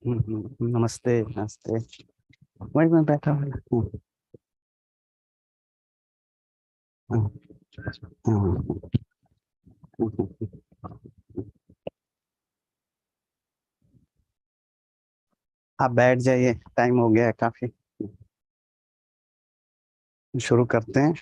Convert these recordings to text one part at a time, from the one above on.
नमस्ते नमस्ते। वही मैं बैठा हूँ। हम्म, हम्म, आप बैठ जाइए, टाइम हो गया है काफी। शुरू करते हैं।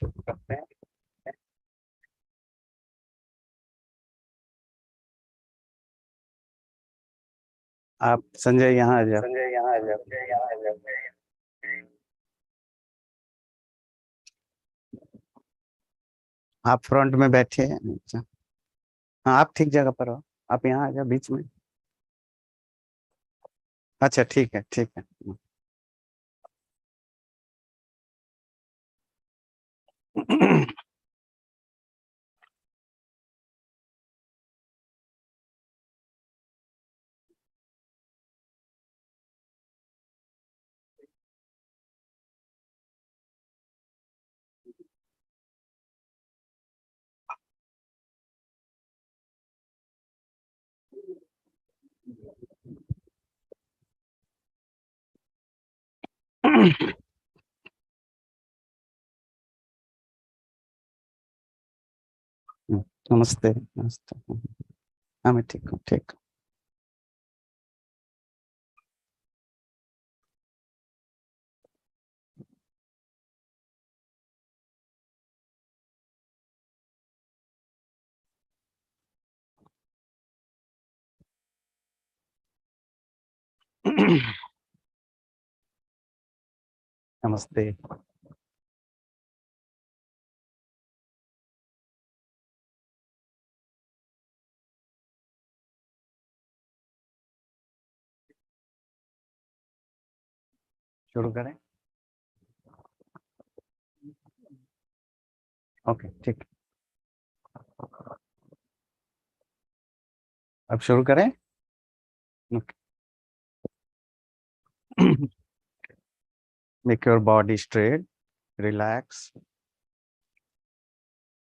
आप संजय यहाँ आ जाओ। आप फ्रंट में बैठे हैं। अच्छा। हाँ, आप ठीक जगह पर हो। आप यहाँ आ जाओ बीच में। अच्छा, ठीक है ठीक है। नमस्ते नमस्ते। हाँ, मैं ठीक हूँ ठीक हूँ। नमस्ते। शुरू करें। ओके, ठीक। अब शुरू करें। Make your body straight, relax.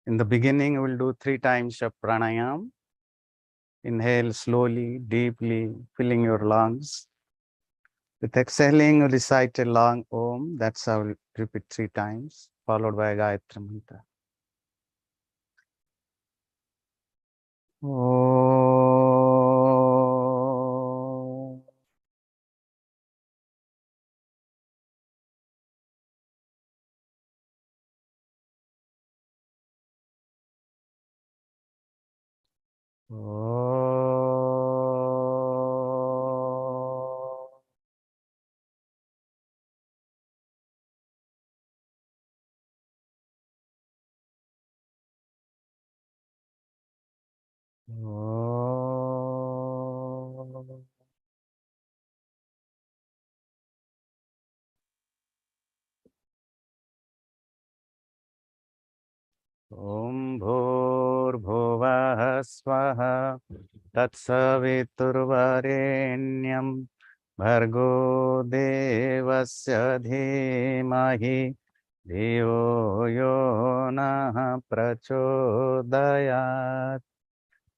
In the beginning, we'll do 3 times of pranayam. Inhale slowly, deeply, filling your lungs. With exhaling, recite a long Om. That's how we'll repeat 3 times, followed by a Gayatri Mantra. Om. ॐ भूर्भुवः स्वः तत्सवितुर्वरेण्यं भर्गो देवस्य धीमहि धियो यो नः प्रचोदयात्।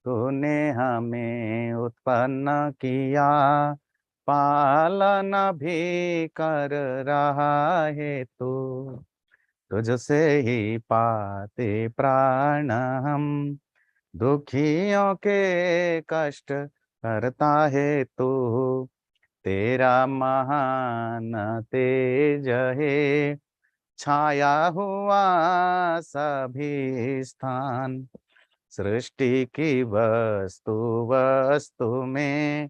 तूने हमें उत्पन्न किया, पालन भी कर रहा है तू। तुझसे ही पाते प्राण हम, दुखियों के कष्ट करता है तू। तेरा महान तेज है, छाया हुआ सभी स्थान। सृष्टि की वस्तु वस्तु में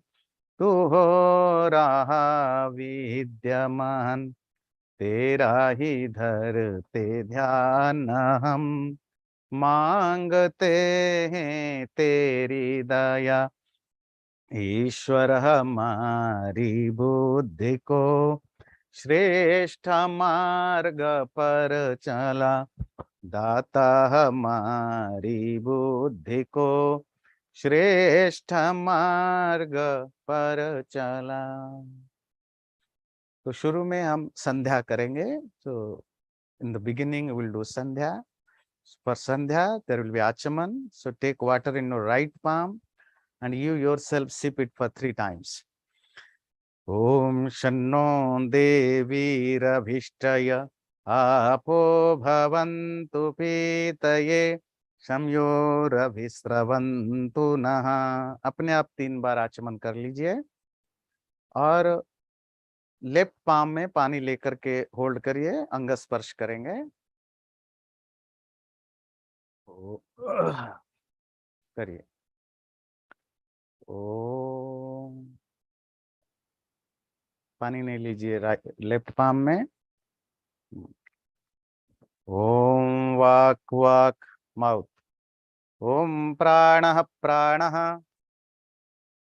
तू हो रहा विद्यमान। तेरा ही धरते ध्यान हम, मांगते हैं तेरी दया। ईश्वर हमारी बुद्धि को श्रेष्ठ मार्ग पर चला। दाता हमारी बुद्धि को श्रेष्ठ मार्ग पर चला। तो शुरू में हम संध्या करेंगे। तो in the beginning we will do sandhya. For sandhya there will be achaman. So take water in your right palm and you yourself sip it for 3 times. ओम शन्नो देवीरभिष्टय आपो भवन्तु पीतये शम्योरभिस्रवन्तु नः। अपने आप 3 बार आचमन कर लीजिए और लेफ्ट पाम में पानी लेकर के होल्ड करिए, अंग स्पर्श करेंगे। करिए। ओ पानी नहीं लीजिए, राइट लेफ्ट पाम में। ओम वाक वाक माउथ। ओम प्राणः प्राणः।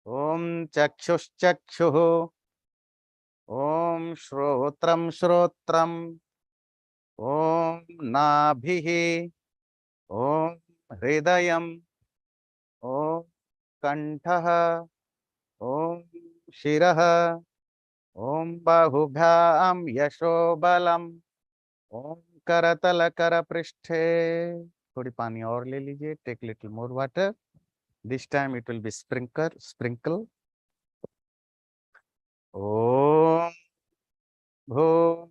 ओम चक्षुश्चक्षुः। ओम श्रोत्रम श्रोत्रम। ओम नाभिः। ओम हृदयम्। ओम कंठः। ओम शिरः। ओम बाहुभ्याम यशो बलम। ओम करतल कर पृष्ठे। थोड़ी पानी और ले लीजिए, take little more water. This time it will be sprinkle. ओम भू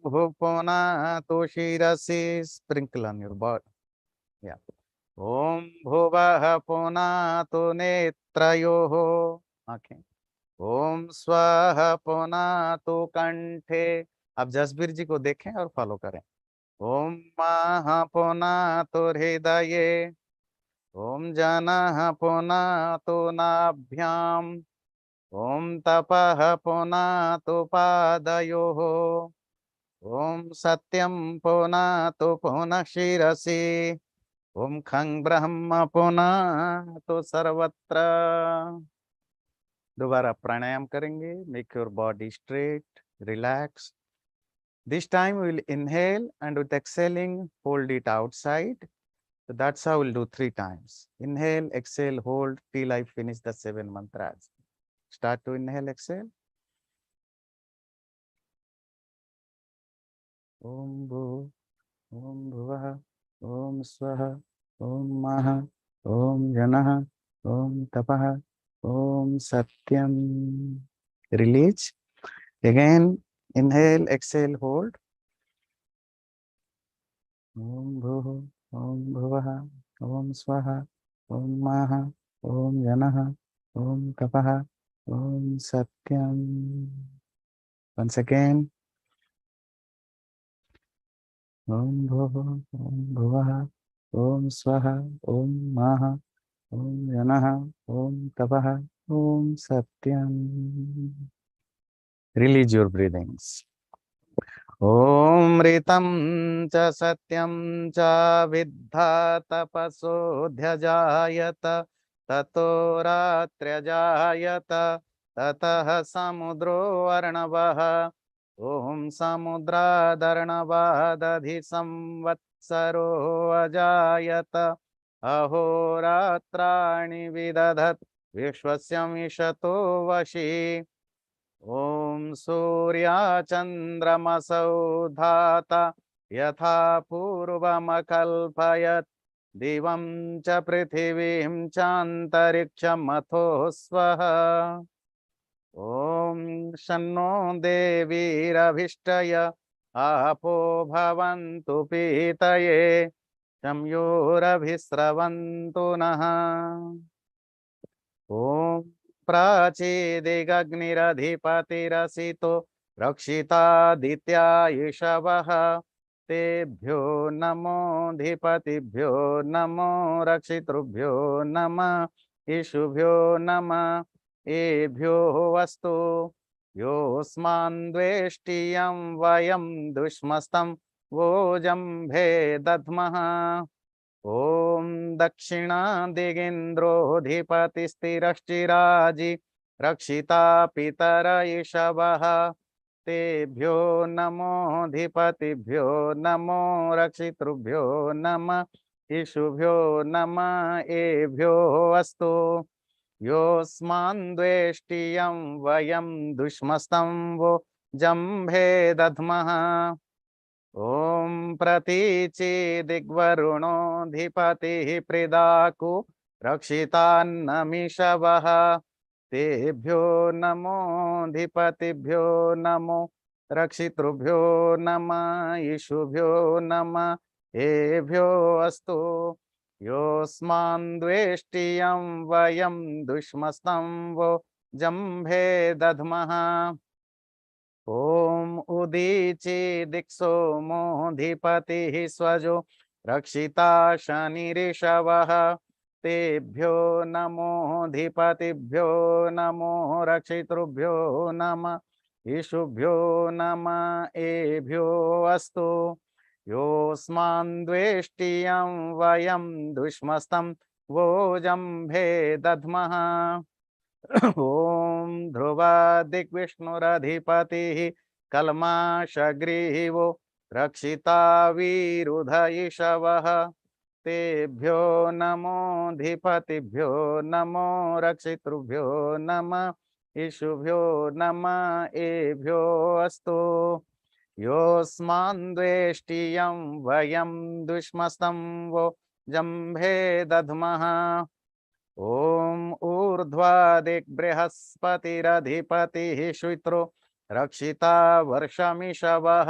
भुवना तो शिरसि, स्प्रिंकल ऑन योर बॉडी। या ओम भुवः पुनातु नेत्रयोः, आंखें। ओम स्वः पुनातु कंठे। आप जसबीर जी को देखें और फॉलो करें। ओम मः पुनातु हृदये। ओम जनः पुनातु नाभ्याम्। ओम तपः पुनातु पादयोः। ओम सत्यम पुनातु पुनः शिरसि। ओम खं ब्रह्म पुनातु सर्वत्र। दोबारा प्राणायाम करेंगे। Make your body straight, relax. This time we will inhale and with exhaling hold it outside. So that's how we'll do 3 times. Inhale, exhale, hold till I finish the 7 mantras. Start to inhale, exhale. Om Bhu, Om Bhuvah, Om Swaha, Om Maha, Om Janah, Om Tapah, Om Satyam. Release. Again, inhale, exhale, hold. Om Bhuh, Om Bhuvah, Om Swaha, Om Maha, Om Janah, Om Tapah, Om Satyam. Once again. Om Bhuh, Om Bhuvah, Om Swaha, Om Maha, Om Janah, Om Tapah, Om Satyam. Release your breathings. Om Ritam cha Satyam cha Viddha tapasodhyajayata tato ratrajayata tatah samudro arnavah. Om samudra darnavadadhi samvatsaro ajayata ahoratrani vidadhat vishwasyam ishato vashi. ओम सूर्या चंद्रमसौ धाता यथा पूर्वमकल्पयत् दिवं च पृथिवीं चान्तरिक्षमथो स्वः। ओम शन्नो देवीरभिष्टय आपो भवन्तु पीतये शम्योरभिस्रवन्तु नः। ओम प्राचीदिगग्निरधिपतिरसितो रक्षितादित्या ईशवः। तेभ्यो नमोऽधिपतिभ्यो नमो रक्षितृभ्यो नमः ईशुभ्यो नमः एभ्यो वस्तु योऽस्मान् द्वेष्टियं वयं दुष्मस्तं वोजम्भे दद्मः। ओम दक्षिणा दिगेन्द्रोऽधिपतिस्थिरश्चिराजि रक्षिता पितर ईशवः। तेभ्यो नमोऽधिपतिभ्यो नमो रक्षितृभ्यो नमः ईशुभ्यो नमः एभ्यो अस्तु योऽस्मान् द्वेष्टियं वयं दुष्मस्तं वो जम्भे दद्मः। ओम प्रतीचि दिग्वरुणोऽधिपतिः प्रिदाकु रक्षितान्नमिषवः। तेभ्यो नमोऽधिपतिभ्यो नमो रक्षितृभ्यो नमः ईशुभ्यो नमः एभ्यो अस्तु योऽस्मान् द्वेष्टियं वयं दुष्मस्तं वो जम्भे दध्मः ॐ उदीची दिक्षो मोऽधिपतिः स्वजो रक्षिता शनिरिषवः तेभ्यो नमोऽधिपतिभ्यो नमो रक्षितृभ्यो नमः ईशुभ्यो नमः एभ्यो अस्तु योऽस्मान् द्वेष्टियं वयं दुष्मस्तं वो जम्भे दध्मः ॐ ध्रुवा दिग्विष्णुरधिपतिः कल्माशग्रीवो रक्षिता वीरुधयिषवः तेभ्यो नमोऽधिपतिभ्यो नमो रक्षितृभ्यो नमः ईशुभ्यो नमः एभ्यो अस्तु योऽस्मान् द्वेष्टियं वयं दुष्मस्तं वो जम्भे दध्मः ॐ ऊर्ध्वादिक्बृहस्पतिरधिपतिः शुक्रो रक्षिता वर्षमिषवः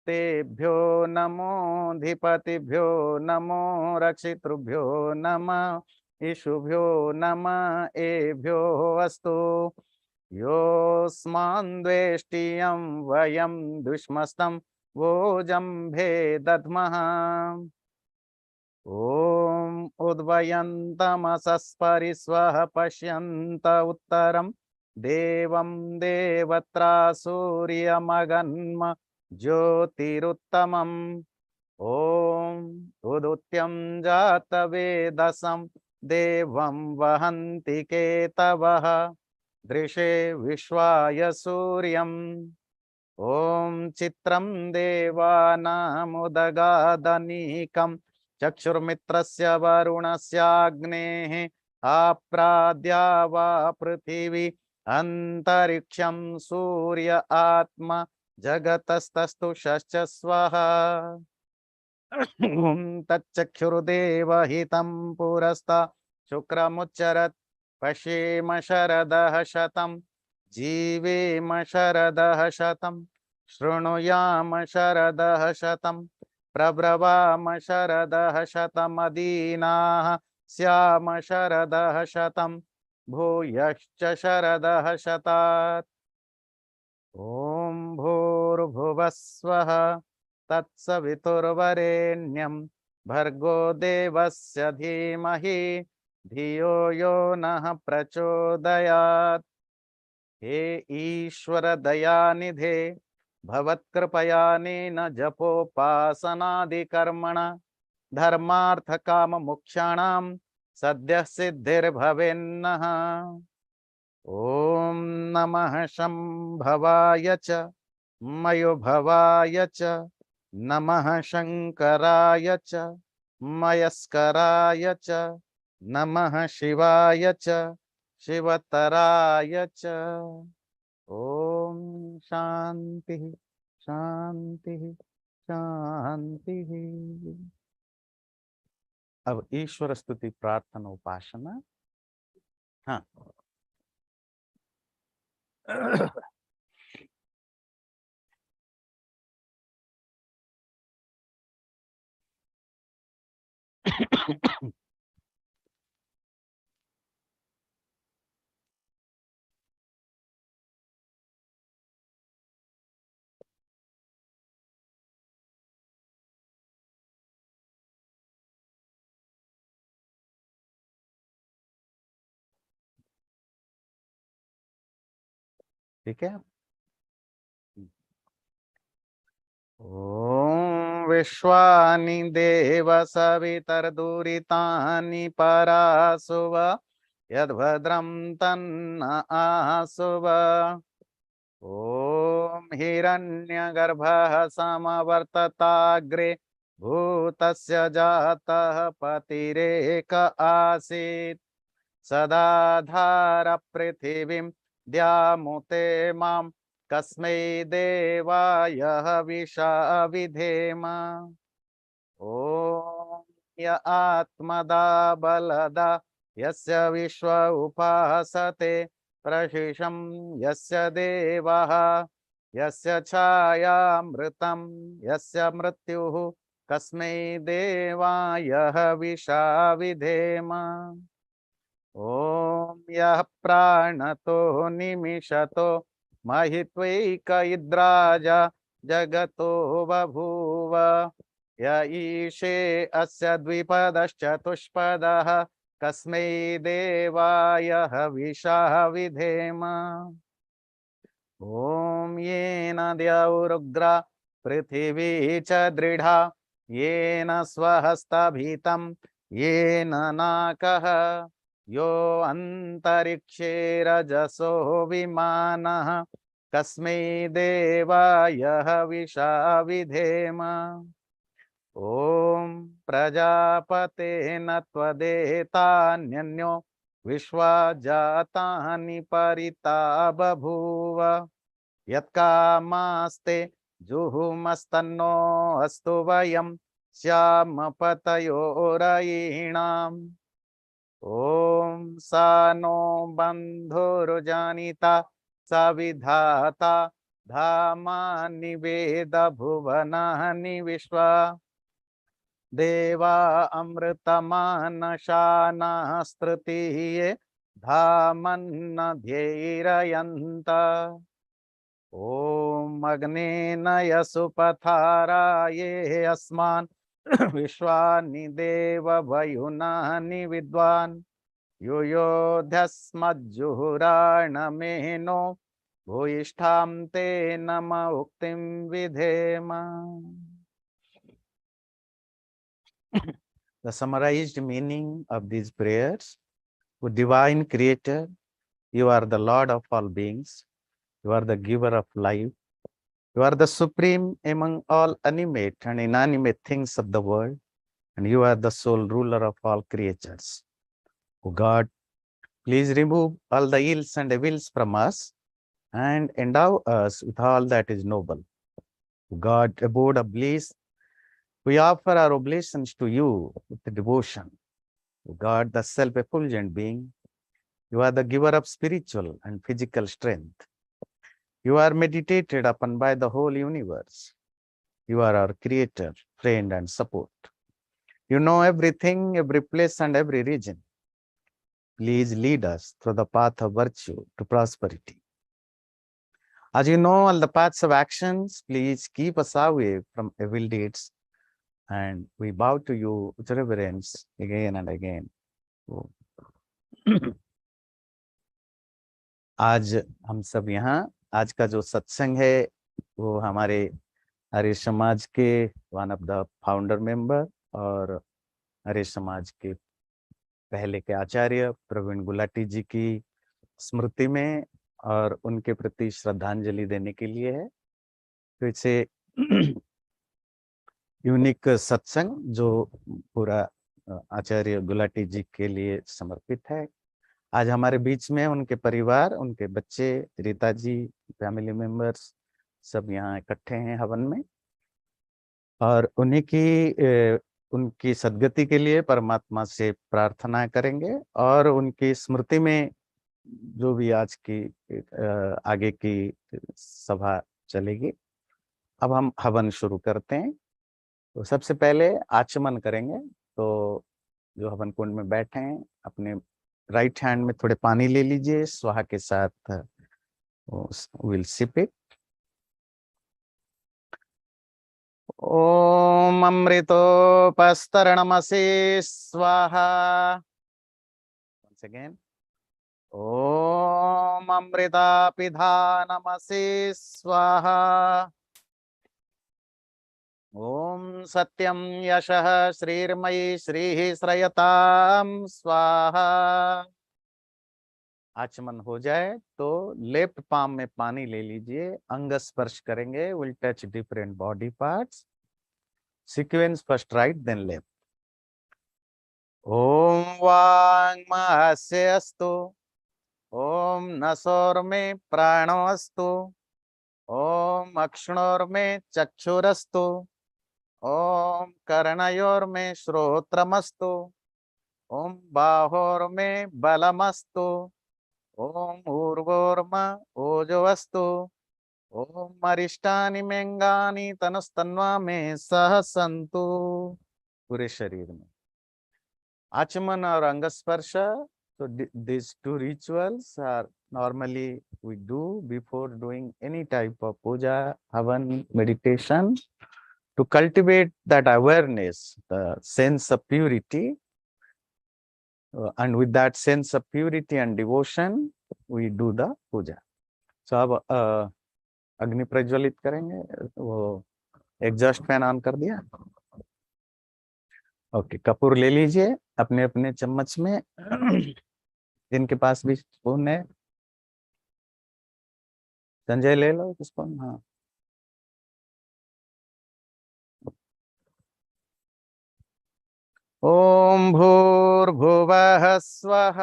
तेभ्यो नमोऽधिपतिभ्यो नमो रक्षितृभ्यो नमः ईशुभ्यो नमः एभ्यो अस्तु योऽस्मान् द्वेष्टियं वयं दुष्मस्तं वो जम्भे दध्मः ॐ उद्वयन्तमसस्परिस्वः पश्यन्त उत्तरं देवं देवत्रा सूर्यमगन्म ज्योतिरुत्तमम् ॐ उदुत्यं जातवेदसं देवं वहन्ति केतवः दृशे विश्वाय सूर्यम् ॐ चित्रं देवानामुदगादनीकं चक्षुर्मित्रस्य वरुणस्याग्नेः आप्राद्या वा पृथिवी अन्तरिक्षं सूर्य आत्मा जगतस्तस्तु षश्च स्वः तच्चक्षुर्देवहितं पुरस्ता शुक्रमुच्चरत् पश्येम शरदः शतं जीवेम शरदः शतं शृणुयाम शरदः शतं प्रब्रवाम शरदः शतमदीनाः स्याम शरदः शतं भूयश्च शरदः शतात् ॐ भूर्भुवस्वः तत्सवितुर्वरेण्यं भर्गो देवस्य धीमहि धियो यो नः प्रचोदयात् हे ईश्वर दयानिधे भवत्कृपयानेन जपोपासनादिकर्मण धर्मार्थकाममोक्षाणां सद्यः सिद्धिर्भवेन्नः ॐ नमः शम्भवाय च मयोभवाय च नमः शङ्कराय च मयस्कराय च नमः शिवाय च शिवतराय च ओम शांति शांति शांति। अब ईश्वर स्तुति प्रार्थना उपासना। हाँ ठीक है। ओम विश्वानि देव सवितर्दुरितानि परासुव यद्भद्रं तन्न आसुव। ओम हिरण्यगर्भः समवर्तताग्रे भूतस्य जातः पतिरेक आसीत् सदाधार पृथिवीं द्यामुते मां कस्मै देवाय हविषा विधेम। ॐ य आत्मदा बलदा यस्य विश्व उपासते प्रशिषं यस्य देवः यस्य छायामृतं यस्य मृत्युः कस्मै देवाय हविषा विधेम। ॐ यः प्राणतो निमिषतो महित्वैकइद्राज जगतो बभूव य ईशे अस्य द्विपदश्चतुष्पदः कस्मै देवाय हविषा विधेम। ॐ येन द्यौरुग्रा पृथिवी च दृढा येन स्वहस्तभितं येन नाकः यो अन्तरिक्षे रजसो विमानः कस्मै देवाय हविषा विधेम। ॐ प्रजापतेन त्वदेतान्यन्यो विश्वा जातानि परिता बभूव यत्कामास्ते जुहुमस्तन्नो अस्तु वयं श्याम पतयोरयीणाम्। ॐ सा नो बन्धुर्जानिता स विधाता धामानि वेद भुवनानि विश्वा देवा अमृतमानशानास्तृतीये धामन्न धैर्ययन्त। ॐ अग्नेन यसुपथाराये अस्मान् विश्वानि देव वयुनानि विद्वान् युयोध्यस्मज्जुहुराणमेनो भूयिष्ठां ते नम उक्तिं विधेम। The summarized meaning of these prayers: O divine creator, you are the Lord of all beings, you are the giver of life, you are the supreme among all animate and inanimate things of the world, and you are the sole ruler of all creatures. O God, please remove all the ills and evils from us and endow us with all that is noble. O God, abode of bliss, we offer our oblations to you with devotion. O God, the self-effulgent being, you are the giver of spiritual and physical strength. You are meditated upon by the whole universe. You are our creator, friend, and support. You know everything, every place, and every region. Please lead us through the path of virtue to prosperity. As you know all the paths of actions, please keep us away from evil deeds. And we bow to you with reverence again and again. आज हम सब यहाँ, आज का जो सत्संग है वो हमारे आर्य समाज के one of the founder member और आर्य समाज के पहले के आचार्य प्रवीण गुलाटी जी की स्मृति में और उनके प्रति श्रद्धांजलि देने के लिए है। तो इसे यूनिक सत्संग जो पूरा आचार्य गुलाटी जी के लिए समर्पित है। आज हमारे बीच में उनके परिवार, उनके बच्चे, रीता जी, फैमिली मेंबर्स सब यहाँ इकट्ठे हैं हवन में, और उनकी सद्गति के लिए परमात्मा से प्रार्थना करेंगे और उनकी स्मृति में जो भी आज की आगे की सभा चलेगी। अब हम हवन शुरू करते हैं। तो सबसे पहले आचमन करेंगे। तो जो हवन कुंड में बैठे हैं अपने राइट हैंड में थोड़े पानी ले लीजिए, स्वाहा के साथ विल सिप इट। ओम अमृतोपस्तरणमसि स्वाहा। once again, ओम अमृतापिधानमसि स्वाहा। ओम सत्यम यशः श्रीर्मयि श्रीः श्रयताम स्वाहा। आचमन हो जाए तो लेफ्ट पाम में पानी ले लीजिए, अंग स्पर्श करेंगे, will touch different body parts. Sequence first right then left. ओम वाङ्महस्य अस्तु, ओम नसोर्मे प्राणो अस्तु, ओम अक्ष्णोर्मे चक्षुरस्तु, ओम कर्णयोर्मे श्रोत्रमस्तु, ओम बाहोर्मे बलमस्तु, ओम ऊर्वोर्मा ओजवस्तु ओम अरिष्टानि मेंगानि तनस्तन्वा में सह संतु। पूरे शरीर में आचमन और अंग स्पर्श। So these two rituals are normally we do before doing any type of puja, havan, meditation, to cultivate that awareness, the sense of purity. And with that sense of purity and devotion, we do the puja. So अब अग्नि प्रज्वलित करेंगे। वो exhaust fan on कर दिया। Okay, Kapoor ले लीजिए अपने अपने चम्मच में, जिनके पास भी स्पून है। संजय ले लो स्पून। हाँ, ओम भूर्भुवः स्वः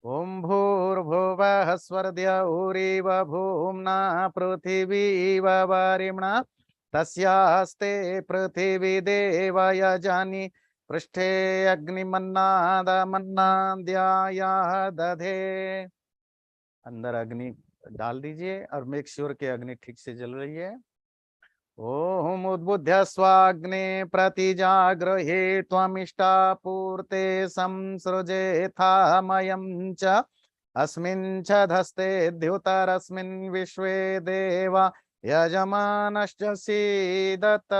ओम भूर्भुवः स्वर्द्य उरिव भूम्ना पृथिवीव वरिम्णा तस्यास्ते पृथिवी देवयजानि पृष्ठे अग्निमन्नादमन्नाद्याया दधे। अंदर अग्नि डाल दीजिए और मेक श्योर के अग्नि ठीक से जल रही है। ओम उद्बुद्ध्य स्वाग्ने प्रतिजागृहे त्वमिष्टापूर्ते संसृजेथामयं च अस्मिन् च धस्ते द्युतरस्मिन् विश्वे देवा यजमानश्च सीदत।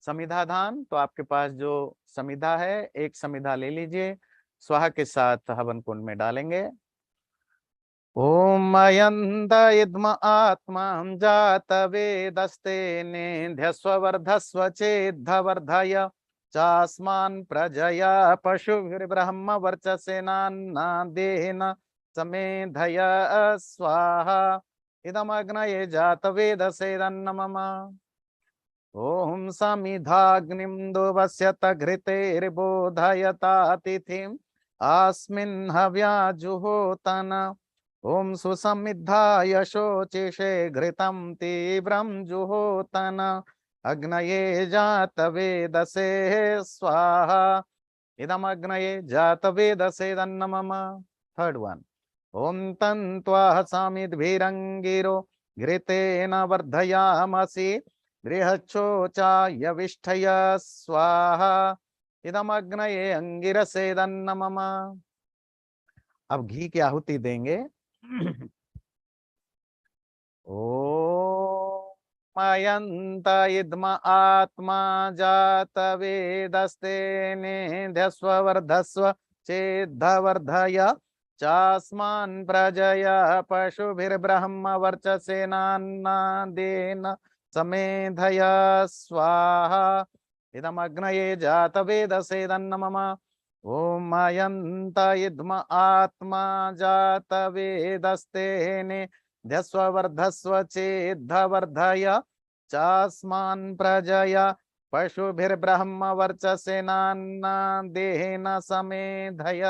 समिधा दान, तो आपके पास जो समिधा है एक समिधा ले लीजिए, स्वाहा के साथ हवन कुंड में डालेंगे। ओम अयंत इद्म आत्मा जात वेदस्ते नेध्यस्वर्धस्व चेद्धवर्धय चास्मान् प्रजया पशुभिर्ब्रह्म वर्चसेनान्नादेन समेधय स्वाहा इदमग्नये जात वेदसेदन्नमम। ओम समिधाग्निं दुवस्यत घृतेर्बोधयतातिथिम् अस्मिन् हव्याजुहोतन। ओम सुसमिद्धाय शोचिषे घृतं तीव्रं जुहोतन अग्नये जात वेदसे स्वाहा इदमग्नये जात वेदसे दन्नमम। Third one. ओम तन्त्वा समिद्भिरंगिरो घृतेन वर्धयामसि गृहच्छोचाय विष्ठय स्वाहा इदमग्नये अंगिरसे दन्नमम। अब घी की आहुति देंगे। ओम अयंत इद्म आत्मा जात वेदस्ते नेध्यस्वर्धस्व चेद्धवर्धय चास्मान् प्रजया पशुभिर्ब्रह्म वर्चसेनान्नादेन समेधय स्वाहा इदमग्नये जात वेदसे दन्नमम। ओम अयंत इद्म आत्मा जात वेदस्ते ध्यस्वर्धस्व चेद्धवर्धय चास्मान् प्रजया पशुभिर्ब्रह्म वर्चसेनान्नादेन समेधय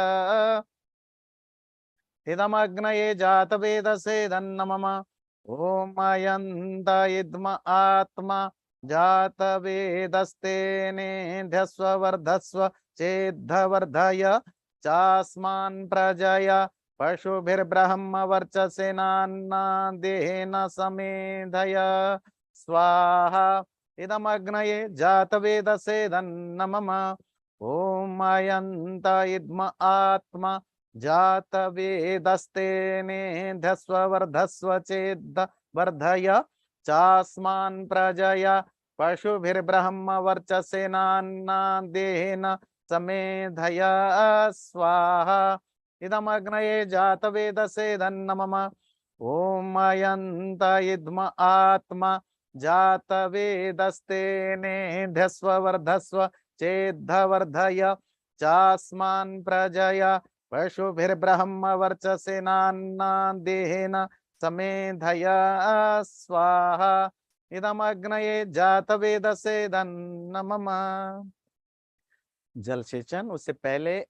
इदमग्नये जात वेदसे दन्नमम। ओम अयंत इद्म आत्मा जात वेदस्ते नेध्यस्वर्धस्व चेद्धवर्धय चास्मान् प्रजया पशुभिर्ब्रह्म वर्चसेनान्नादेन समेधय स्वाहा इदमग्नये जात वेदसे दन्नमम। ओम अयंत इद्म आत्मा जात वेदस्ते नेध्यस्वर्धस्व चेद्धवर्धय चास्मान् प्रजया पशुभिर्ब्रह्म वर्चसेनान्नादेन समेधय स्वाहा इदमग्नये जात वेदसे दन्नमम। ओम अयंत इद्म आत्मा जात वेदस्ते नेध्यस्वर्धस्व चेद्धवर्धय चास्मान् प्रजया पशुभिर्ब्रह्म वर्चसेनान्नादेन समेधय स्वाहा इदमग्नये जात वेदसे दन्नमम। जल सेचन। उससे पहले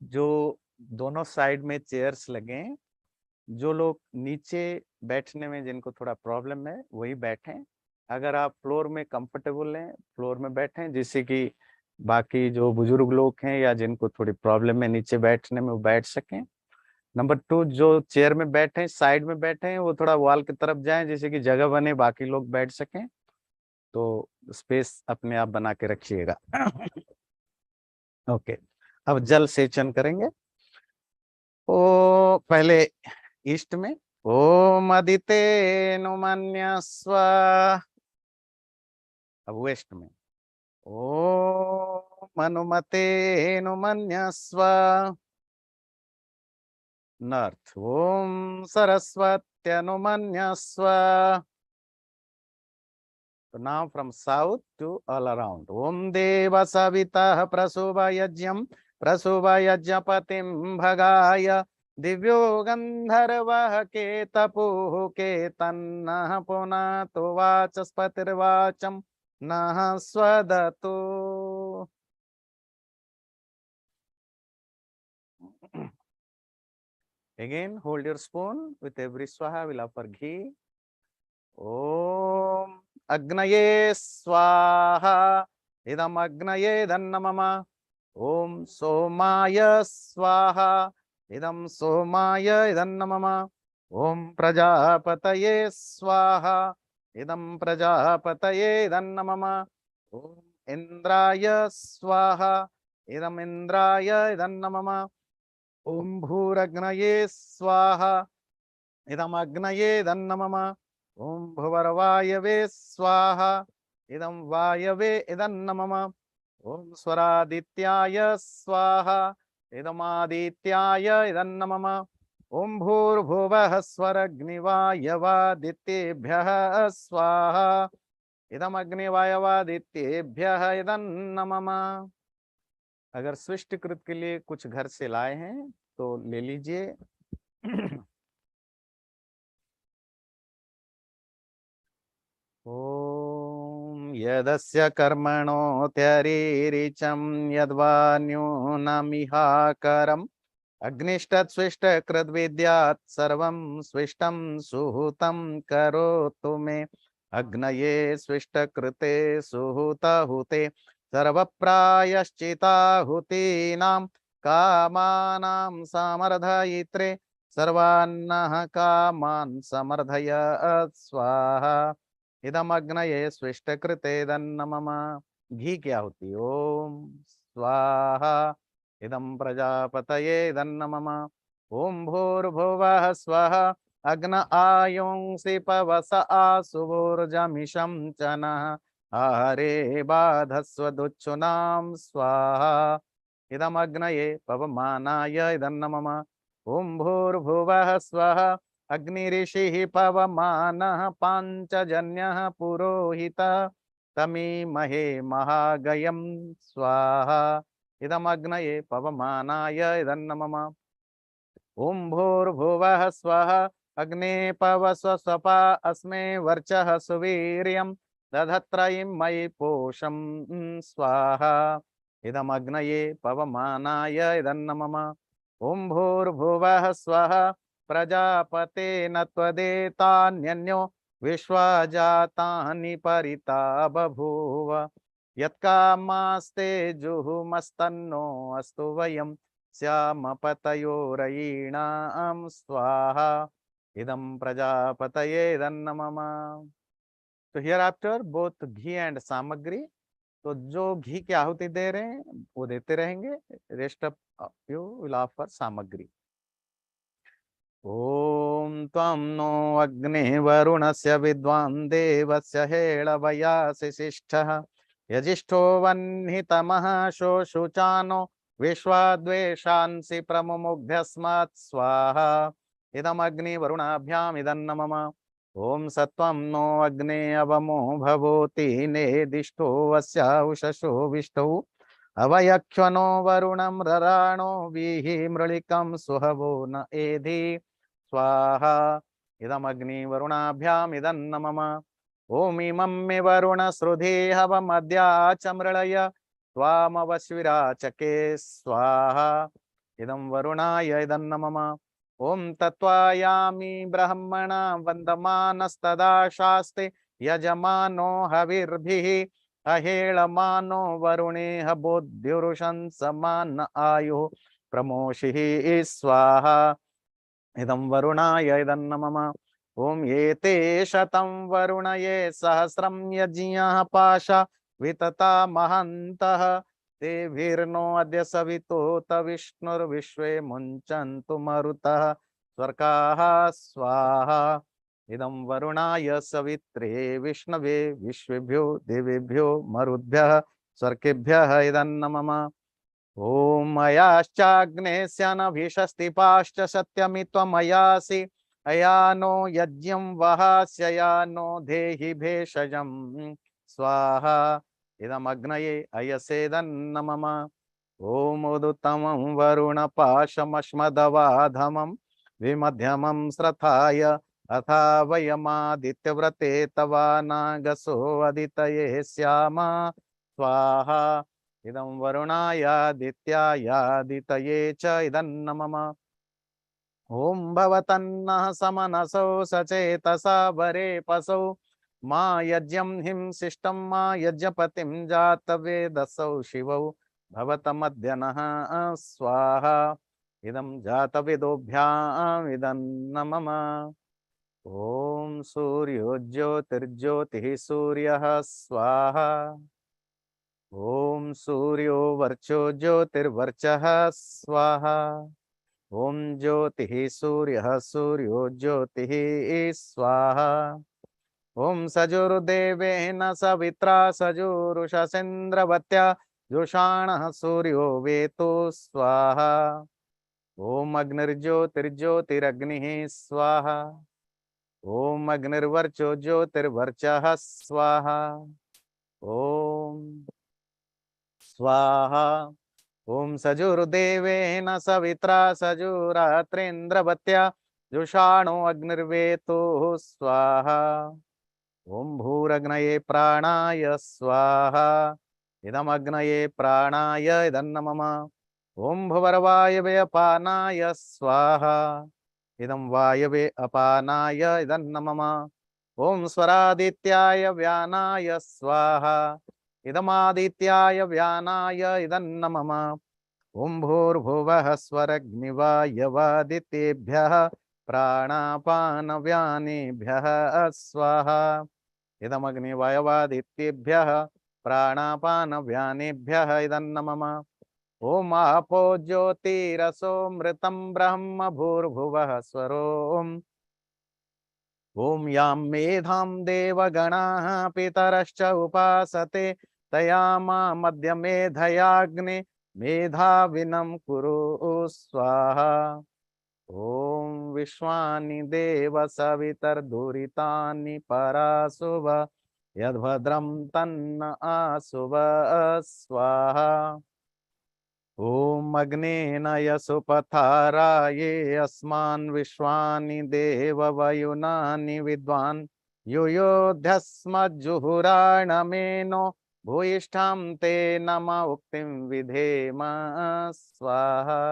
जो दोनों साइड में चेयर्स लगे, जो लोग नीचे बैठने में जिनको थोड़ा प्रॉब्लम है वही बैठें। अगर आप फ्लोर में कंफर्टेबल हैं फ्लोर में बैठें, जिससे कि बाकी जो बुजुर्ग लोग हैं या जिनको थोड़ी प्रॉब्लम है नीचे बैठने में, वो बैठ सकें। नंबर 2, जो चेयर में बैठे हैं, साइड में बैठे हैं, वो थोड़ा वॉल की तरफ जाएं, जैसे कि जगह बने, बाकी लोग बैठ सकें। तो स्पेस अपने आप बना के रखिएगा। ओके, अब जल सेचन करेंगे। ओ पहले ईस्ट में, ओम अदिते नुमन्यस्व। अब वेस्ट में, ओम अनुमते नुमन्यस्व। नॉर्थ, ओम सरस्वत्यनुमन्यस्व। So now from south to all around. Om Deva Savitah Prasuva Yajyam Prasuva Yajyapatim Bhagaya Divyo Gandharvah Ketapuh Ketannah Punato Vachaspatirvacham Nah Swadatu. Again, hold your spoon. With every swaha, we'll offer ghee. ओम अग्नये स्वाहा इदम अग्नये धन्नमम। ओम सोमाय स्वाहा इदम सोमाय धन्नमम। ओम प्रजापतये स्वाहा इदम प्रजापतये धन्नमम। ओम इंद्राय स्वाहा इदम इंद्राय धन्नमम। ओम भूरग्नये स्वाहा इदम अग्नये धन्नमम। ओम भुवर्वायवे स्वाहा इदं वायवे इदं नमः। ओम स्वरादित्याय स्वाहा इदमादित्याय इदं नमः। ओम भूर्भुवः स्वरग्निवायवादित्येभ्यः स्वाहा इदमग्निवायवादित्येभ्यः इदं नमः। अगर सृष्टि कृत के लिए कुछ घर से लाए हैं तो ले लीजिए। ओम यदस्य कर्मणोऽत्यरीरिचं यद्वान्यूनमिहाकरम् अग्निष्टस्विष्टकृद्विद्यात् सर्वं स्विष्टं सुहूतं करोतु मे। अग्नये स्विष्टकृते सुहूतहुते सर्वप्रायश्चिताहुतीनां कामानां समर्धयित्रे सर्वान्नः कामान् समर्धय स्वाहा इदम अग्नये स्विष्टकृते दन्नमम। घी क्या होती? ओम स्वाहा इदम प्रजापतये दन्नमम। ओम भूर्भुवः स्वः अग्न आयुंसि पवस आसुवोर्जमिषं च नः आहारे बाधस्व दुच्छुनां स्वाहा इदम अग्नये पवमानाय दन्नमम। ओम भूर्भुवः स्वः अग्निऋषिः पवमानः पाञ्चजन्यः पुरोहितः तमीमहे महागयं स्वाहा इदमग्नये पवमानाय इदन्नमम। ओम भूर्भुवः स्वः अग्ने पवस्व स्वपा अस्मे वर्चः सुवीर्यं दधत्रयीं मयि पोषं स्वाहा इदमग्नये पवमानाय इदन्नमम। ओम भूर्भुवः स्वः प्रजापतेन त्वदेतान्यन्यो विश्वजातानि परिता बभूव यत्कामास्ते जुहुमस्तन्नो अस्तु वयं श्यामपतयोरयीणां स्वाहा इदं प्रजापतये दन्नमम। तो here after both ghee and सामग्री, तो जो घी की आहुति दे रहे हैं वो देते रहेंगे, rest of you will offer सामग्री। ओम त्वं नो अग्ने वरुणस्य विद्वान् देवस्य हेळवयासि शिष्ठः यजिष्ठो वह्नितमः शोषुचानो विश्वाद्वेषांसि प्रमुमुग्ध्यस्मात् स्वाहा इदमग्निवरुणाभ्याम् इदन्नमम। ओम सत्वं नो अग्ने अवमो भवोति नेदिष्टो वस्य उषसो विष्टौ अवयक्ष्वनो वरुणं रराणो वीहि मृळिकं सुहवो न एधि स्वाहा इदमग्नि वरुणाभ्याम् इदन्नमम। ओम इमं मे वरुण श्रुधि हवमद्या च मृळय त्वामवश्विराचके स्वाहा इदं वरुणाय इदन्नमम। ओम तत्त्वायामि ब्रह्मणा वन्दमानस्तदा शास्ते यजमानो हविर्भिः अहेळमानो वरुणेह बोध्युरुषं समान आयुः प्रमोषिः स्वाहा इदं वरुणाय इदं नमः ओम एते शतं वरुणये सहस्रं यज्ञः पाशा वितता महन्तः तेभिर्नो अद्य सवितोत विष्णुर्विश्वे मुञ्चन्तु मरुतः स्वर्काः स्वाहा इदं वरुणाय सवित्रे विष्णवे विश्वेभ्यो देवेभ्यो मरुद्भ्यः स्वर्केभ्यः इदं नमः ओम मयाश्चाग्नेस्यनभिषस्तिपाश्च सत्यमि त्वमयासि अयानो यज्ञं वहास्ययानो देहि भेषजं स्वाहा इदमग्नये अयसेदन्नमम ओम उदुत्तमं वरुणपाशमश्मदवाधमं विमध्यमं श्रथाय अथा वयमादित्यव्रते तवा नागसो अदितये स्याम स्वाहा इदं वरुणायादित्यायादितये च इदं नमः ओम भवतन्नः समनसो सचेतसा वरे पसौ मा यज्ञं हिंसिष्टं मा यज्ञपतिं जातवेदसौ शिवौ भवतमद्य नः स्वाहा इदं जातवेदोभ्याम् इदं नमः ओम सूर्यो ज्योतिर्ज्योतिः सूर्यः स्वाहा ओम सूर्यो वर्चो ज्योतिर्वर्चः स्वाहा ओम ज्योतिः सूर्यः सूर्यो ज्योतिः स्वाहा ओम सजुर्देवेन सवित्रा सजुरुषसेन्द्रवत्या जुषाणः सूर्यो वेतो स्वाहा ओम अग्निर्ज्योतिर्ज्योतिरग्निः स्वाहा ओम अग्निर्वर्चो ज्योतिर्वर्चः स्वाहा ओम स्वाहा ओम सजुर्देवेन सवित्रा सजुरात्रेन्द्रवत्या जुषाणो अग्निर्वेतो स्वाहा ओम भूरग्नये प्राणाय स्वाहा इदमग्नये प्राणाय इदं नमः ओम भुवर्वायवे अपानाय स्वाहा इदं वायवे अपानाय इदं नमः ओम स्वरादित्याय व्यानाय स्वाहा इदमादित्याय व्यानाय इदं नमः ओम भूर्भुवः स्वरग्निवायवादितेभ्यः प्राणापानव्यानेभ्यः स्वाहा इदमग्निवायवादितेभ्यः प्राणापानव्यानेभ्यः इदं नमः ओम आपो ज्योतिरसो मृतं ब्रह्म भूर्भुवः स्वरोम ओम यां मेधां देवगणाः पितरश्च उपासते तया मा मध्यमेधयाग्ने मेधाविनं कुरु स्वाहा ओम विश्वानि देव सवितर्दुरितानि परासुव यद्भद्रं तन्न आसुव स्वाहा ओम अग्नेन यसुपथाराये अस्मान् विश्वानि देववयुनानि विद्वान् युयोध्यस्मज्जुहुराणमेनो भूयिष्ठां ते नम उक्तिं विधेम स्वाहा।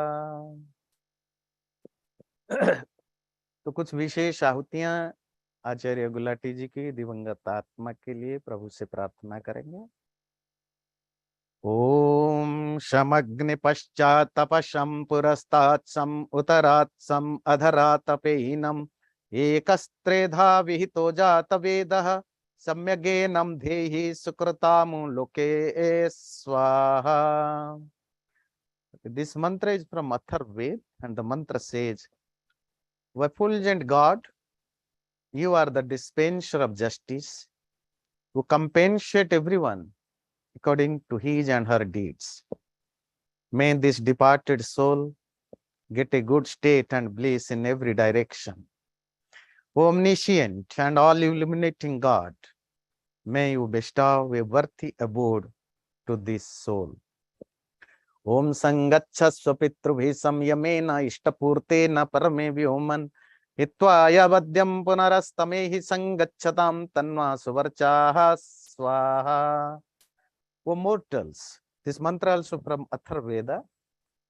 तो कुछ विशेष आहुतियां आचार्य गुलाटी जी की दिवंगत आत्मा के लिए प्रभु से प्रार्थना करेंगे। ओम शमग्नि पश्चात तपशं पुरस्तात् सम उत्तरात् सम अधरात् तपेयिनम् एकस्त्रेधा विहितो जात वेदः सम्यगेनं धेहि सुकृतामु लोके स्वाहा। This mantra is from Atharvaved and the mantra says, "Effulgent God, you are the dispenser of justice, who compensate everyone according to his and her deeds. May this departed soul get a good state and bliss in every direction. Omniscient and all-illuminating God, may you bestow a worthy abode to this soul. Om Sangachhasva Pitrubhi Samyamena Ishtapurtena Parame Vyoman Hitvaya Vadyam Punarastamehi Sangachhatam Tanva Suvarchaha Swaha." O mortals, this mantra also from Atharvaveda,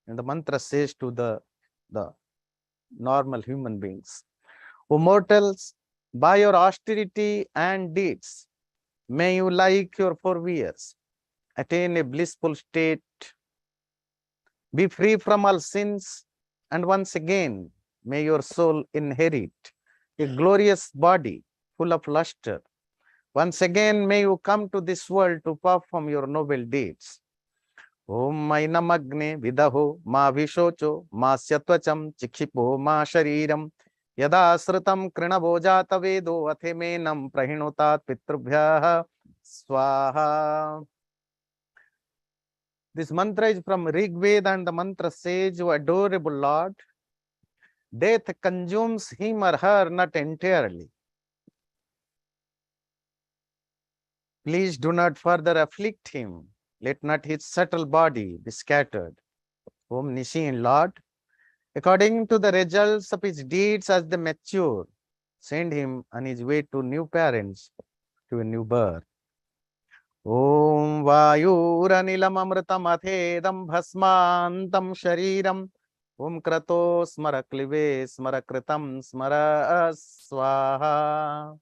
and the mantra says to the normal human beings, O mortals, by your austerity and deeds, May you, like your forebears, attain a blissful state, be free from all sins, and once again, may your soul inherit a glorious body full of luster. Once again, may you come to this world to perform your noble deeds. Om Mainamagne Vidaho Ma Vishocho Ma Syatwacham Chikshipo Ma Shariram Yada Srutam Krinabojata Vedo Athemenam Prahinotat Pitrubhyaha Swaha. This mantra is from Rig Veda, and the mantra says, O adorable Lord, death consumes him or her not entirely. Please do not further afflict him. Let not his subtle body be scattered. Om Nishin Lord, according to the results of his deeds as they mature, send him on his way to new parents, to a new birth. Om Vayuranilam Amritam Athedam Bhasmantam Shariram Om Krato Smara Klive Smara Kritam Smara Swaha.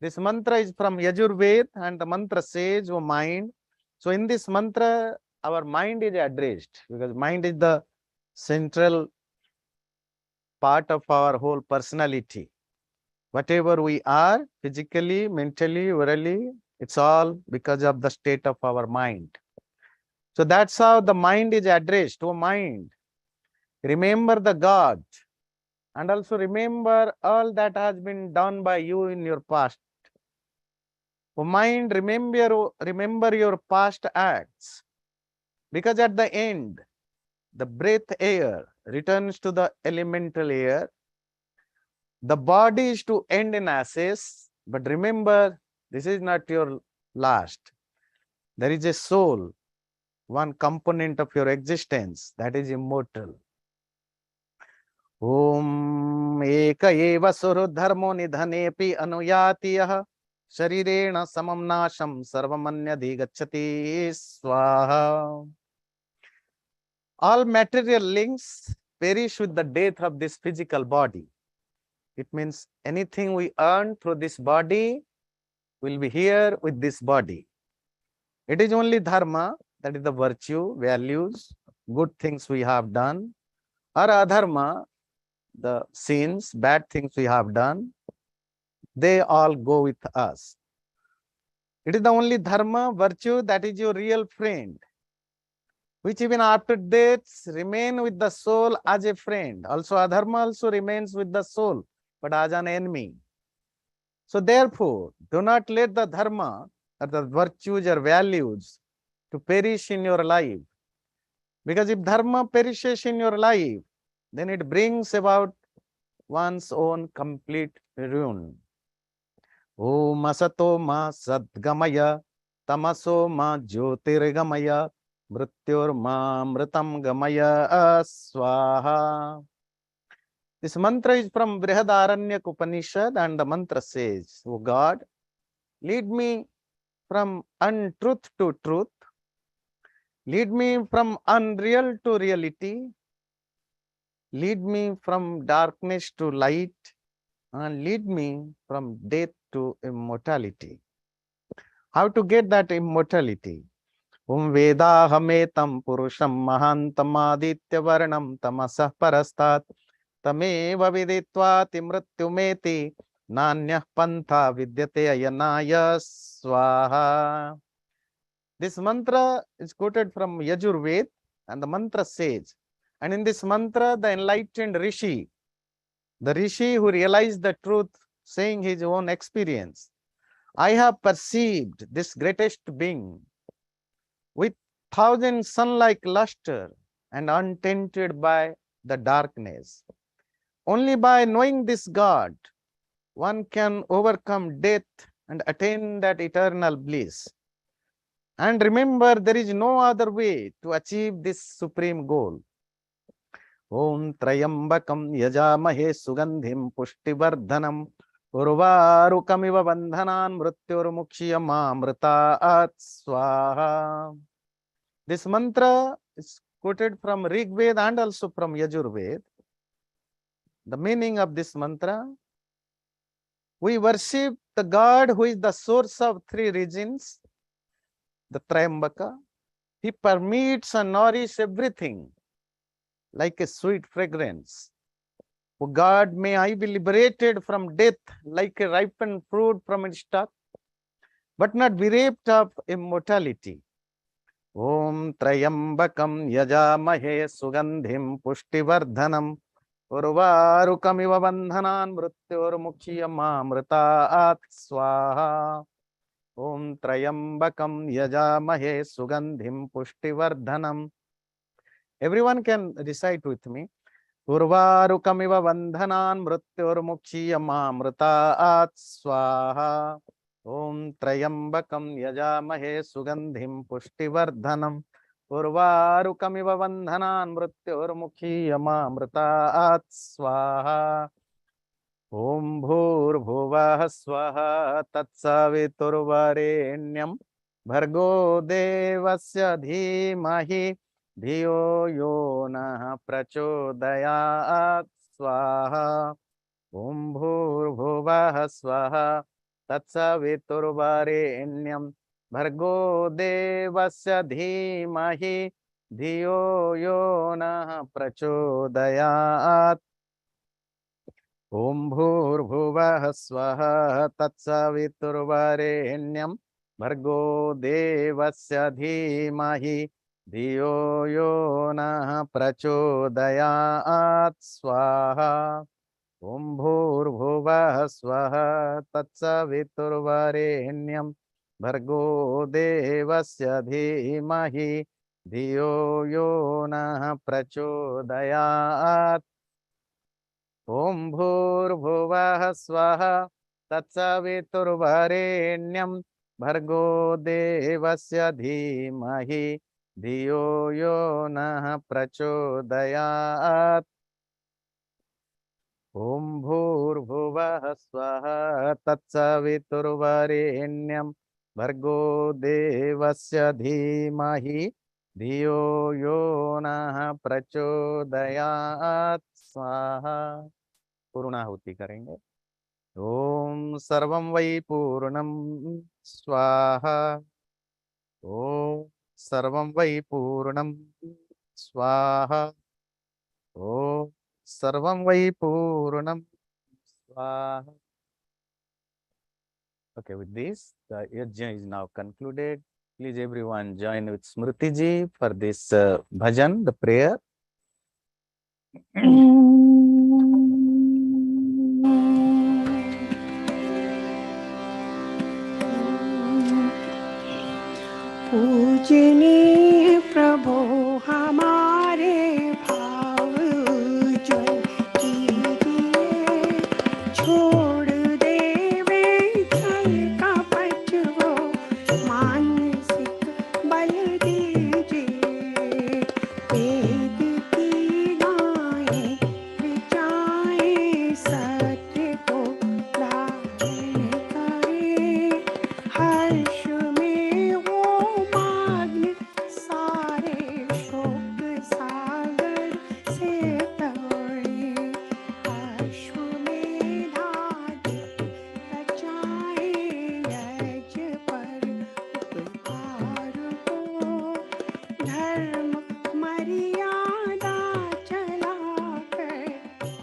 This mantra is from Yajurved, and the mantra says, O mind. So in this mantra, our mind is addressed, because mind is the central part of our whole personality. Whatever we are, physically, mentally, orally, it's all because of the state of our mind. So that's how the mind is addressed. O mind, remember the God, and also remember all that has been done by you in your past. O mind, remember your past acts, because at the end, the breath air returns to the elemental air. The body is to end in ashes, but remember, this is not your last. There is a soul, one component of your existence, that is immortal. Om Eka Eva Surodharmo Nidhanepi Anuyati Sharirena Samam Nasham Sarvamanyadhi Gacchati Swaha. All material links perish with the death of this physical body. It means anything we earn through this body will be here with this body. It is only dharma, that is the virtue, values, good things we have done, or adharma, the sins, bad things we have done, they all go with us. It is the only dharma, virtue, that is your real friend, which even after death remain with the soul as a friend. Also adharma also remains with the soul, but as an enemy. So therefore, do not let the dharma or the virtues or values to perish in your life. Because if dharma perishes in your life, then it brings about one's own complete ruin. Om asato ma sadgamaya, tamaso ma jyotirgamaya, mrityor ma mritam gamaya swaha. This mantra is from Brihadaranyaka Upanishad, and the mantra says, O God, lead me from untruth to truth, lead me from unreal to reality, lead me from darkness to light, and lead me from death to immortality. How to get that immortality? Veda hametam purusham mahantam aditya varnam tamasah parastat tameva viditva timrityumeti nanyah pantha vidyate ayanaya swaha. This mantra is quoted from Yajurved, and the mantra says, and in this mantra, the enlightened Rishi, the Rishi who realized the truth, saying his own experience, I have perceived this greatest being with thousand sun-like luster and untainted by the darkness. Only by knowing this God, one can overcome death and attain that eternal bliss. And remember, there is no other way to achieve this supreme goal. Om Trayambakam Yajamahe Sugandhim Pushtivardhanam Urvarukamiva Bandhanan Mrityurmukshiyamamritaat Swaha. This mantra is quoted from Rig Veda and also from Yajurved. The meaning of this mantra, We worship the God who is the source of three regions, the Triambaka. He permeates and nourishes everything like a sweet fragrance. O God, may I be liberated from death like a ripened fruit from its stalk, but not bereft of immortality. Om Trayambakam Yajamahe Sugandhim Pushtivardhanam Urvarukamiv Bandhanan Mrityormukhyamamritaat Swaha. Om Trayambakam Yajamahe Sugandhim Pushtivardhanam. Everyone can recite with me. Urvarukamiva bandhanan mrityormukhyamamritaat swaha. Om Trayambakam Yajamahe Sugandhim Pushtivardhanam Urvarukamiva bandhanan mrityormukhyamamritaat swaha. Om Bhurbhuvah Swaha Tatsaviturvarenyam Bhargo Devasya Dhimahi Dhiyo Yo Nah Prachodayat Swaha. Om Bhurbhuvah Swaha Tatsaviturvarenyam Bhargo Devasya Dhimahi Dhiyo Yo Nah Prachodayat. Om Bhurbhuvah Swaha Tatsaviturvarenyam Bhargo Devasya Dhimahi Dhiyo Yo Nah Prachodayat Swaha. Om Bhurbhuvah Swaha Tatsaviturvarenyam Bhargo Devasya Dhimahi Dhiyo Yo Nah Prachodayat. Om Bhurbhuvah Swaha Tatsaviturvarenyam Bhargo Devasya Dhimahi Dhiyo Yo Nah Prachodayat. Om Bhurbhuvah Swaha Tatsaviturvarenyam Bhargo Devasya Dhimahi Dhiyo Yo Nah Prachodayat Swaha. पूर्णाहुति करेंगे. ओम सर्वं वै पूर्णं स्वाहा. ओम सर्वं वै पूर्णं स्वाहा. ओम सर्वं वै पूर्णं स्वाहा. Okay, with this, the yajna is now concluded. Please everyone join with Smriti ji for this bhajan, the prayer. पूजनीय प्रभो हमारे भाव ज्वल कीजिए, छोड़ देवे छल कपट वो मानसिक बल दीजिए। वेद की गाएं ऋचाएं सत्य को धारण करें, हर्ष में हो मग्न सारे शोक सागर से तोड़े, अश्वमेधादि रचाएं यज्ञ पर उपकार हो, धर्म मर्यादा चलाकर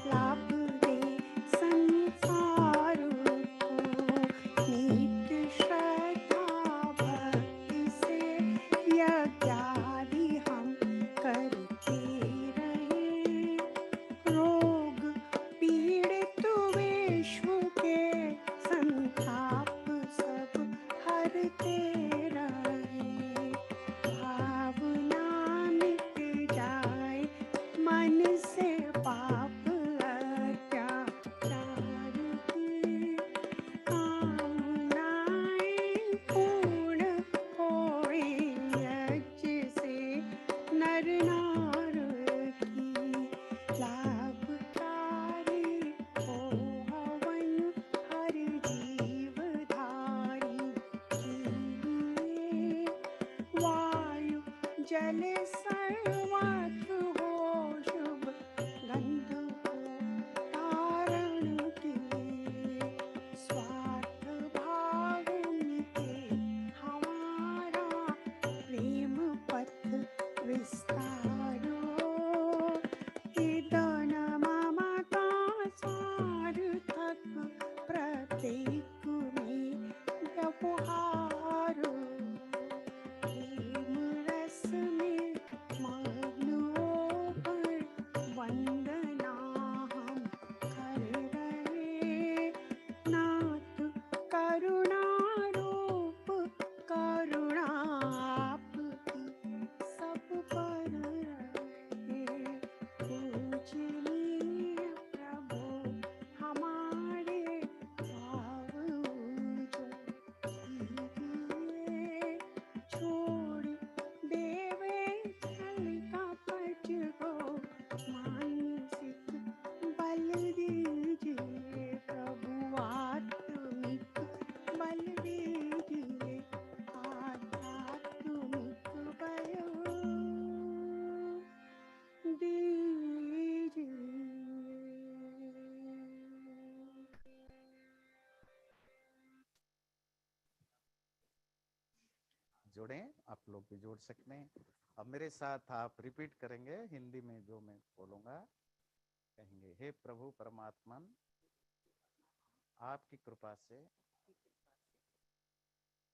लाभ दे संसार को। नित्य श्रद्धा भक्ति से यज्ञादि हम करते रहें, रोग पीड़ित विश्व के संताप सब हरते रहें, भावना मिट जाए मन से पाप अत्याचार की, कामनाएं पूर्ण होए यज्ञ से नर नार की, लाभकारी हो हवन हर जीवधारी के लिए, वायु जल सर्वत्र हो शुभ गंध को धारण के, जुड़ें, आप लोग भी जुड़ सकते हैं। अब मेरे साथ आप रिपीट करेंगे हिंदी में, जो मैं बोलूँगा कहेंगे, हे प्रभु परमात्मन, आपकी कृपा से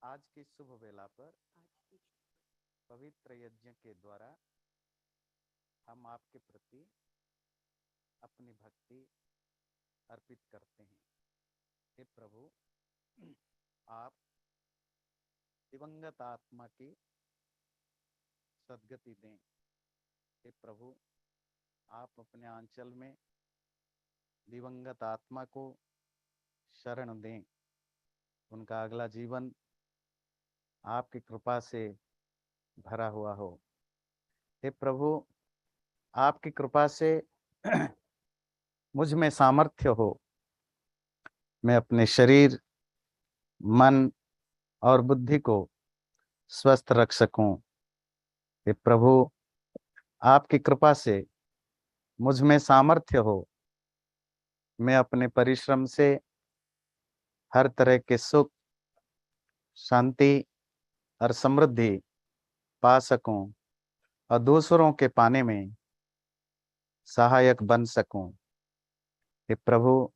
आज की शुभ वेला पर पवित्र यज्ञ के द्वारा हम आपके प्रति अपनी भक्ति अर्पित करते हैं। हे प्रभु, आप दिवंगत आत्मा की सद्गति दें। हे प्रभु, आप अपने आंचल में दिवंगत आत्मा को शरण दें, उनका अगला जीवन आपकी कृपा से भरा हुआ हो। हे प्रभु, आपकी कृपा से मुझ में सामर्थ्य हो, मैं अपने शरीर, मन और बुद्धि को स्वस्थ रख सकूं। हे प्रभु, आपकी कृपा से मुझ में सामर्थ्य हो, मैं अपने परिश्रम से हर तरह के सुख, शांति और समृद्धि पा सकूं और दूसरों के पाने में सहायक बन सकूं। हे प्रभु,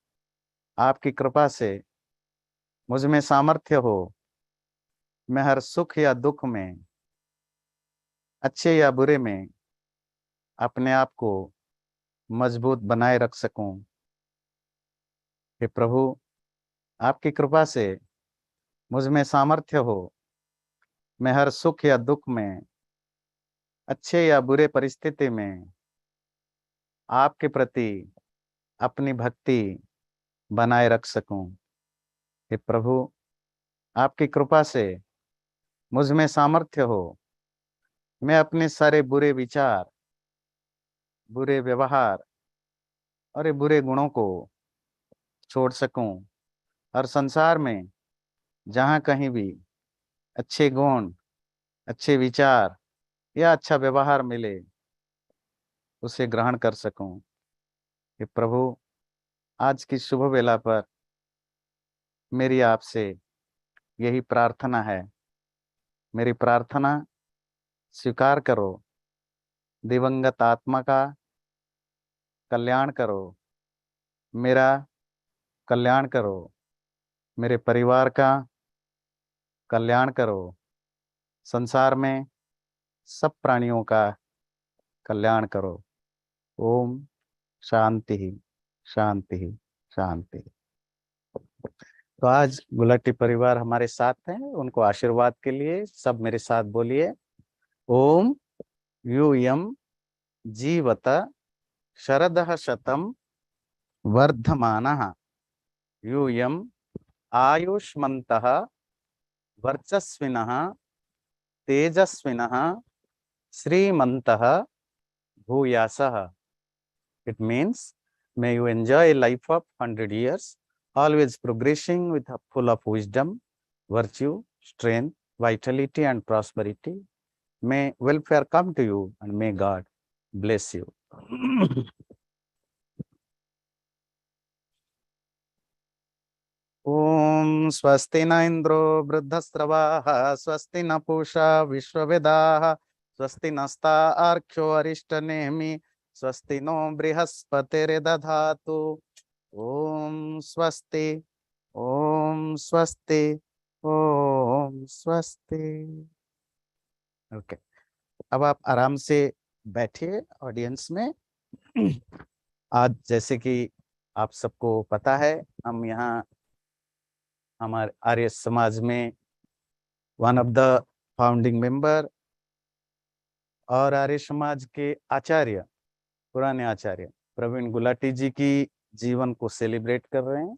आपकी कृपा से मुझ में सामर्थ्य हो, मैं हर सुख या दुख में, अच्छे या बुरे में अपने आप को मजबूत बनाए रख सकूं। हे प्रभु, आपकी कृपा से मुझ में सामर्थ्य हो, मैं हर सुख या दुख में, अच्छे या बुरे परिस्थिति में आपके प्रति अपनी भक्ति बनाए रख सकूं। हे प्रभु, आपकी कृपा से मुझ में सामर्थ्य हो, मैं अपने सारे बुरे विचार, बुरे व्यवहार और ये बुरे गुणों को छोड़ सकूं और संसार में जहां कहीं भी अच्छे गुण, अच्छे विचार या अच्छा व्यवहार मिले, उसे ग्रहण कर सकूं। कि प्रभु, आज की शुभ वेला पर मेरी आपसे यही प्रार्थना है, मेरी प्रार्थना स्वीकार करो। दिवंगत आत्मा का कल्याण करो, मेरा कल्याण करो, मेरे परिवार का कल्याण करो, संसार में सब प्राणियों का कल्याण करो। ओम शांति, शांति, शांति। तो आज गुलाटी परिवार हमारे साथ हैं, उनको आशीर्वाद के लिए सब मेरे साथ बोलिए, ओम यूयम जीवत शरदः शतम वर्धमानः, यूयम आयुष्मन्तः वर्चस्विनः तेजस्विनः श्रीमन्तः भूयासः। It means, may you enjoy a life of 100 years, always progressing with a full of wisdom, virtue, strength, vitality, and prosperity. May welfare come to you, and may God bless you. ओम स्वस्ति न इंद्रो वृद्धस्रवाः, स्वस्ति न पूषा विश्ववेदाः, स्वस्ति नस्तार्क्ष्यो अरिष्टनेमि, स्वस्ति no बृहस्पतिर्दधातु। ओम स्वस्ति, ओम स्वस्ति, ओम स्वस्ति। Okay, अब आप आराम से बैठिए ऑडियंस में। आज जैसे कि आप सबको पता है, हम यहाँ हमारे आर्य समाज में one of the founding member और आर्य समाज के आचार्य, पुराने आचार्य प्रवीण गुलाटी जी की जीवन को सेलिब्रेट कर रहे हैं।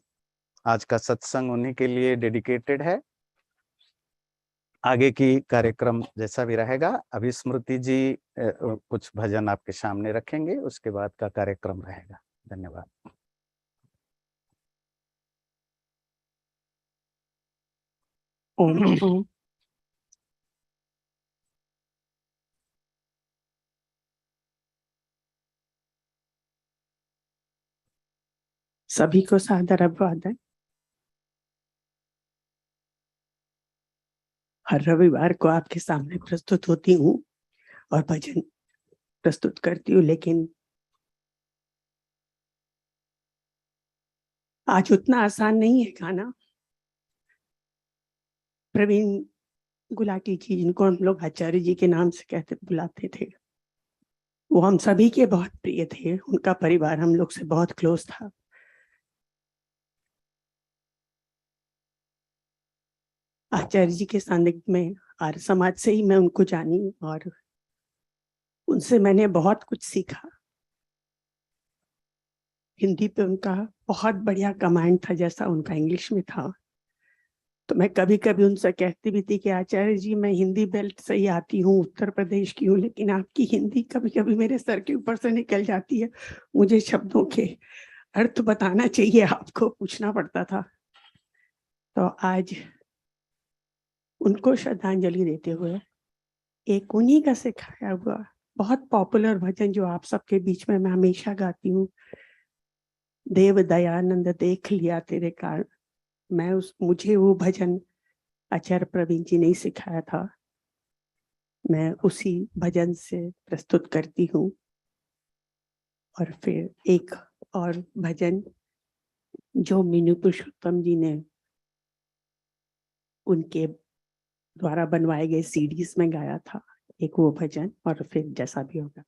आज का सत्संग उन्हीं के लिए डेडिकेटेड है। आगे की कार्यक्रम जैसा भी रहेगा, अभी स्मृति जी कुछ भजन आपके सामने रखेंगे, उसके बाद का कार्यक्रम रहेगा। धन्यवाद। ओम सभी को सादर अभिवादन। हर रविवार को आपके सामने प्रस्तुत होती हूँ और भजन प्रस्तुत करती हूँ, लेकिन आज उतना आसान नहीं है गाना। प्रवीण गुलाटी जी, जिनको हम लोग आचार्य जी के नाम से बुलाते थे, वो हम सभी के बहुत प्रिय थे। उनका परिवार हम लोग से बहुत क्लोज था। आचार्य जी के सानिध्य में आर्य समाज से ही मैं उनको जानी और उनसे मैंने बहुत कुछ सीखा। हिंदी पे उनका बहुत बढ़िया कमांड था, जैसा उनका इंग्लिश में था। तो मैं कभी कभी उनसे कहती भी थी कि आचार्य जी, मैं हिंदी बेल्ट से ही आती हूँ, उत्तर प्रदेश की हूँ, लेकिन आपकी हिंदी कभी कभी मेरे सर के ऊपर से निकल जाती है। मुझे शब्दों के अर्थ बताना चाहिए, आपको पूछना पड़ता था। तो आज उनको श्रद्धांजलि देते हुए एक उन्हीं का सिखाया हुआ बहुत पॉपुलर भजन जो आप सबके बीच में मैं हमेशा गाती हूँ, देव दयानंद देख लिया तेरे कारण। मुझे वो भजन आचार्य प्रवीण जी ने ही सिखाया था। मैं उसी भजन से प्रस्तुत करती हूँ। और फिर एक और भजन जो मीनू पुरुषोत्तम जी ने उनके द्वारा बनवाए गए सीडीज में गाया था, एक वो भजन, और फिर जैसा भी होगा।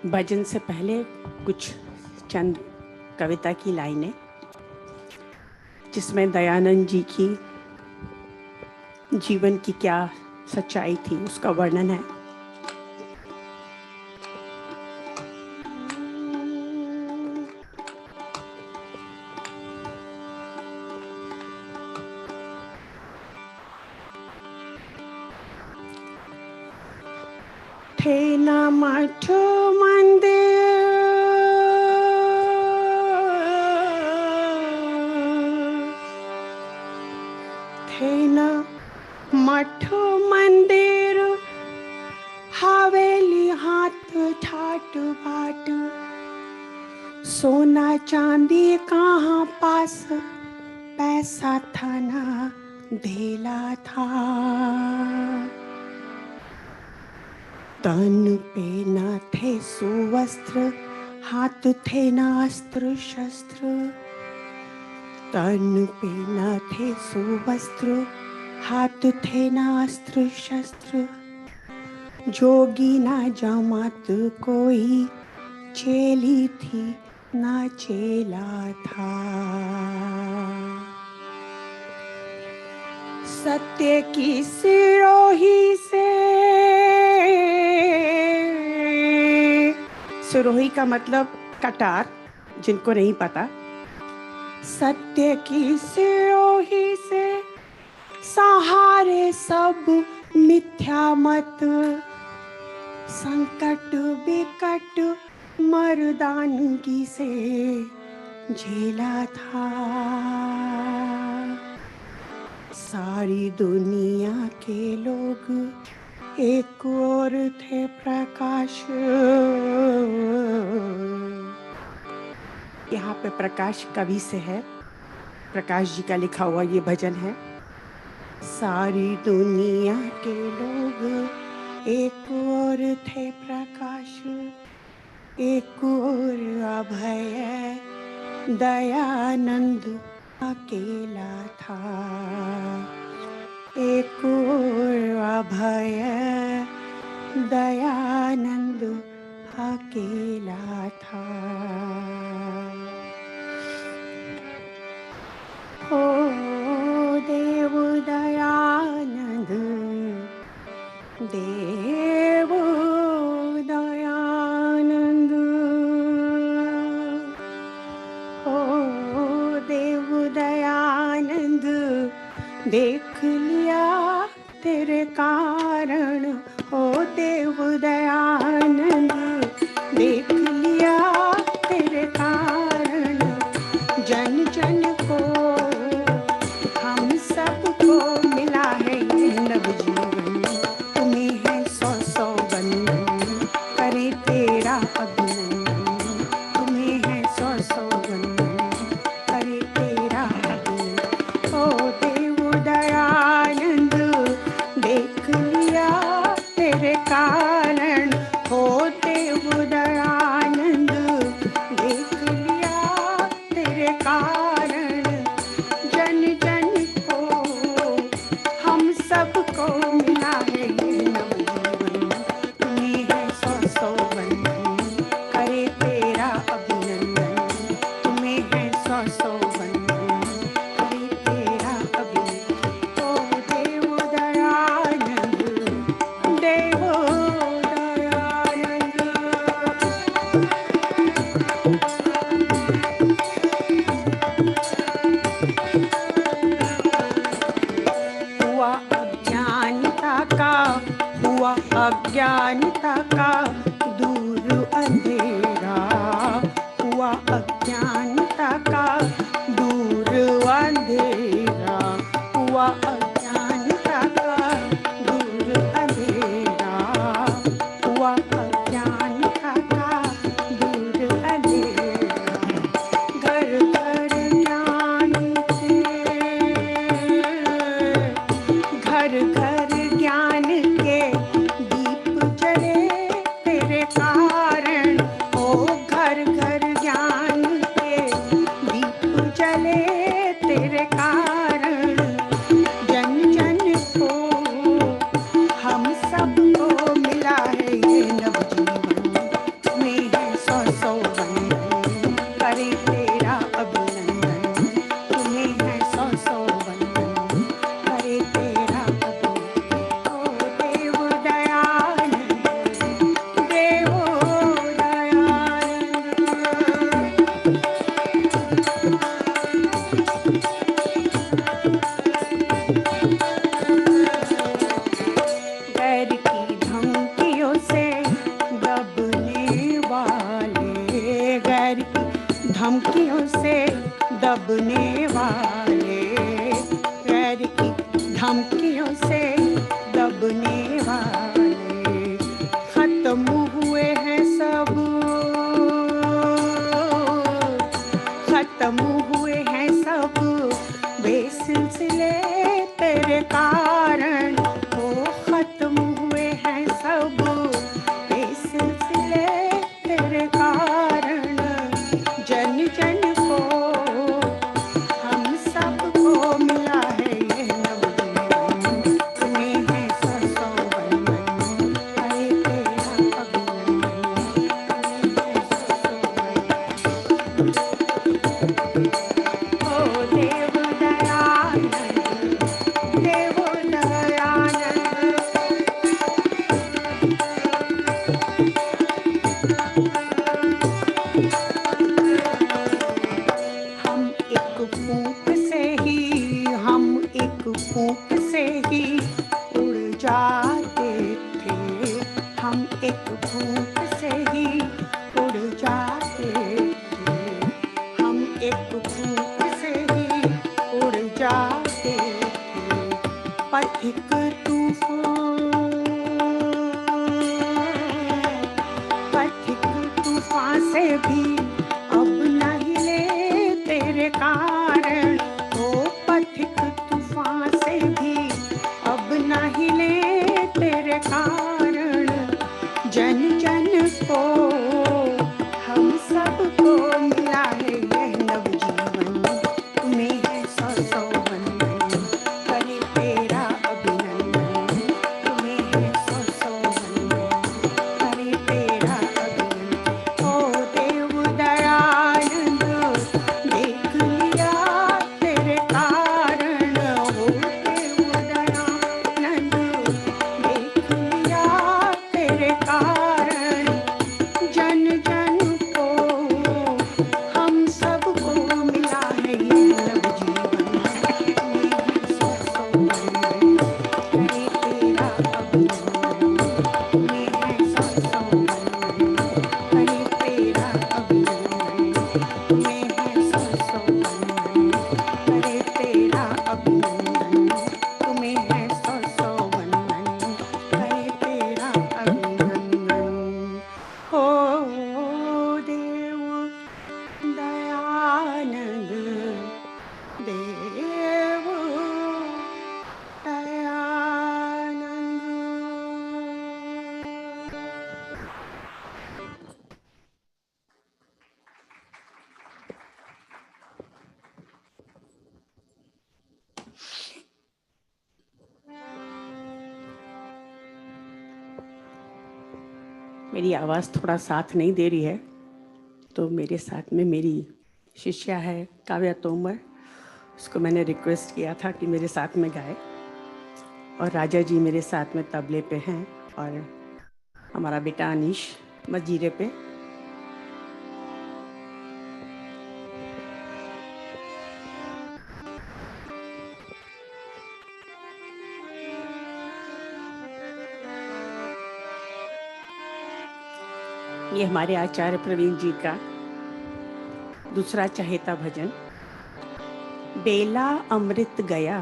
भजन से पहले कुछ चंद कविता की लाइनें, जिसमें दयानंद जी की जीवन की क्या सच्चाई थी उसका वर्णन है। थे ना मठ मंदिर, थे ना मठ मंदिर, हवेली हाथ ठाट बाट, सोना चांदी कहाँ पास, पैसा था ना धेला था। तन पे न थे सुवस्त्र, हाथ थे न अस्त्र शस्त्र। तन पे न थे सुवस्त्र, हाथ थे न अस्त्र शस्त्र। जोगी ना जमात कोई, चेली थी ना चेला था। सत्य की सिरोही से, सिरोही का मतलब कटार, जिनको नहीं पता, सत्य की सिरोही से सहारे सब मिथ्या मत। संकट विकट मर्दानगी से झेला था। सारी दुनिया के लोग एक और थे प्रकाश। यहाँ पे प्रकाश कवि से है, प्रकाश जी का लिखा हुआ ये भजन है। सारी दुनिया के लोग एक और थे प्रकाश, एक और अभय दयानंद अकेला था। एक और अभय दयानंद अकेला था। ओ देव दयानंद, देव दयानंद, ओ देव दयानंद, देख लिया तेरे कारण। ओ देव दयानंद, देख लिया तेरे कारण। जन जन को हम सबको मिला है ये नवजीवन। तुम्हें है 100 100 वंदन, करे तेरा अभिनंदन। हुआ अज्ञानता का, हुआ अज्ञानता का दूर अंधेरा, हुआ अज्ञानता का दूर अंधेरा, हुआ अज्ञानता का दूर अंधेरा, हुआ अज्ञानता का दूर अंधेरा। घर घर ज्ञान के, घर घर ज्ञान के दीप जले तेरे कारण, ओ घर घर ज्ञान के दीप जले तेरे कारण, जन जन को हम सबको मिला है ये नवजीवन, तुम्हें है सौ सौ वंदन, करे तेरा अभिनंदन, तुम्हें है सौ सौ वंदन, करे तेरा अभिनंदन। ओ देव दयानंद, देव दयानंद। गैर की धमकियों से दबने वाले, गैर की धमकियों से दबने वाले, गैर की धमकियों से दबने वाले, खत्म हुए हैं सब, खत्म हुए हैं सब बेसिलसिले तेरे कारण, ओ खत्म हुए हैं सब बेसिलसिले तेरे कारण, जन जन को हम सबको मिला है ये नवजीवन, तुम्हें है सौ सौ वंदन, करे तेरा अभिनंदन, तुम्हें है सौ सौ वंदन। ओ देव दयानंद, देव दयानंद। हम एक फूंक से ही, हम एक फूंक से ही उड़ जाते थे, हम एक फूंक से ही उड़ जाते थे, हम एक फूंक से ही उड़ जाते थे, पथिक तूफान, पथिक तूफान से भी अब नहीं ले तेरे कारण, ओ पथिक तूफान से भी अब नहीं ले तेरे कारण, जन जन को हम सबको मिला है यह नवजीवन, तुम्हें है सौ सौ वंदन, करे तेरा अभिनंदन, तुम्हें है सौ सौ वंदन, करे तेरा अभिनंदन। ओ देव दयानंद, देख लिया तेरे कारण, ओ देव दयानंद, देख लिया तेरे कारण, जन जन को हम सबको मिला है ये नवजीवन, तुम्हें है सौ सौ वंदन, करे तेरा अभिनंदन, तुम्हें है सौ सौ वंदन, करे तेरा अभिनंदन, तुम्हें है सौ सौ वंदन, करे तेरा अभिनंदन, तुम्हें है सौ सौ वंदन, करे तेरा अभिनंदन। हो देव दयानंद, देव दयानंद। मेरी आवाज़ थोड़ा साथ नहीं दे रही है, तो मेरे साथ में मेरी शिष्या है काव्या तोमर, उसको मैंने रिक्वेस्ट किया था कि मेरे साथ में गाए, और राजा जी मेरे साथ में तबले पे हैं, और हमारा बेटा अनीश मजीरे पे। ये हमारे आचार्य प्रवीण जी का दूसरा चहेता भजन। बेला अमृत गया,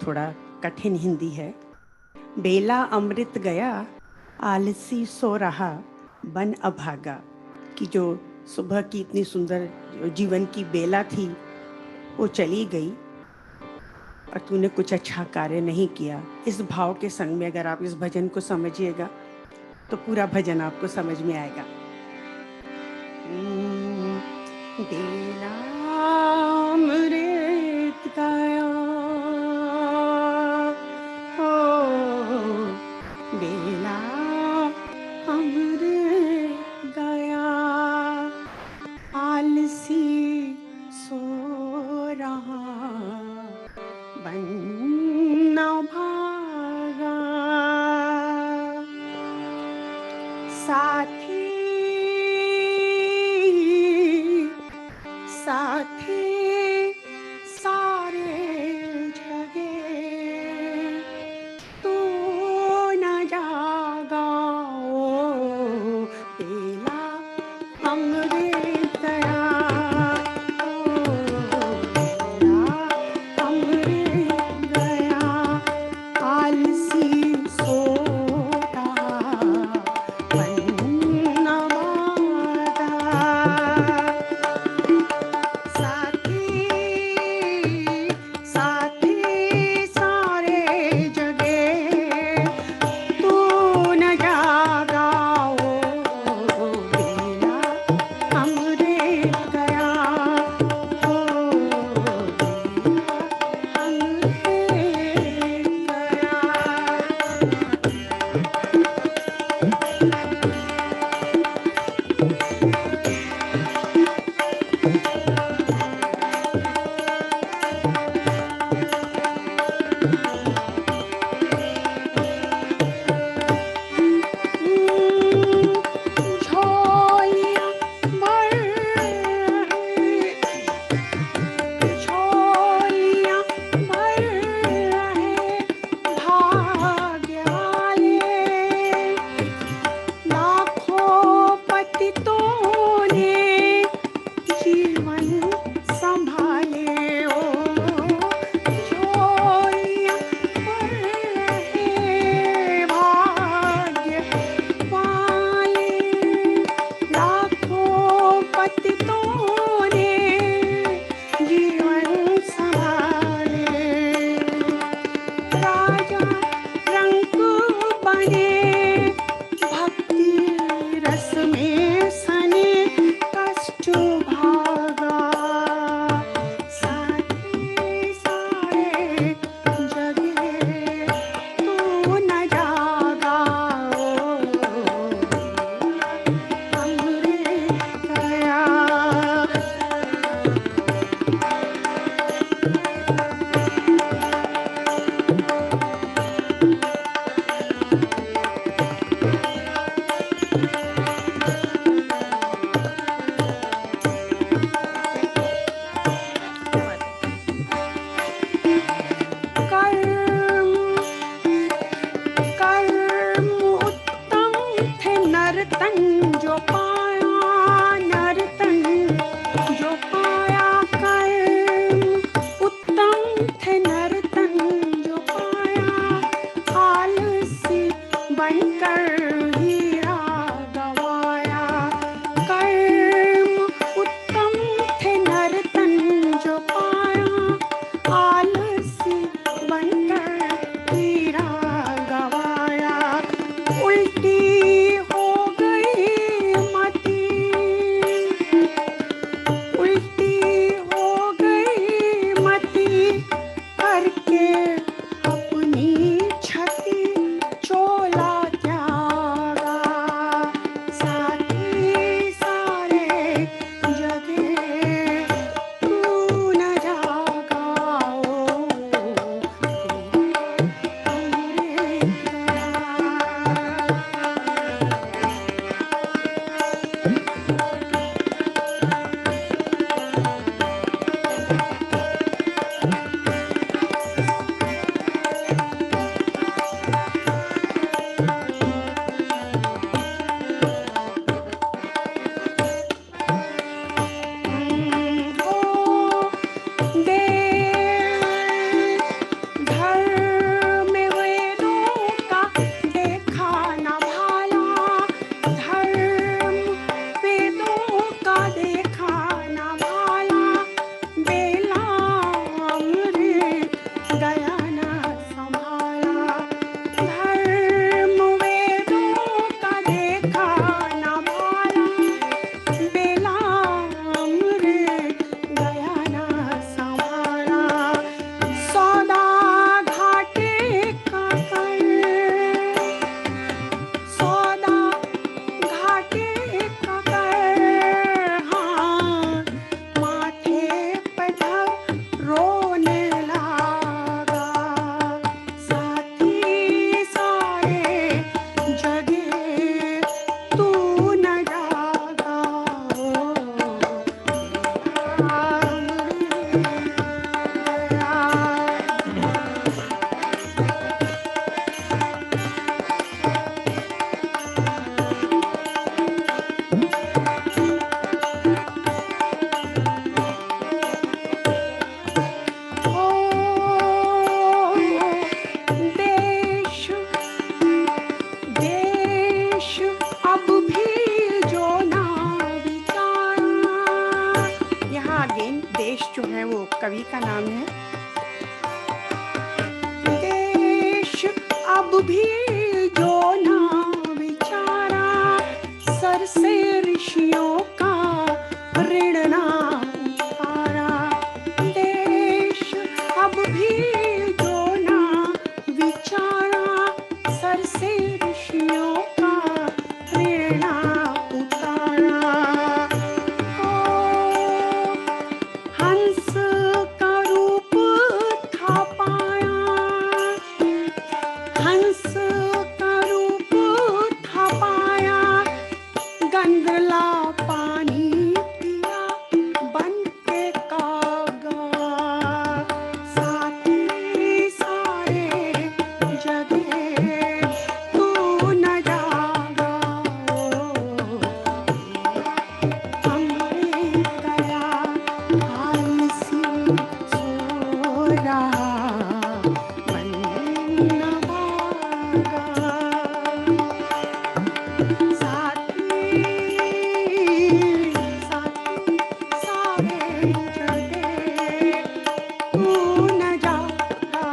थोड़ा कठिन हिंदी है। बेला अमृत गया, आलसी सो रहा बन अभागा। कि जो सुबह की इतनी सुंदर जो जीवन की बेला थी वो चली गई और तूने कुछ अच्छा कार्य नहीं किया। इस भाव के संग में अगर आप इस भजन को समझिएगा तो पूरा भजन आपको समझ में आएगा। बेला अमृत गया, हो बेला अमृत गया, आलसी सो रहा बन न भागा। साथी साथी सारे जगे, तू न जागा ओ बेला अमृत गया, ओ बेला अमृत गया, आलसी सोता बन न भागा। साथी साथी सारे जगे, तू न जागा ओ बेला अमृत गया, ओ बेला अमृत गया। झोलियां भर रहे, झोलियां भर रहे भाग्य वाले, लाखों पतितों कवि का नाम है देश अब भी जो ना विचारा, सर से ऋषियों का ऋण ना उतारा। देश अब भी जो ना विचारा, सर से ऋषियों का ऋण ना उतारा। हंस का रूप था पाया, हंस का रूप था पाया, गंदला पानी पिया बन के कागा। साथी सारे जगे तू न जागा, हमरे गया हाल सी सो रहा, मन न भागा। साथी साथी सारे जगे तू न जागा,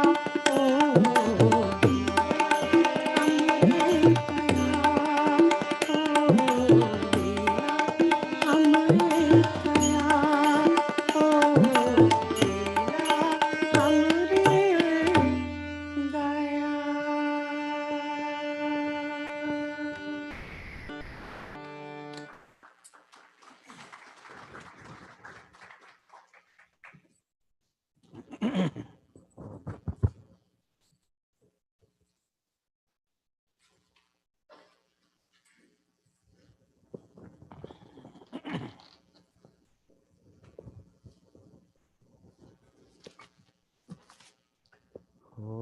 हमरे गया हमरे ॐ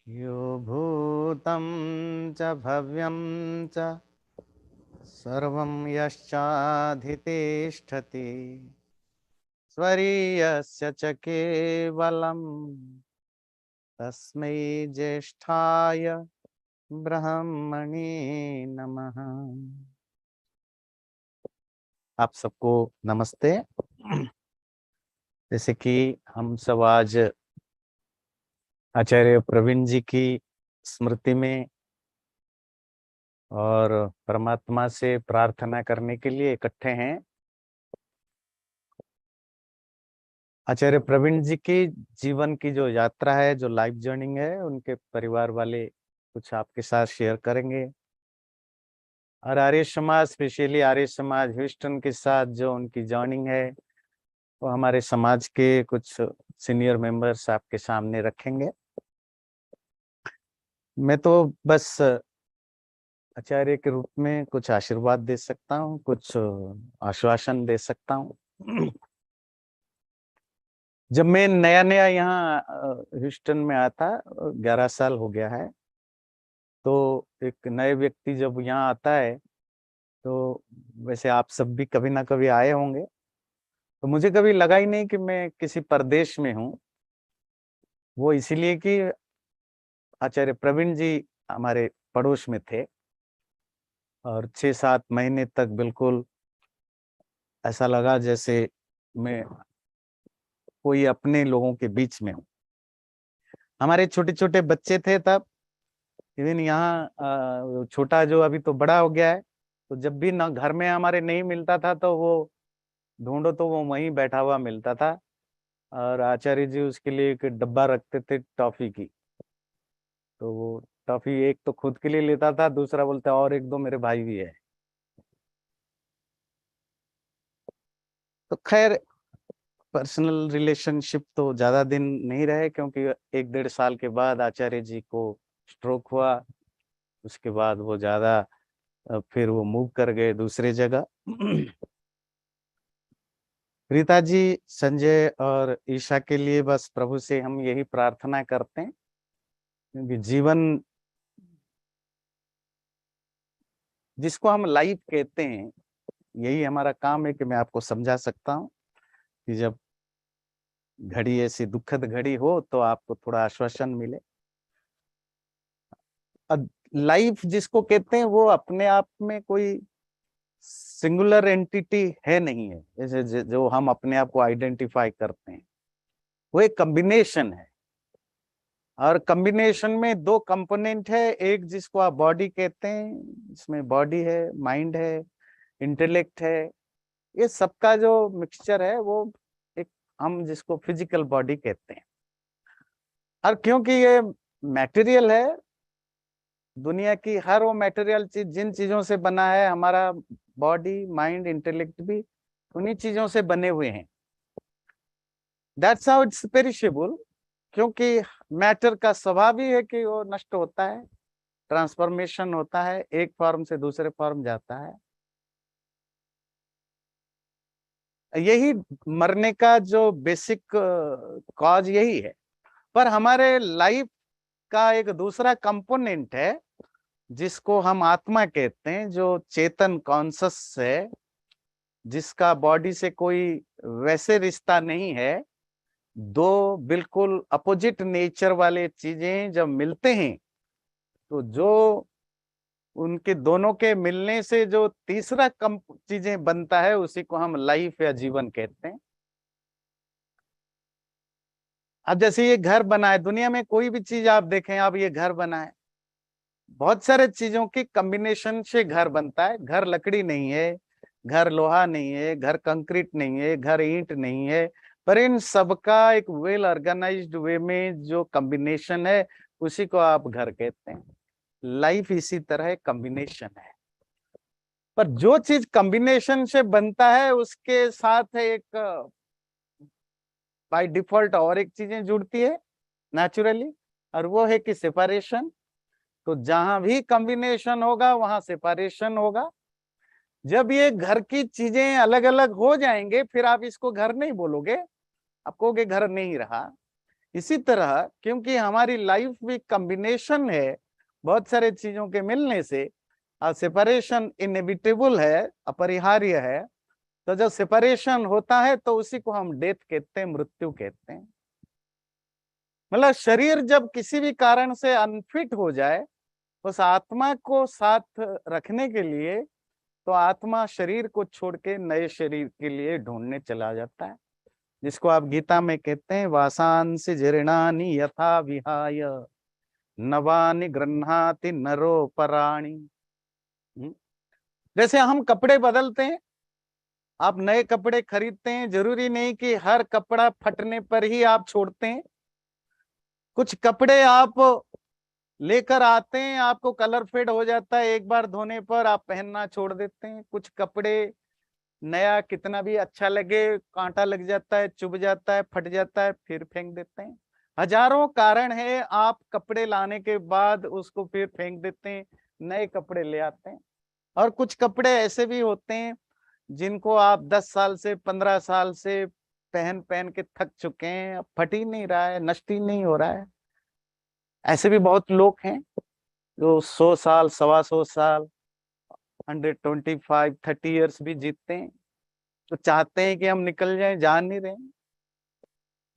यो भूतं च भव्यं च सर्वं यश्चाधितिष्ठति, स्वरीयस्य च केवलं तस्मै ज्येष्ठाय ब्रह्मणे नमः। आप सबको नमस्ते। जैसे कि हम सब आज आचार्य प्रवीण जी की स्मृति में और परमात्मा से प्रार्थना करने के लिए इकट्ठे हैं। आचार्य प्रवीण जी की जीवन की जो यात्रा है, जो लाइफ जर्नी है, उनके परिवार वाले कुछ आपके साथ शेयर करेंगे। और आर्य समाज, स्पेशली आर्य समाज ह्यूस्टन के साथ जो उनकी जर्नी है, वो हमारे समाज के कुछ सीनियर मेंबर्स आपके सामने रखेंगे। मैं तो बस आचार्य के रूप में कुछ आशीर्वाद दे सकता हूँ, कुछ आश्वासन दे सकता हूँ। जब मैं नया नया यहाँ ह्यूस्टन में आया था, 11 साल हो गया है, तो एक नए व्यक्ति जब यहाँ आता है, तो वैसे आप सब भी कभी ना कभी आए होंगे, तो मुझे कभी लगा ही नहीं कि मैं किसी परदेश में हूँ। वो इसीलिए कि आचार्य प्रवीण जी हमारे पड़ोस में थे और 6-7 महीने तक बिल्कुल ऐसा लगा जैसे मैं कोई अपने लोगों के बीच में हूँ। हमारे छोटे छोटे बच्चे थे तब, इवन यहाँ छोटा जो अभी तो बड़ा हो गया है, तो जब भी ना घर में हमारे नहीं मिलता था तो वो ढूंढो तो वो वहीं बैठा हुआ मिलता था। और आचार्य जी उसके लिए एक डब्बा रखते थे टॉफी की, तो वो टॉफी एक तो खुद के लिए लेता था, दूसरा बोलता और एक दो मेरे भाई भी है। तो खैर पर्सनल रिलेशनशिप तो ज्यादा दिन नहीं रहे, क्योंकि 1-1.5 साल के बाद आचार्य जी को स्ट्रोक हुआ। उसके बाद वो ज्यादा फिर वो मूव कर गए दूसरे जगह। रीता जी, संजय और ईशा के लिए बस प्रभु से हम यही प्रार्थना करते हैं, क्योंकि जीवन जिसको हम लाइफ कहते हैं, यही हमारा काम है कि मैं आपको समझा सकता हूँ कि जब घड़ी ऐसी दुखद घड़ी हो तो आपको थोड़ा आश्वासन मिले। अब लाइफ जिसको कहते हैं वो अपने आप में कोई सिंगुलर एंटिटी है नहीं है, जैसे जो हम अपने आप को आइडेंटिफाई करते हैं, वो एक कॉम्बिनेशन है। और कॉम्बिनेशन में दो कंपोनेंट है, एक जिसको आप बॉडी कहते हैं, इसमें बॉडी है, माइंड है, इंटेलेक्ट है, ये सबका जो मिक्सचर है वो एक हम जिसको फिजिकल बॉडी कहते हैं। और क्योंकि ये मटेरियल है, दुनिया की हर वो मटेरियल चीज जिन चीजों से बना है, हमारा बॉडी माइंड इंटेलेक्ट भी उन्हीं चीजों से बने हुए हैं। दैट्स हाउ इट्स पेरिशेबल, क्योंकि मैटर का स्वभाव ही है कि वो नष्ट होता है, ट्रांसफॉर्मेशन होता है, एक फॉर्म से दूसरे फॉर्म जाता है। यही मरने का जो बेसिक कॉज यही है। पर हमारे लाइफ का एक दूसरा कंपोनेंट है जिसको हम आत्मा कहते हैं, जो चेतन कॉन्शस है, जिसका बॉडी से कोई वैसे रिश्ता नहीं है। दो बिल्कुल अपोजिट नेचर वाले चीजें जब मिलते हैं तो जो उनके दोनों के मिलने से जो तीसरा कम चीजें बनता है, उसी को हम लाइफ या जीवन कहते हैं। अब जैसे ये घर बना है, दुनिया में कोई भी चीज आप देखें, आप ये घर बना है, बहुत सारे चीजों की कॉम्बिनेशन से घर बनता है। घर लकड़ी नहीं है, घर लोहा नहीं है, घर कंक्रीट नहीं है, घर ईंट नहीं है, पर इन सबका एक वेल ऑर्गेनाइज्ड वे में जो कॉम्बिनेशन है, उसी को आप घर कहते हैं। लाइफ इसी तरह कॉम्बिनेशन है। पर जो चीज कॉम्बिनेशन से बनता है, उसके साथ एक बाय डिफॉल्ट और एक चीजें जुड़ती है नेचुरली, और वो है कि सेपरेशन। तो जहां भी कॉम्बिनेशन होगा वहां सेपरेशन होगा। जब ये घर की चीजें अलग अलग हो जाएंगे, फिर आप इसको घर नहीं बोलोगे, आप कहोगे घर नहीं रहा। इसी तरह क्योंकि हमारी लाइफ भी कॉम्बिनेशन है बहुत सारे चीजों के मिलने से, और सेपरेशन इनएविटेबल है, अपरिहार्य है। तो जब सेपरेशन होता है तो उसी को हम डेथ कहते हैं, मृत्यु कहते हैं। मतलब शरीर जब किसी भी कारण से अनफिट हो जाए, उस आत्मा को साथ रखने के लिए, तो आत्मा शरीर को छोड़ के नए शरीर के लिए ढूंढने चला जाता है, जिसको आप गीता में कहते हैं वासांसि जीर्णानि यथा विहाय नवानि गृह्णाति नरो पराणि। जैसे हम कपड़े बदलते हैं, आप नए कपड़े खरीदते हैं, जरूरी नहीं कि हर कपड़ा फटने पर ही आप छोड़ते हैं। कुछ कपड़े आप लेकर आते हैं, आपको कलर फेड हो जाता है, एक बार धोने पर आप पहनना छोड़ देते हैं। कुछ कपड़े नया कितना भी अच्छा लगे, कांटा लग जाता है, चुभ जाता है, फट जाता है, फिर फेंक देते हैं। हजारों कारण है, आप कपड़े लाने के बाद उसको फिर फेंक देते हैं, नए कपड़े ले आते हैं। और कुछ कपड़े ऐसे भी होते हैं जिनको आप 10 साल से 15 साल से पहन पहन के थक चुके हैं, फट ही नहीं रहा है, नष्ट ही नहीं हो रहा है। ऐसे भी बहुत लोग हैं जो 100 साल, 125 साल, 125 30 ईयर्स भी जीतते हैं, तो चाहते हैं कि हम निकल जाएं, जान नहीं रहे।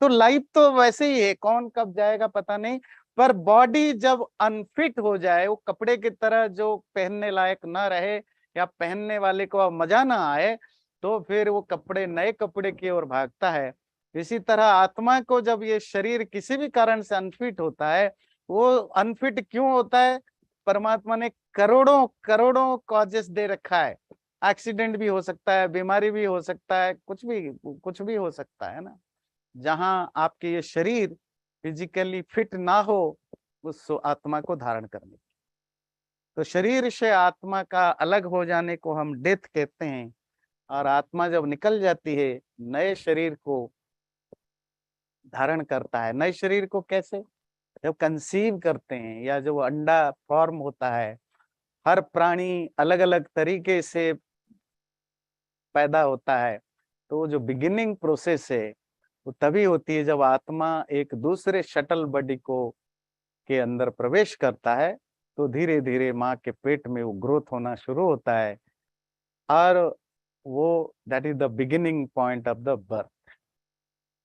तो लाइफ तो वैसे ही है, कौन कब जाएगा पता नहीं। पर बॉडी जब अनफिट हो जाए, वो कपड़े की तरह जो पहनने लायक ना रहे, या पहनने वाले को मजा ना आए, तो फिर वो कपड़े नए कपड़े की ओर भागता है। इसी तरह आत्मा को जब ये शरीर किसी भी कारण से अनफिट होता है, वो अनफिट क्यों होता है? परमात्मा ने करोड़ों करोड़ों कॉजेस दे रखा है। एक्सीडेंट भी हो सकता है, बीमारी भी हो सकता है, कुछ भी हो सकता है ना, जहां आपके ये शरीर फिजिकली फिट ना हो उस आत्मा को धारण करने। तो शरीर से आत्मा का अलग हो जाने को हम डेथ कहते हैं। और आत्मा जब निकल जाती है, नए शरीर को धारण करता है। नए शरीर को कैसे? जब कंसीव करते हैं, या जो अंडा फॉर्म होता है, हर प्राणी अलग अलग तरीके से पैदा होता है। तो जो बिगिनिंग प्रोसेस है वो तभी होती है जब आत्मा एक दूसरे शटल बॉडी को के अंदर प्रवेश करता है। तो धीरे धीरे माँ के पेट में वो ग्रोथ होना शुरू होता है, और वो that is the beginning point of the birth.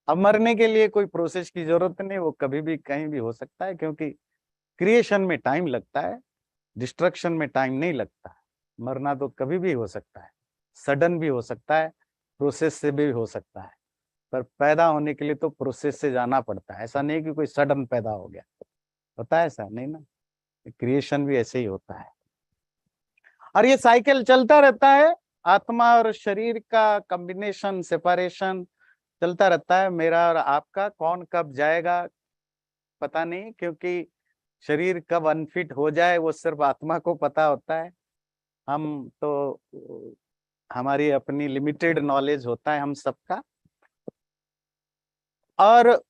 अब मरने के लिए कोई प्रोसेस की जरूरत नहीं, वो कभी भी कहीं भी हो सकता है, क्योंकि क्रिएशन में टाइम लगता है, डिस्ट्रक्शन में टाइम नहीं लगता है। मरना तो कभी भी हो सकता है, सडन भी हो सकता है, प्रोसेस से भी हो सकता है, पर पैदा होने के लिए तो प्रोसेस से जाना पड़ता है। ऐसा नहीं कि कोई सडन पैदा हो गया, होता है ऐसा नहीं ना। क्रिएशन भी ऐसे ही होता है, और ये साइकिल चलता रहता है। आत्मा और शरीर का कॉम्बिनेशन, सेपरेशन चलता रहता है। मेरा और आपका कौन कब जाएगा पता नहीं, क्योंकि शरीर कब अनफिट हो जाए वो सिर्फ आत्मा को पता होता है। हम तो, हमारी अपनी लिमिटेड नॉलेज होता है हम सबका। और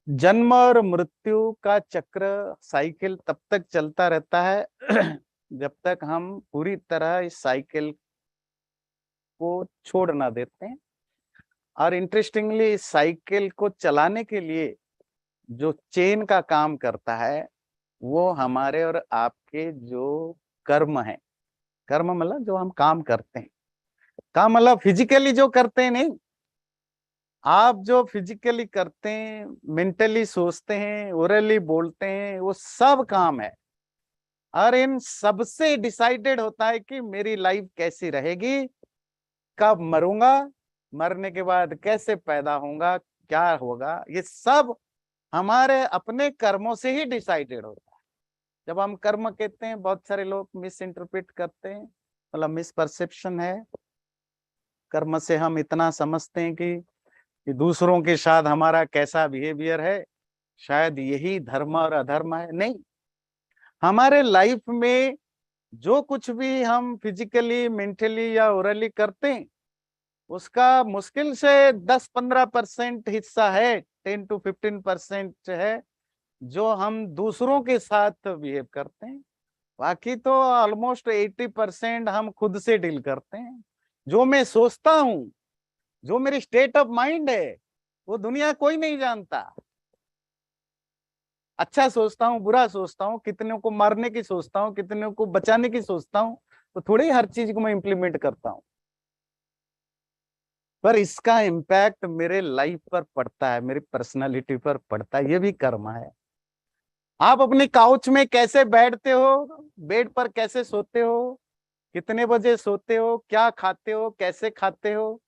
जन्म और मृत्यु का चक्र, साइकिल तब तक चलता रहता है जब तक हम पूरी तरह इस साइकिल को छोड़ ना देते हैं। और इंटरेस्टिंगली इस साइकिल को चलाने के लिए जो चेन का काम करता है वो हमारे और आपके जो कर्म है। कर्म मतलब जो हम काम करते हैं, काम मतलब फिजिकली जो करते हैं नहीं, आप जो फिजिकली करते हैं, मेंटली सोचते हैं, ओरली बोलते हैं, वो सब काम है। और इन सबसे डिसाइडेड होता है कि मेरी लाइफ कैसी रहेगी, कब मरूंगा, मरने के बाद कैसे पैदा होऊंगा, क्या होगा, ये सब हमारे अपने कर्मों से ही डिसाइडेड होता है। जब हम कर्म कहते हैं, बहुत सारे लोग मिस इंटरप्रेट करते हैं, मतलब मिसपरसेप्शन है। कर्म से हम इतना समझते हैं कि दूसरों के साथ हमारा कैसा बिहेवियर है, शायद यही धर्म और अधर्म है। नहीं, हमारे लाइफ में जो कुछ भी हम फिजिकली, मेंटली या ओरली करते हैं, उसका मुश्किल से 10-15% हिस्सा है, 10 to 15% है जो हम दूसरों के साथ बिहेव करते हैं। बाकी तो ऑलमोस्ट 80% हम खुद से डील करते हैं। जो मैं सोचता हूँ, जो मेरी स्टेट ऑफ माइंड है, वो दुनिया कोई नहीं जानता। अच्छा सोचता हूँ, बुरा सोचता हूँ, कितनों को मारने की सोचता हूँ, कितनों को बचाने की सोचता हूँ, तो थोड़ी हर चीज को मैं इंप्लीमेंट करता हूँ। पर इसका इम्पैक्ट मेरे लाइफ पर पड़ता है, मेरी पर्सनालिटी पर पड़ता है, ये भी कर्म है। आप अपनी काउच में कैसे बैठते हो, बेड पर कैसे सोते हो, कितने बजे सोते हो, क्या खाते हो, कैसे खाते हो,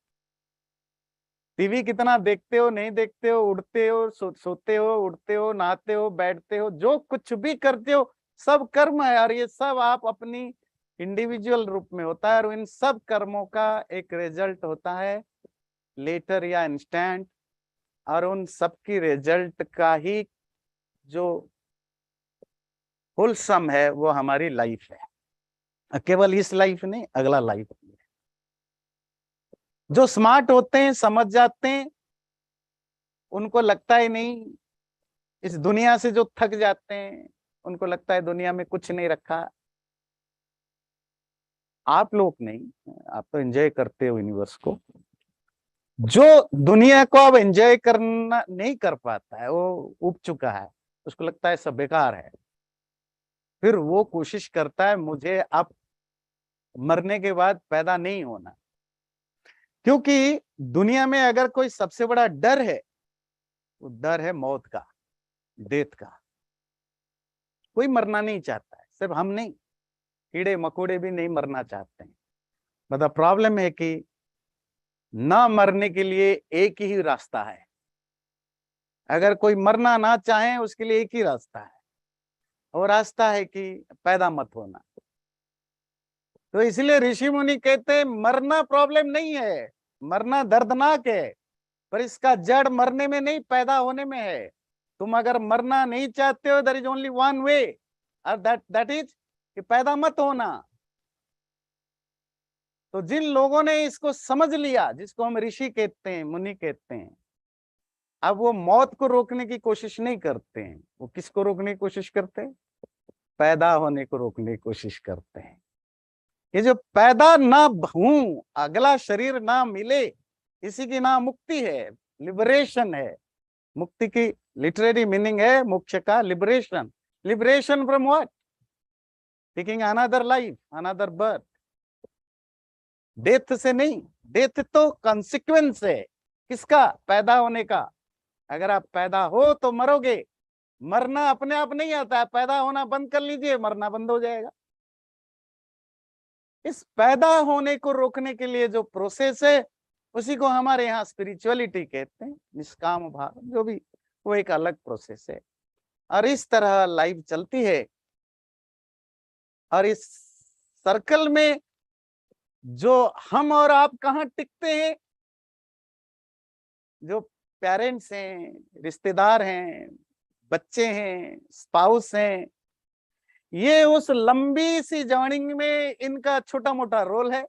टीवी कितना देखते हो, नहीं देखते हो, उड़ते हो, सोते हो, उड़ते हो, नहाते हो, बैठते हो, जो कुछ भी करते हो, सब कर्म है। और ये सब आप अपनी इंडिविजुअल रूप में होता है, और इन सब कर्मों का एक रिजल्ट होता है लेटर या इंस्टेंट। और उन सब की रिजल्ट का ही जो होलसम है वो हमारी लाइफ है। केवल इस लाइफ नहीं, अगला लाइफ। जो स्मार्ट होते हैं, समझ जाते हैं, उनको लगता ही नहीं, इस दुनिया से जो थक जाते हैं उनको लगता है दुनिया में कुछ नहीं रखा। आप लोग नहीं, आप तो एंजॉय करते हो यूनिवर्स को। जो दुनिया को अब एंजॉय करना नहीं कर पाता है, वो उब चुका है, उसको लगता है सब बेकार है, फिर वो कोशिश करता है मुझे अब मरने के बाद पैदा नहीं होना। क्योंकि दुनिया में अगर कोई सबसे बड़ा डर है, वो डर है मौत का, डेथ का। कोई मरना नहीं चाहता है, सिर्फ हम नहीं, कीड़े मकोड़े भी नहीं मरना चाहते हैं। मतलब प्रॉब्लम है कि ना मरने के लिए एक ही रास्ता है। अगर कोई मरना ना चाहे उसके लिए एक ही रास्ता है, वो रास्ता है कि पैदा मत होना। तो इसलिए ऋषि मुनि कहते हैं मरना प्रॉब्लम नहीं है, मरना दर्दनाक है, पर इसका जड़ मरने में नहीं, पैदा होने में है। तुम अगर मरना नहीं चाहते हो, there is only one way, और दैट इज कि पैदा मत होना। तो जिन लोगों ने इसको समझ लिया, जिसको हम ऋषि कहते हैं, मुनि कहते हैं, अब वो मौत को रोकने की कोशिश नहीं करते हैं। वो किसको रोकने की कोशिश करते हैं? पैदा होने को रोकने की कोशिश करते हैं। ये जो पैदा ना हूं, अगला शरीर ना मिले, इसी की नाम मुक्ति है, लिबरेशन है। मुक्ति की लिटरेरी मीनिंग है मोक्ष का liberation. Liberation from what? Taking another life, another birth. Death से नहीं, डेथ तो कॉन्सिक्वेंस है किसका? पैदा होने का। अगर आप पैदा हो तो मरोगे, मरना अपने आप नहीं आता है। पैदा होना बंद कर लीजिए, मरना बंद हो जाएगा। इस पैदा होने को रोकने के लिए जो प्रोसेस है उसी को हमारे यहाँ स्पिरिचुअलिटी कहते हैं, निष्काम भाव, जो भी, वो एक अलग प्रोसेस है। और इस तरह लाइफ चलती है। और इस सर्कल में जो हम और आप कहाँ टिकते हैं, जो पेरेंट्स हैं, रिश्तेदार हैं, बच्चे हैं, स्पाउस हैं, ये उस लंबी सी जर्नी में इनका छोटा मोटा रोल है।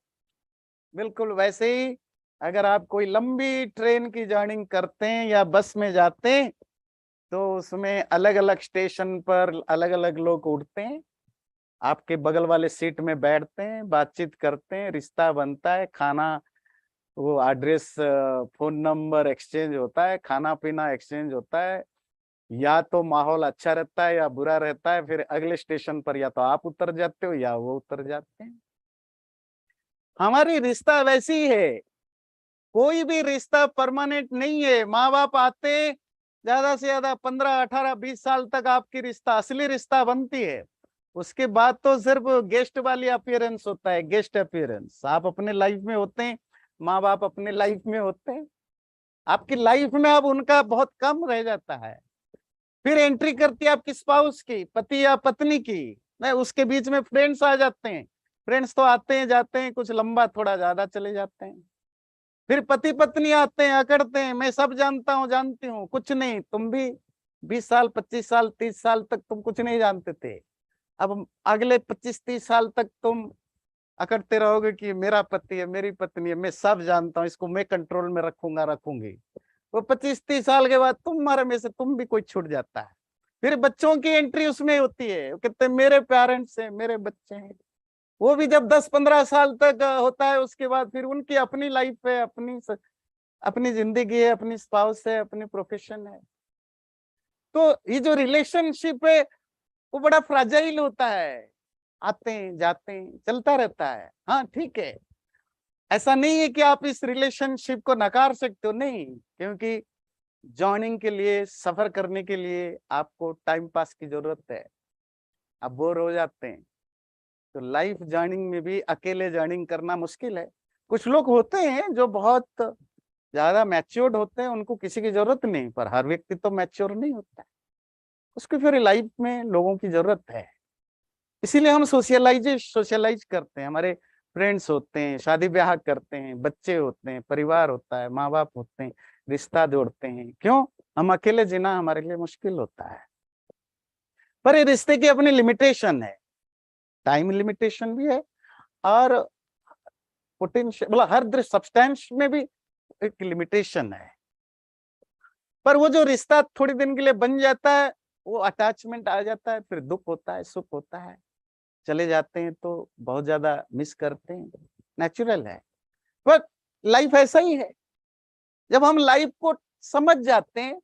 बिल्कुल वैसे ही अगर आप कोई लंबी ट्रेन की जर्नी करते हैं या बस में जाते हैं तो उसमें अलग अलग स्टेशन पर अलग अलग लोग उठते हैं, आपके बगल वाले सीट में बैठते हैं, बातचीत करते हैं, रिश्ता बनता है, खाना, वो एड्रेस, फोन नंबर एक्सचेंज होता है, खाना पीना एक्सचेंज होता है। या तो माहौल अच्छा रहता है या बुरा रहता है, फिर अगले स्टेशन पर या तो आप उतर जाते हो या वो उतर जाते हैं। हमारी रिश्ता वैसी है, कोई भी रिश्ता परमानेंट नहीं है। माँ बाप आते हैं, ज्यादा से ज्यादा 15, 18, 20 साल तक आपकी रिश्ता, असली रिश्ता बनती है। उसके बाद तो सिर्फ गेस्ट वाली अपीयरेंस होता है, गेस्ट अपीयरेंस। आप अपने लाइफ में होते हैं, माँ बाप अपने लाइफ में होते हैं, आपकी लाइफ में अब उनका बहुत कम रह जाता है। फिर एंट्री करती है आपकी स्पाउस की, पति या पत्नी की, नहीं उसके बीच में फ्रेंड्स आ जाते हैं। फ्रेंड्स तो आते हैं जाते हैं, कुछ लंबा थोड़ा ज्यादा चले जाते हैं। फिर पति पत्नी आते हैं, अकड़ते हैं, मैं सब जानता हूँ जानती हूँ, कुछ नहीं, तुम भी 20 साल 25 साल 30 साल तक तुम कुछ नहीं जानते थे। अब अगले 25-30 साल तक तुम अकड़ते रहोगे कि मेरा पति है, मेरी पत्नी है, मैं सब जानता हूँ, इसको मैं कंट्रोल में रखूंगा, रखूंगी। वो 25-30 साल के बाद तुम्हारे में से तुम भी कोई छूट जाता है। फिर बच्चों की एंट्री उसमें होती है, वो कहते हैं मेरे पेरेंट्स हैं, मेरे बच्चे हैं। वो भी जब 10-15 साल तक होता है, उसके बाद फिर उनकी अपनी लाइफ है, अपनी जिंदगी है, अपनी स्पाउस है, अपनी प्रोफेशन है। तो ये जो रिलेशनशिप है वो बड़ा फ्राजाइल होता है, आते हैं जाते हैं, चलता रहता है। हाँ ठीक है, ऐसा नहीं है कि आप इस रिलेशनशिप को नकार सकते हो, नहीं, क्योंकि जॉइनिंग के लिए, सफर करने के लिए आपको टाइम पास की जरूरत है। आप बोर हो जाते हैं तो लाइफ जर्निंग में भी अकेले जर्निंग करना मुश्किल है। कुछ लोग होते हैं जो बहुत ज्यादा मैच्योर्ड होते हैं, उनको किसी की जरूरत नहीं, पर हर व्यक्ति तो मैच्योर नहीं होता है, उसकी फिर लाइफ में लोगों की जरूरत है। इसीलिए हम सोशलाइज करते हैं, हमारे फ्रेंड्स होते हैं, शादी ब्याह करते हैं, बच्चे होते हैं, परिवार होता है, माँ बाप होते हैं, रिश्ता जोड़ते हैं। क्यों? हम अकेले जीना हमारे लिए मुश्किल होता है। पर ये रिश्ते की अपनी लिमिटेशन है, टाइम लिमिटेशन भी है, और पोटेंशियल, मतलब हर सब्सटेंस में भी एक लिमिटेशन है। पर वो जो रिश्ता थोड़ी दिन के लिए बन जाता है, वो अटैचमेंट आ जाता है, फिर दुख होता है, सुख होता है, चले जाते हैं तो बहुत ज्यादा मिस करते हैं, नेचुरल है। पर लाइफ ऐसा ही है, जब हम लाइफ को समझ जाते हैं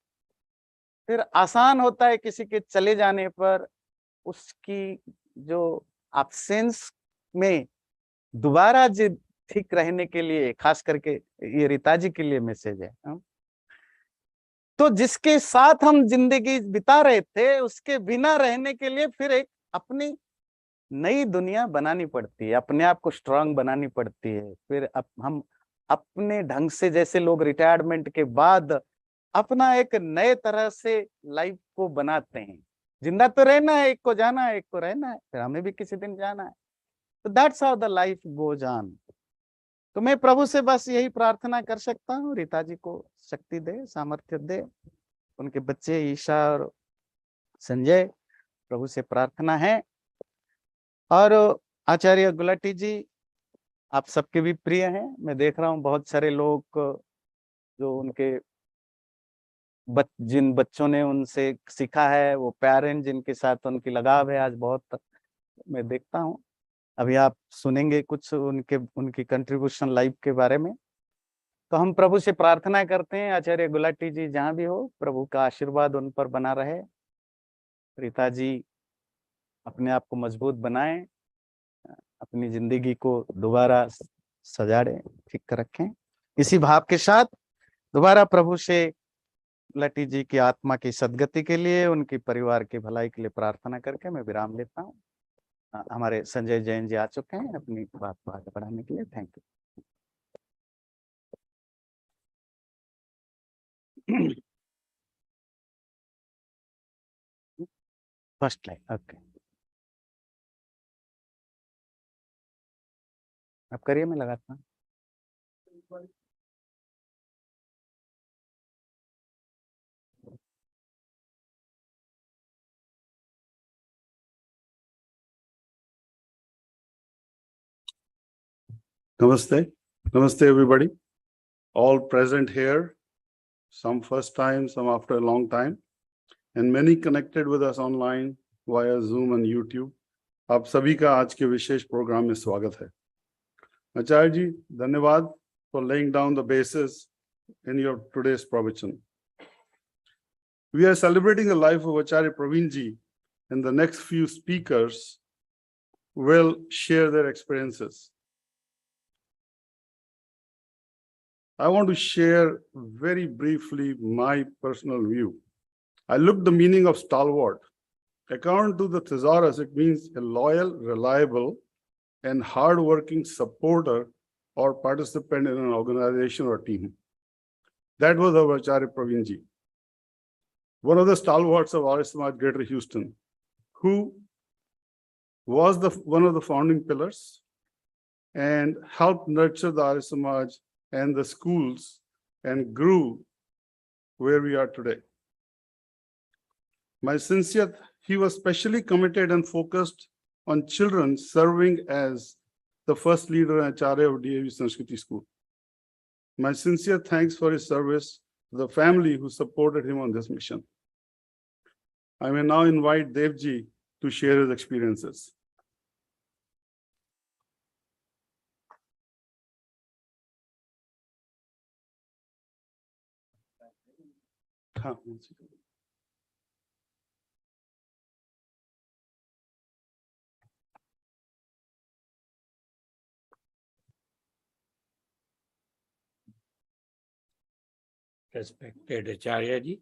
फिर आसान होता है किसी के चले जाने पर उसकी जो एब्सेंस में दोबारा जी ठीक रहने के लिए, खास करके ये रीता जी के लिए मैसेज है। तो जिसके साथ हम जिंदगी बिता रहे थे उसके बिना रहने के लिए फिर एक अपनी नई दुनिया बनानी पड़ती है, अपने आप को स्ट्रांग बनानी पड़ती है। फिर हम अपने ढंग से, जैसे लोग रिटायरमेंट के बाद अपना एक नए तरह से लाइफ को बनाते हैं। जिंदा तो रहना है, एक को जाना है, एक को रहना है, फिर हमें भी किसी दिन जाना है। तो that's how the life goes on. तो मैं प्रभु से बस यही प्रार्थना कर सकता हूँ, रीता जी को शक्ति दे, सामर्थ्य दे, उनके बच्चे ईशा और संजय, प्रभु से प्रार्थना है। और आचार्य गुलाटी जी आप सबके भी प्रिय हैं, मैं देख रहा हूँ बहुत सारे लोग जो उनके जिन बच्चों ने उनसे सीखा है, वो पेरेंट जिनके साथ उनकी लगाव है, आज बहुत मैं देखता हूँ। अभी आप सुनेंगे कुछ उनकी कंट्रीब्यूशन लाइफ के बारे में। तो हम प्रभु से प्रार्थना करते हैं, आचार्य गुलाटी जी जहाँ भी हो, प्रभु का आशीर्वाद उन पर बना रहे, रीता जी अपने आप को मजबूत बनाएं, अपनी जिंदगी को दोबारा सजाड़े, ठीक कर रखें। इसी भाव के साथ दोबारा प्रभु से गुलाटी जी की आत्मा की सदगति के लिए, उनके परिवार की भलाई के लिए प्रार्थना करके मैं विराम लेता हूँ। हमारे संजय जैन जी आ चुके हैं अपनी बात को आगे बढ़ाने के लिए। Thank you. First line, okay, आप करिए, मैं लगाता हूँ। Namaste. Namaste, everybody. All present here, some first time, some after a long time, and many connected with us online via Zoom and YouTube. आप सभी का आज के विशेष प्रोग्राम में स्वागत है। आचार्य जी, धन्यवाद for laying down the basis in your today's pravachan. We are celebrating the life of Acharya Praveen ji, and the next few speakers will share their experiences. I want to share very briefly my personal view. I looked the meaning of stalwart. According to the thesaurus, it means a loyal, reliable, and hardworking supporter or participant in an organization or team. That was our Acharya Praveen ji, one of the stalwarts of Arya Samaj Greater Houston, who was one of the founding pillars and helped nurture the Arya Samaj and the schools and grew where we are today. He was specially committed and focused on children, serving as the first leader and Acharya of DAV Sanskriti School. My sincere thanks for his service to the family who supported him on this mission. I may now invite Devji to share his experiences. Respected Acharya ji,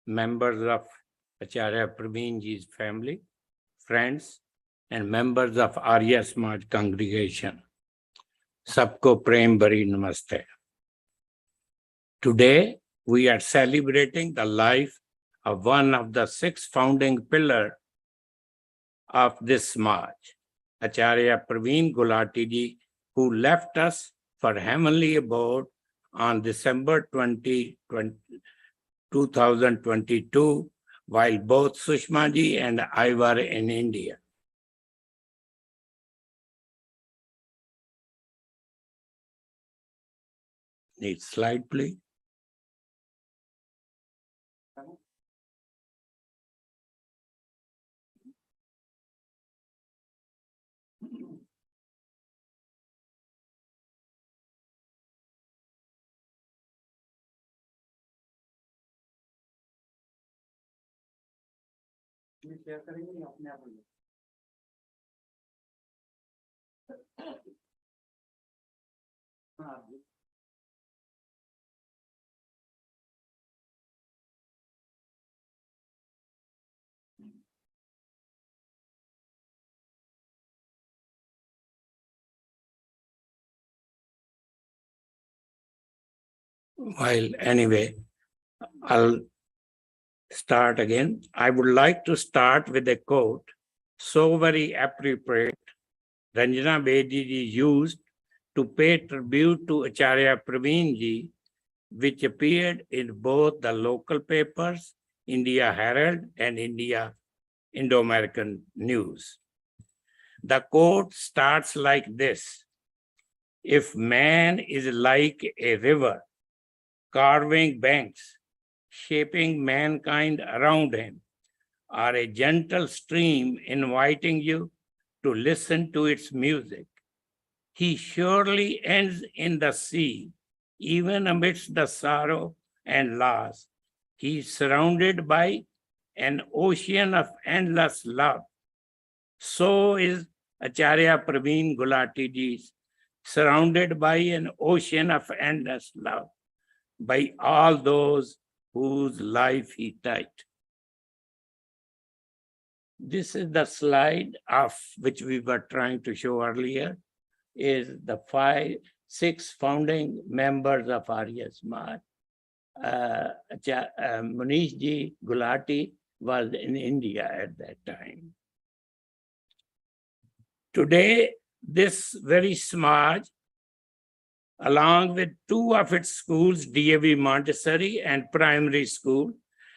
members of Acharya Praveen ji's family, friends, and members of Arya Samaj congregation. Sabko prem bari namaste. Today, we are celebrating the life of one of the 6 founding pillars of this Samaj, Acharya Praveen Gulati ji, who left us for heavenly abode on December 2022, while both Sushma ji and I were in India. Next slide, please. Well, anyway, I'll start again. I would like to start with a quote, so very appropriate, Ranjana Bedi ji used to pay tribute to Acharya Praveen ji, which appeared in both the local papers, India Herald and Indo-American News. The quote starts like this: if man is like a river, carving banks, shaping mankind around him, or a gentle stream inviting you to listen to its music, he surely ends in the sea, even amidst the sorrow and loss. He is surrounded by an ocean of endless love. So is Acharya Praveen Gulati ji, surrounded by an ocean of endless love, by all those whose life he touched. This is the slide of which we were trying to show earlier, is the 6 founding members of Arya Samaj. Manish Ji Gulati was in India at that time. Today, this very Samaj, along with 2 of its schools, DAV Montessori and Primary School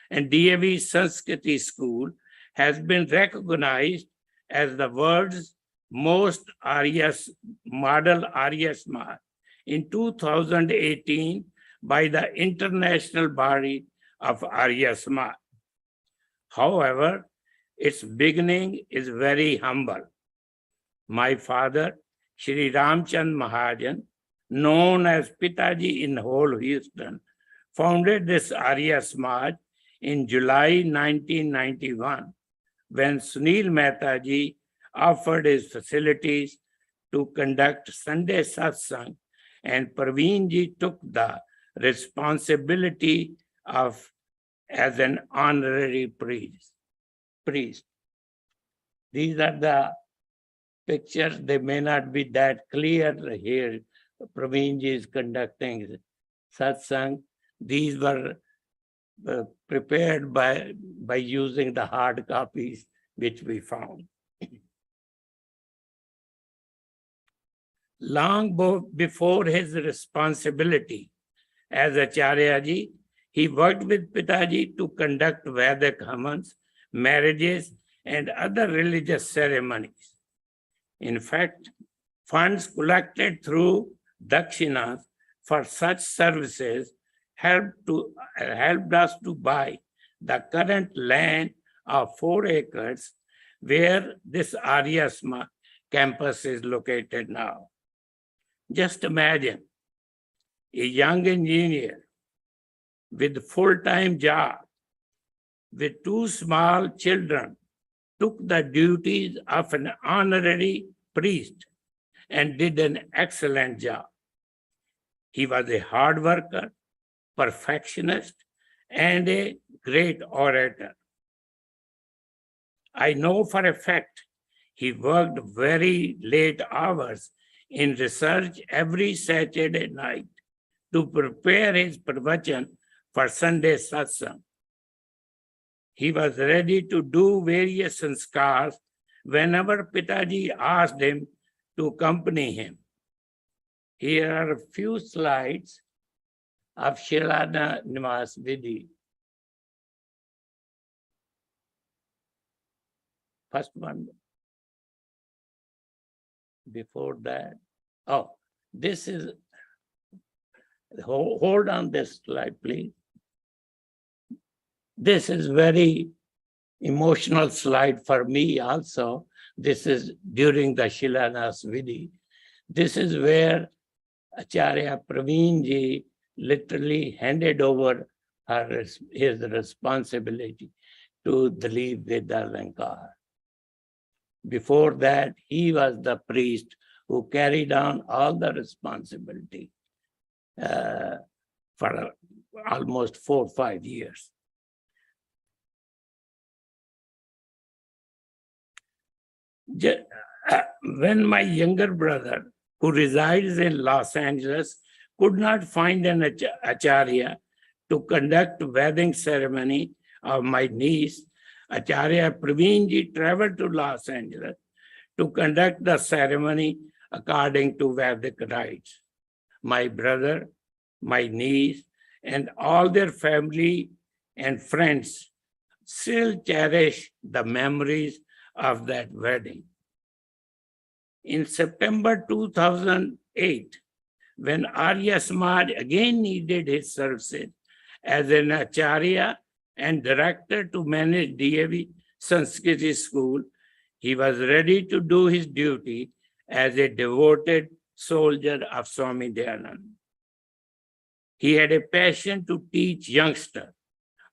and DAV Sanskriti School, has been recognized as the world's most model Arya Samaj in 2018 by the International Body of Arya Samaj. However, its beginning is very humble. My father, Shri Ramchand Mahajan, known as Pitaji in whole Houston, founded this Arya Samaj in July 1991, when Sunil Mehtaji offered his facilities to conduct Sunday Satsang, and Praveenji took the responsibility as an honorary priest. These are the pictures. They may not be that clear here. Praveenji is conducting Satsang. These were prepared by using the hard copies which we found. Long before his responsibility as Acharyaji, he worked with Pitaji to conduct Vedic hamans, marriages, and other religious ceremonies. In fact, funds collected through dakshinas for such services helped us to buy the current land of 4 acres where this Arya Samaj campus is located now. Just imagine a young engineer with full-time job, with 2 small children, took the duties of an honorary priest and did an excellent job. He was a hard worker, perfectionist, and a great orator. I know for a fact he worked very late hours in research every Saturday night to prepare his pravachan for Sunday Satsang. He was ready to do various sanskars whenever Pitaji asked him to accompany him. Here are a few slides of Shilana Nimas Vidhi. First one. Before that, this is, hold on this slide, please. This is very emotional slide for me also. This is during the Shilanas Vidhi. This is where Acharya Praveenji literally handed over his responsibility to Dalip Vedalankar. Before that, he was the priest who carried on all the responsibility for almost 4 or 5 years. When my younger brother, who resides in Los Angeles, could not find an acharya to conduct wedding ceremony of my niece, Acharya Praveenji traveled to Los Angeles to conduct the ceremony according to Vedic rites. My brother, my niece, and all their family and friends still cherish the memories of that wedding. In September 2008, when Arya Samaj again needed his services as an acharya and director to manage DAV Sanskriti School, he was ready to do his duty as a devoted soldier of Swami Dayanand. He had a passion to teach youngsters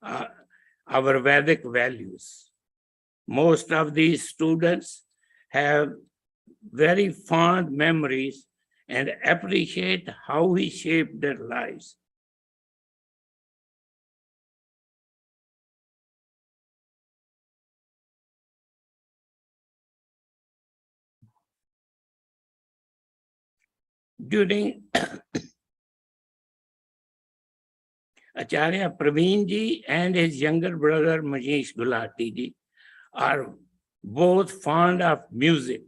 our Vedic values. Most of these students have very fond memories and appreciate how he shaped their lives. During Acharya Praveen ji and his younger brother Manish Gulati ji are both fond of music.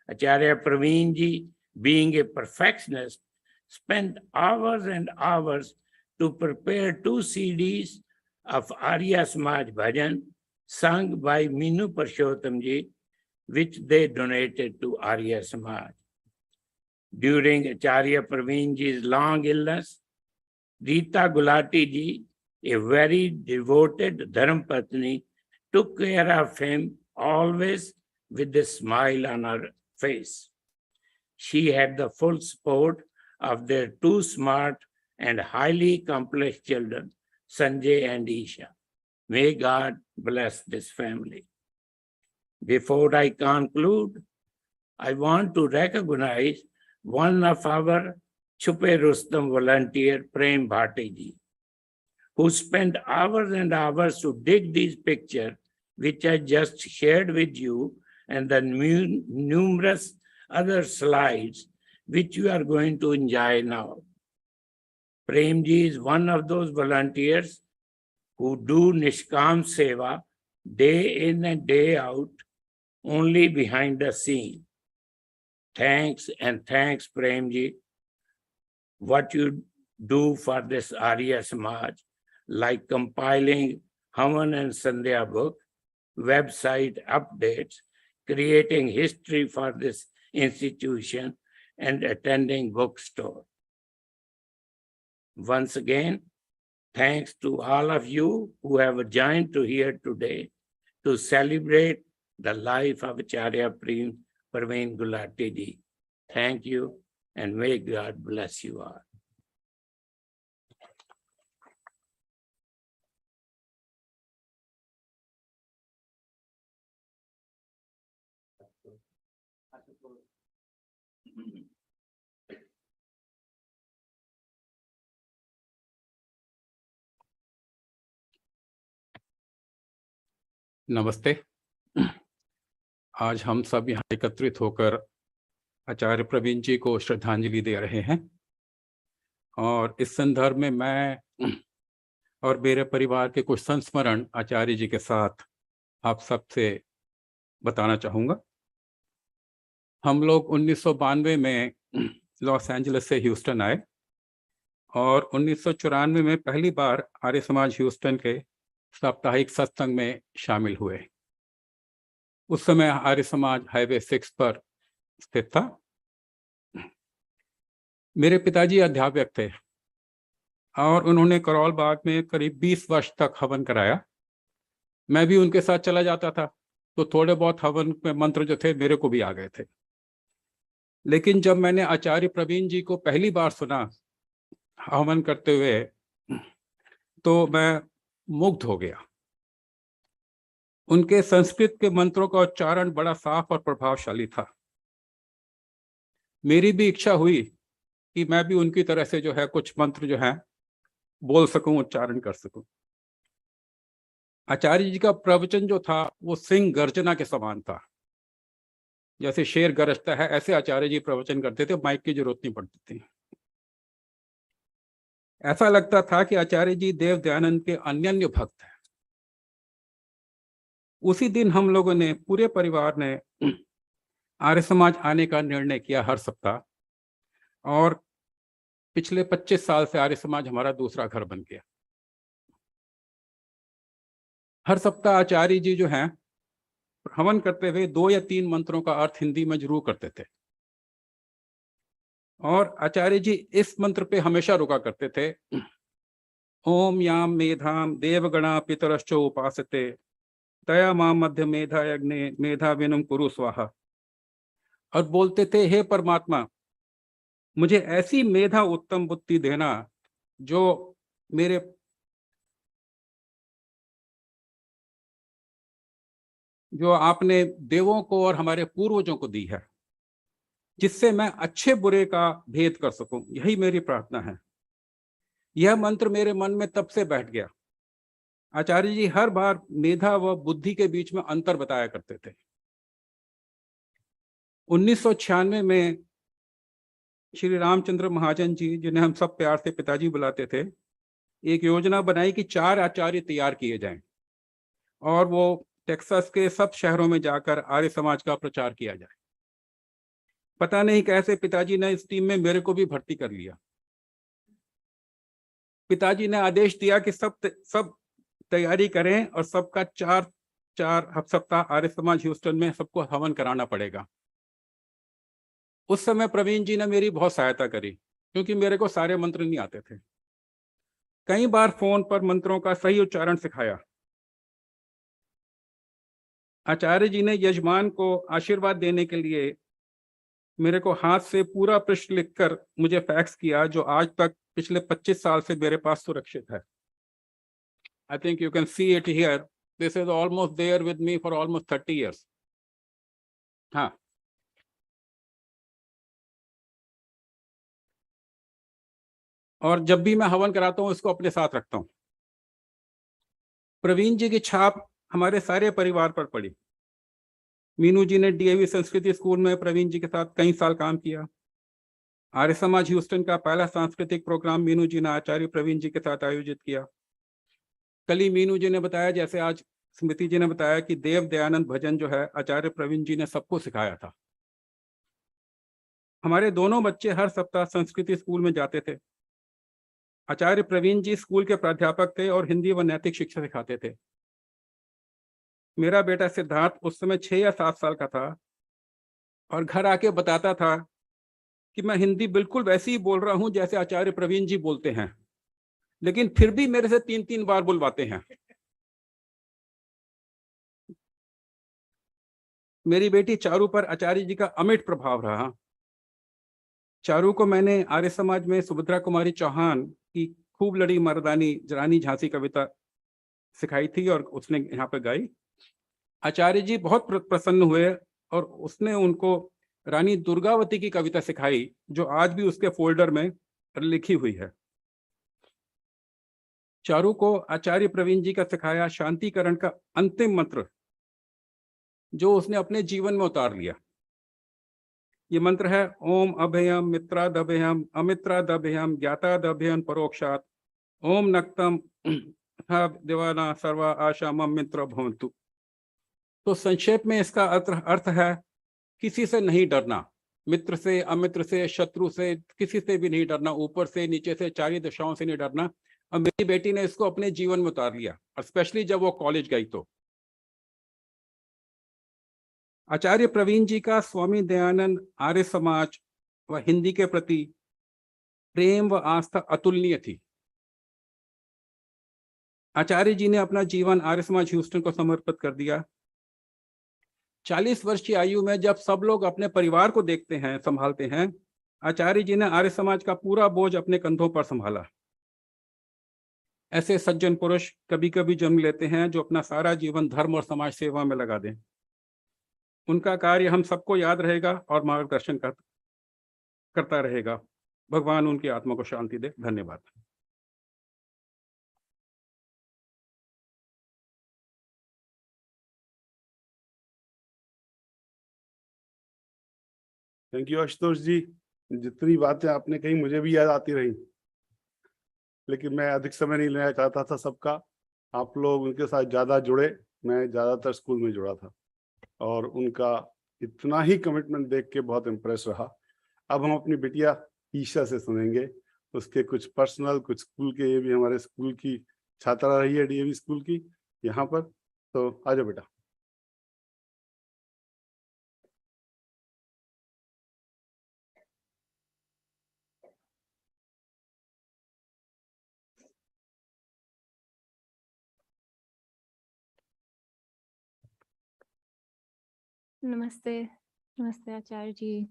Acharya Praveen ji, being a perfectionist, spent hours and hours to prepare 2 CDs of Arya Samaj Bhajan sung by Minu Purushottam ji, which they donated to Arya Samaj. During Acharya Praveen ji's long illness, Rita Gulati ji, a very devoted Dharmapatni, took care of him always with a smile on her face. She had the full support of their 2 smart and highly accomplished children, Sanjay and Isha. May God bless this family. Before I conclude, I want to recognize one of our Chupe Rustam volunteer, Prem Bhatti ji, who spent hours and hours to dig these pictures, which I just shared with you, and the numerous other slides, which you are going to enjoy now. Prem ji is one of those volunteers who do Nishkam Seva day in and day out, only behind the scene. Thanks and thanks, Prem ji. What you do for this Arya Samaj, like compiling Havan and Sandhya book, website updates, creating history for this institution, and attending bookstore. Once again, thanks to all of you who have joined to here today to celebrate the life of Acharya Praveen Gulati ji. Thank you, and may God bless you all. नमस्ते। आज हम सब यहाँ एकत्रित होकर आचार्य प्रवीण जी को श्रद्धांजलि दे रहे हैं और इस संदर्भ में मैं और मेरे परिवार के कुछ संस्मरण आचार्य जी के साथ आप सबसे बताना चाहूँगा। हम लोग 1992 में लॉस एंजलिस से ह्यूस्टन आए और 1994 में पहली बार आर्य समाज ह्यूस्टन के साप्ताहिक सत्संग में शामिल हुए। उस समय आर्य समाज हाईवे 6 पर स्थित था। मेरे पिताजी अध्यापक थे और उन्होंने करौल बाग में करीब 20 वर्ष तक हवन कराया। मैं भी उनके साथ चला जाता था, तो थोड़े बहुत हवन में मंत्र जो थे मेरे को भी आ गए थे। लेकिन जब मैंने आचार्य प्रवीण जी को पहली बार सुना हवन करते हुए, तो मैं मुग्ध हो गया। उनके संस्कृत के मंत्रों का उच्चारण बड़ा साफ और प्रभावशाली था। मेरी भी इच्छा हुई कि मैं भी उनकी तरह से जो है कुछ मंत्र जो है बोल सकूं, उच्चारण कर सकूं। आचार्य जी का प्रवचन जो था वो सिंह गर्जना के समान था। जैसे शेर गरजता है, ऐसे आचार्य जी प्रवचन करते थे, माइक की जरूरत नहीं पड़ती थी। ऐसा लगता था कि आचार्य जी देव दयानंद के अनन्य भक्त हैं। उसी दिन हम लोगों ने, पूरे परिवार ने आर्य समाज आने का निर्णय किया हर सप्ताह, और पिछले 25 साल से आर्य समाज हमारा दूसरा घर बन गया। हर सप्ताह आचार्य जी जो हैं हवन करते हुए 2 या 3 मंत्रों का अर्थ हिंदी में जरूर करते थे, और आचार्य जी इस मंत्र पे हमेशा रुका करते थे, ओम याम मेधाम देवगणा पितरश्च उपासते तया मां मध्य मेधा यज्ञे मेधा विनम कुरु स्वाहा। और बोलते थे, हे परमात्मा, मुझे ऐसी मेधा उत्तम बुद्धि देना जो आपने देवों को और हमारे पूर्वजों को दी है, जिससे मैं अच्छे बुरे का भेद कर सकूं। यही मेरी प्रार्थना है। यह मंत्र मेरे मन में तब से बैठ गया। आचार्य जी हर बार मेधा व बुद्धि के बीच में अंतर बताया करते थे। 1996 में श्री रामचंद्र महाजन जी, जिन्हें हम सब प्यार से पिताजी बुलाते थे, एक योजना बनाई कि 4 आचार्य तैयार किए जाएं और वो टेक्सास के सब शहरों में जाकर आर्य समाज का प्रचार किया जाए। पता नहीं कैसे पिताजी ने इस टीम में मेरे को भी भर्ती कर लिया। पिताजी ने आदेश दिया कि सब तैयारी करें और सबका 4 सप्ताह आर्य समाज ह्यूस्टन में सबको हवन कराना पड़ेगा। उस समय प्रवीण जी ने मेरी बहुत सहायता करी, क्योंकि मेरे को सारे मंत्र नहीं आते थे। कई बार फोन पर मंत्रों का सही उच्चारण सिखाया। आचार्य जी ने यजमान को आशीर्वाद देने के लिए मेरे को हाथ से पूरा पृष्ठ लिखकर मुझे फैक्स किया, जो आज तक पिछले 25 साल से मेरे पास सुरक्षित है। I think you can see it here. This is almost there with me for almost 30 years. हाँ, और जब भी मैं हवन कराता हूँ इसको अपने साथ रखता हूँ। प्रवीण जी की छाप हमारे सारे परिवार पर पड़ी। मीनू जी ने डीएवी संस्कृति स्कूल में प्रवीण जी के साथ कई साल काम किया। आर्य समाज ह्यूस्टन का पहला सांस्कृतिक प्रोग्राम मीनू जी ने आचार्य प्रवीण जी के साथ आयोजित किया। कल ही मीनू जी ने बताया, जैसे आज स्मृति जी ने बताया, कि देव दयानंद भजन जो है आचार्य प्रवीण जी ने सबको सिखाया था। हमारे दोनों बच्चे हर सप्ताह संस्कृति स्कूल में जाते थे। आचार्य प्रवीण जी स्कूल के प्राध्यापक थे और हिंदी व नैतिक शिक्षा सिखाते थे। मेरा बेटा सिद्धार्थ उस समय 6 या 7 साल का था और घर आके बताता था कि मैं हिंदी बिल्कुल वैसे ही बोल रहा हूं जैसे आचार्य प्रवीण जी बोलते हैं, लेकिन फिर भी मेरे से 3-3 बार बुलवाते हैं। मेरी बेटी चारू पर आचार्य जी का अमिट प्रभाव रहा। चारू को मैंने आर्य समाज में सुभद्रा कुमारी चौहान की खूब लड़ी मर्दानी रानी झांसी कविता सिखाई थी और उसने यहाँ पे गाई। आचार्य जी बहुत प्रसन्न हुए और उसने उनको रानी दुर्गावती की कविता सिखाई, जो आज भी उसके फोल्डर में लिखी हुई है। चारू को आचार्य प्रवीण जी का सिखाया शांतिकरण का अंतिम मंत्र, जो उसने अपने जीवन में उतार लिया। ये मंत्र है, ओम अभयम मित्रादभयम अमित्रादभयम ज्ञातादभयम परोक्षात ओम नक्तम देवाना सर्वा आशा मम मित्र भवन्तु। तो संक्षेप में इसका अर्थ है किसी से नहीं डरना, मित्र से, अमित्र से, शत्रु से, किसी से भी नहीं डरना, ऊपर से, नीचे से, चारों दिशाओं से नहीं डरना। और मेरी बेटी ने इसको अपने जीवन में उतार लिया, और स्पेशली जब वो कॉलेज गई तो। आचार्य प्रवीण जी का स्वामी दयानंद, आर्य समाज व हिंदी के प्रति प्रेम व आस्था अतुलनीय थी। आचार्य जी ने अपना जीवन आर्य समाज ह्यूस्टन को समर्पित कर दिया। 40 वर्ष की आयु में जब सब लोग अपने परिवार को देखते हैं, संभालते हैं, आचार्य जी ने आर्य समाज का पूरा बोझ अपने कंधों पर संभाला। ऐसे सज्जन पुरुष कभी कभी जन्म लेते हैं जो अपना सारा जीवन धर्म और समाज सेवा में लगा दें। उनका कार्य हम सबको याद रहेगा और मार्गदर्शन करता रहेगा। भगवान उनकी आत्मा को शांति दे। धन्यवाद। थैंक यू आशुतोष जी। जितनी बातें आपने कही मुझे भी याद आती रही, लेकिन मैं अधिक समय नहीं लेना चाहता था सबका। आप लोग उनके साथ ज़्यादा जुड़े, मैं ज़्यादातर स्कूल में जुड़ा था और उनका इतना ही कमिटमेंट देख के बहुत इम्प्रेस रहा। अब हम अपनी बिटिया ईशा से सुनेंगे, उसके कुछ पर्सनल, कुछ स्कूल के। ये भी हमारे स्कूल की छात्रा रही है, डीएवी स्कूल की यहाँ पर। तो आ जाओ बेटा। Namaste. Namaste, Acharya ji,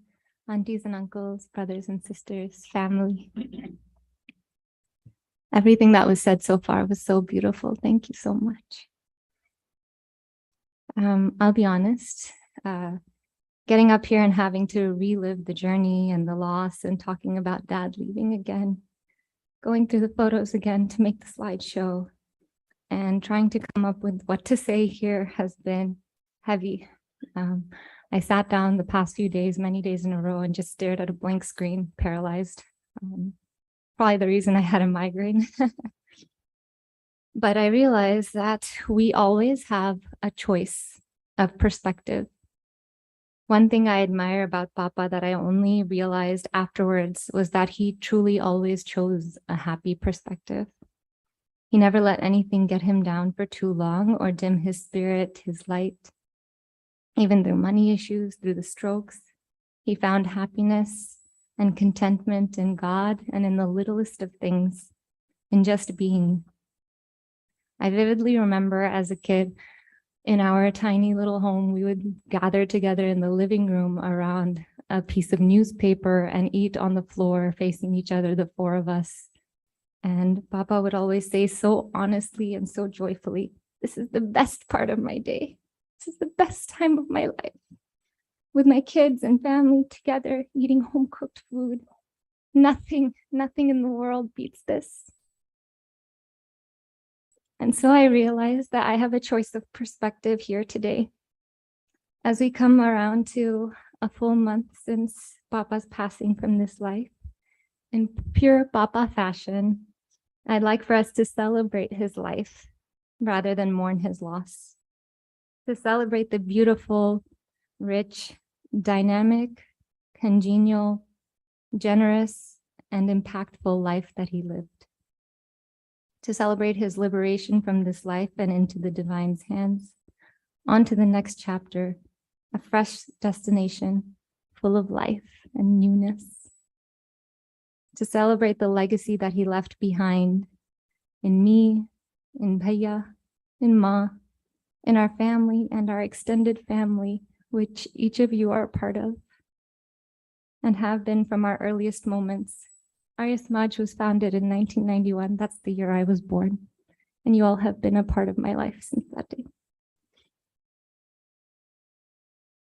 aunties and uncles, brothers and sisters, family. Everything that was said so far was so beautiful. Thank you so much. I'll be honest, getting up here and having to relive the journey and the loss and talking about Dad leaving again, going through the photos again to make the slideshow and trying to come up with what to say here has been heavy. I sat down the past few days, many days in a row, and just stared at a blank screen, paralyzed. Probably the reason I had a migraine. But I realized that we always have a choice of perspective. One thing I admire about Papa that I only realized afterwards was that he truly always chose a happy perspective. He never let anything get him down for too long or dim his spirit, his light. Even through money issues, through the strokes, he found happiness and contentment in God and in the littlest of things, in just being. I vividly remember as a kid, in our tiny little home, we would gather together in the living room around a piece of newspaper and eat on the floor facing each other, the four of us. And Papa would always say so honestly and so joyfully, "This is the best part of my day. This is the best time of my life. With my kids and family together, eating home-cooked food. Nothing in the world beats this." And so I realized that I have a choice of perspective here today. As we come around to a full month since Papa's passing from this life, in pure Papa fashion, I'd like for us to celebrate his life rather than mourn his loss. To celebrate the beautiful, rich, dynamic, congenial, generous, and impactful life that he lived. To celebrate his liberation from this life and into the divine's hands, on to the next chapter, a fresh destination full of life and newness. To celebrate the legacy that he left behind in me, in Bhaiya, in Ma, in our family and our extended family, which each of you are a part of and have been from our earliest moments. Arya Samaj was founded in 1991. That's the year I was born. And you all have been a part of my life since that day.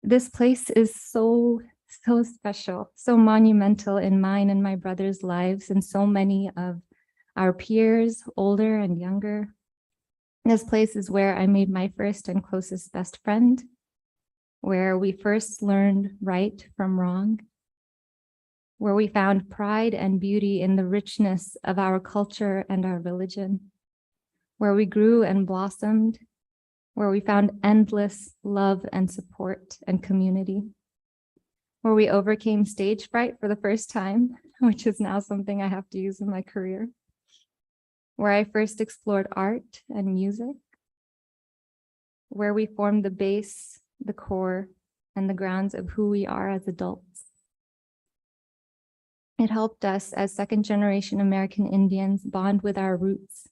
This place is so special, so monumental in mine and my brother's lives, and so many of our peers, older and younger. This place is where I made my first and closest best friend, where we first learned right from wrong, where we found pride and beauty in the richness of our culture and our religion, where we grew and blossomed, where we found endless love and support and community, where we overcame stage fright for the first time, which is now something I have to use in my career, where I first explored art and music, where we formed the base, the core, and the grounds of who we are as adults. It helped us as second-generation American Indians bond with our roots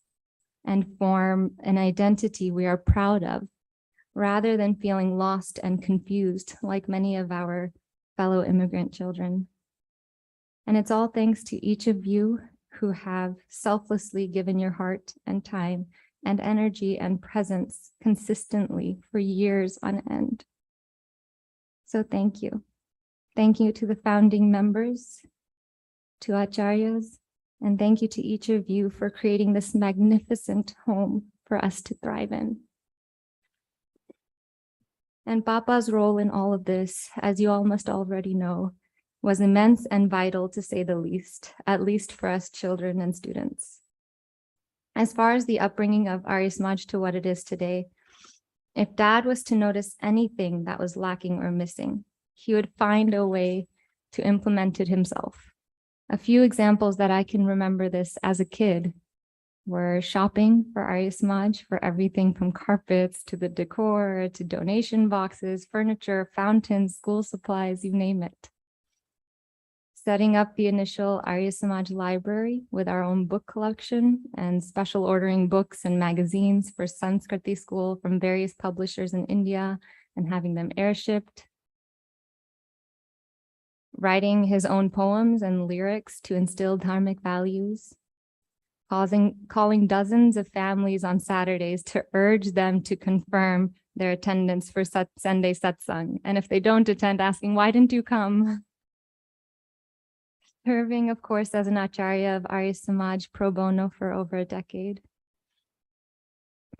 and form an identity we are proud of, rather than feeling lost and confused like many of our fellow immigrant children. And it's all thanks to each of you who have selflessly given your heart and time and energy and presence consistently for years on end. So thank you. Thank you to the founding members, to Acharyas, and thank you to each of you for creating this magnificent home for us to thrive in. And Papa's role in all of this, as you all must already know, was immense and vital, to say the least, at least for us children and students. As far as the upbringing of Arya Samaj to what it is today, if Dad was to notice anything that was lacking or missing, he would find a way to implement it himself. A few examples that I can remember this as a kid were shopping for Arya Samaj for everything from carpets to the decor to donation boxes, furniture, fountains, school supplies, you name it. Setting up the initial Arya Samaj library with our own book collection and special ordering books and magazines for Sanskriti school from various publishers in India and having them airshipped. Writing his own poems and lyrics to instill dharmic values. Calling dozens of families on Saturdays to urge them to confirm their attendance for Sunday Satsang. And if they don't attend, asking, why didn't you come? Serving, of course, as an Acharya of Arya Samaj pro bono for over a decade.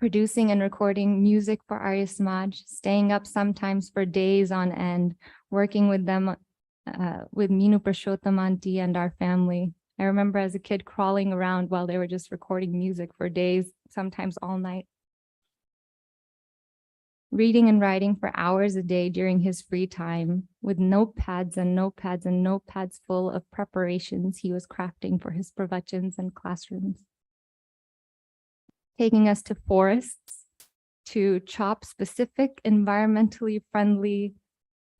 producing and recording music for Arya Samaj, staying up sometimes for days on end, working with them, with Minu Purushottam auntie and our family. I remember as a kid crawling around while they were just recording music for days, sometimes all night. Reading and writing for hours a day during his free time with notepads and notepads and notepads full of preparations he was crafting for his pravachans and classrooms. Taking us to forests to chop specific environmentally friendly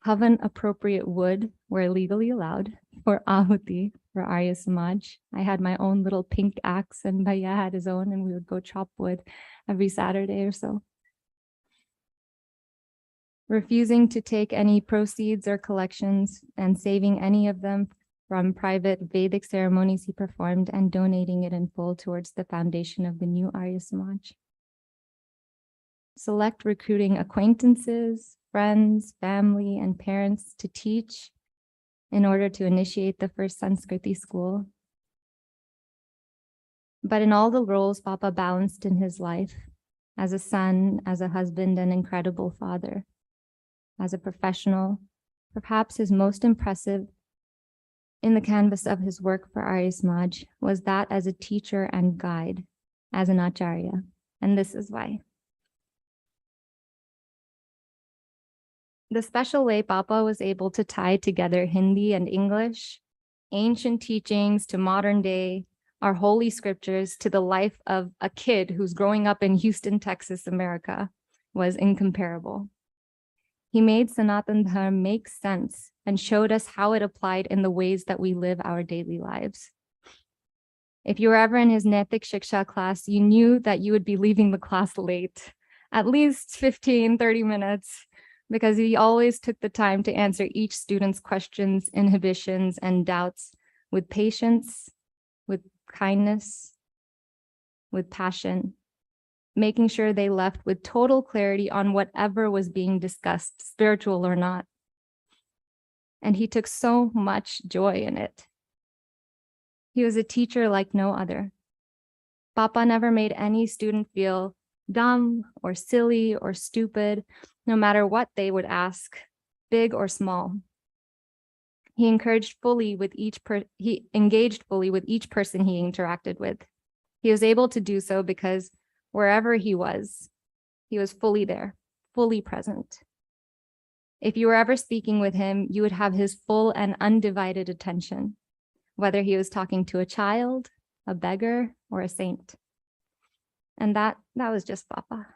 Havan appropriate wood where legally allowed for Ahuti for Arya Samaj. I had my own little pink axe and Bhaiya had his own, and we would go chop wood every Saturday or so. Refusing to take any proceeds or collections and saving any of them from private Vedic ceremonies he performed and donating it in full towards the foundation of the new Arya Samaj. Select recruiting acquaintances, friends, family, and parents to teach in order to initiate the first Sanskriti school. But in all the roles Papa balanced in his life, as a son, as a husband, and incredible father, as a professional, perhaps his most impressive in the canvas of his work for Arya Samaj was that as a teacher and guide, as an acharya. And this is why. The special way Papa was able to tie together Hindi and English, ancient teachings to modern day, our holy scriptures to the life of a kid who's growing up in Houston, Texas, America, was incomparable. He made Sanatan Dharma make sense and showed us how it applied in the ways that we live our daily lives. If you were ever in his Naitik Shiksha class, you knew that you would be leaving the class late, at least 15, 30 minutes, because he always took the time to answer each student's questions, inhibitions, and doubts with patience, with kindness, with passion, making sure they left with total clarity on whatever was being discussed, spiritual or not. And he took so much joy in it. He was a teacher like no other. Papa never made any student feel dumb or silly or stupid, no matter what they would ask, big or small. He engaged fully with each person he interacted with. He was able to do so because wherever he was fully there, fully present. If you were ever speaking with him, you would have his full and undivided attention, whether he was talking to a child, a beggar, or a saint. And that was just Papa.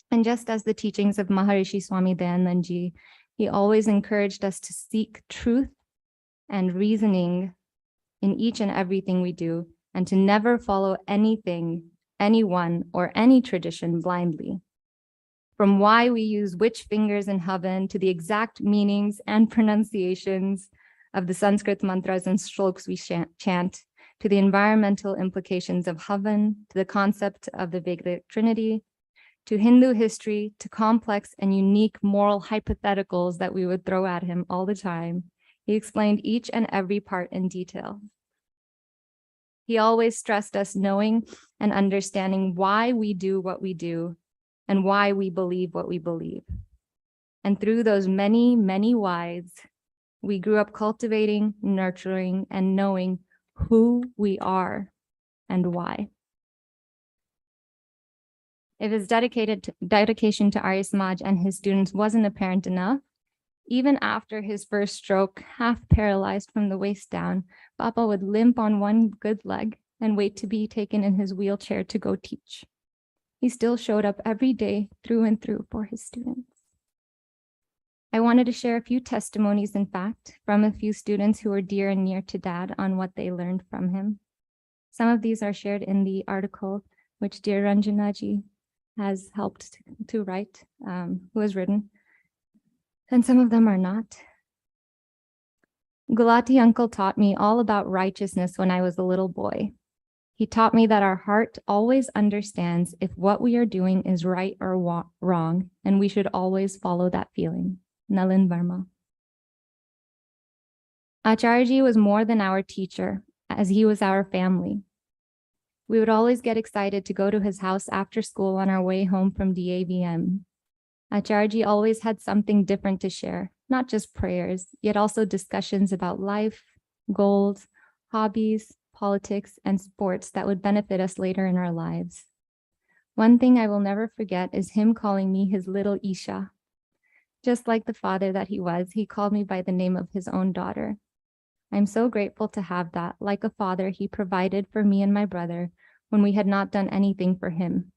And just as the teachings of Maharishi Swami Dayanandji, he always encouraged us to seek truth and reasoning in each and everything we do, and to never follow anything, anyone, or any tradition blindly. From why we use which fingers in Havan to the exact meanings and pronunciations of the Sanskrit mantras and shlokas we chant, to the environmental implications of Havan, to the concept of the Vedic Trinity, to Hindu history, to complex and unique moral hypotheticals that we would throw at him all the time. He explained each and every part in detail. He always stressed us knowing and understanding why we do what we do and why we believe what we believe. And through those many, many whys, we grew up cultivating, nurturing, and knowing who we are and why. If his dedication to Arya Samaj and his students wasn't apparent enough, even after his first stroke, half paralyzed from the waist down, Papa would limp on one good leg and wait to be taken in his wheelchair to go teach. He still showed up every day through and through for his students. I wanted to share a few testimonies, in fact, from a few students who were dear and near to Dad on what they learned from him. Some of these are shared in the article, which dear Ranjanaji has helped to write, who has written, and some of them are not. Gulati uncle taught me all about righteousness when I was a little boy. He taught me that our heart always understands if what we are doing is right or wrong, and we should always follow that feeling. Nalin Verma. Acharyaji was more than our teacher, as he was our family. We would always get excited to go to his house after school on our way home from DAVM. Acharyaji always had something different to share, not just prayers, yet also discussions about life, goals, hobbies, politics, and sports that would benefit us later in our lives. One thing I will never forget is him calling me his little Isha. Just like the father that he was, he called me by the name of his own daughter. I'm so grateful to have that. Like a father, he provided for me and my brother when we had not done anything for him.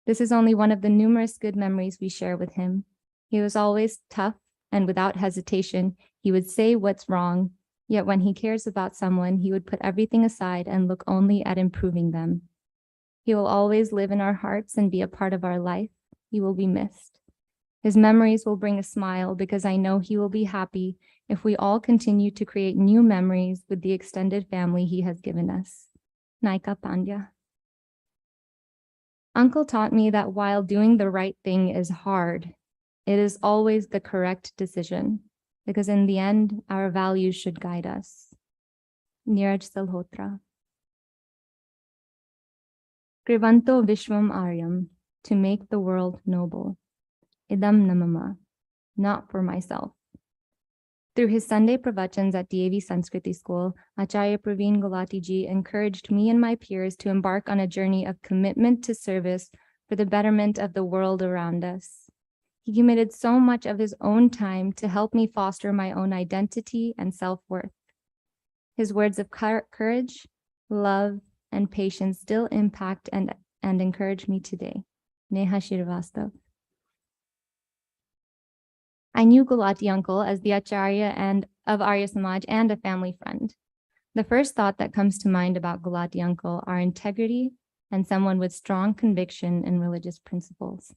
This is only one of the numerous good memories we share with him. He was always tough, and without hesitation, he would say what's wrong, yet when he cares about someone, he would put everything aside and look only at improving them. He will always live in our hearts and be a part of our life. He will be missed. His memories will bring a smile because I know he will be happy if we all continue to create new memories with the extended family he has given us. Naika Pandya. Uncle taught me that while doing the right thing is hard, it is always the correct decision, because in the end, our values should guide us. Neeraj Salhotra. Krivanto Vishwam Aryam, to make the world noble. Idam Namama, not for myself. Through his Sunday pravachans at DAV Sanskriti School, Acharya Praveen Gulati ji encouraged me and my peers to embark on a journey of commitment to service for the betterment of the world around us. He committed so much of his own time to help me foster my own identity and self-worth. His words of courage, love, and patience still impact and encourage me today. Neha Shirvastav. I knew Gulati uncle as the Acharya and of Arya Samaj and a family friend. The first thought that comes to mind about Gulati uncle are integrity and someone with strong conviction in religious principles.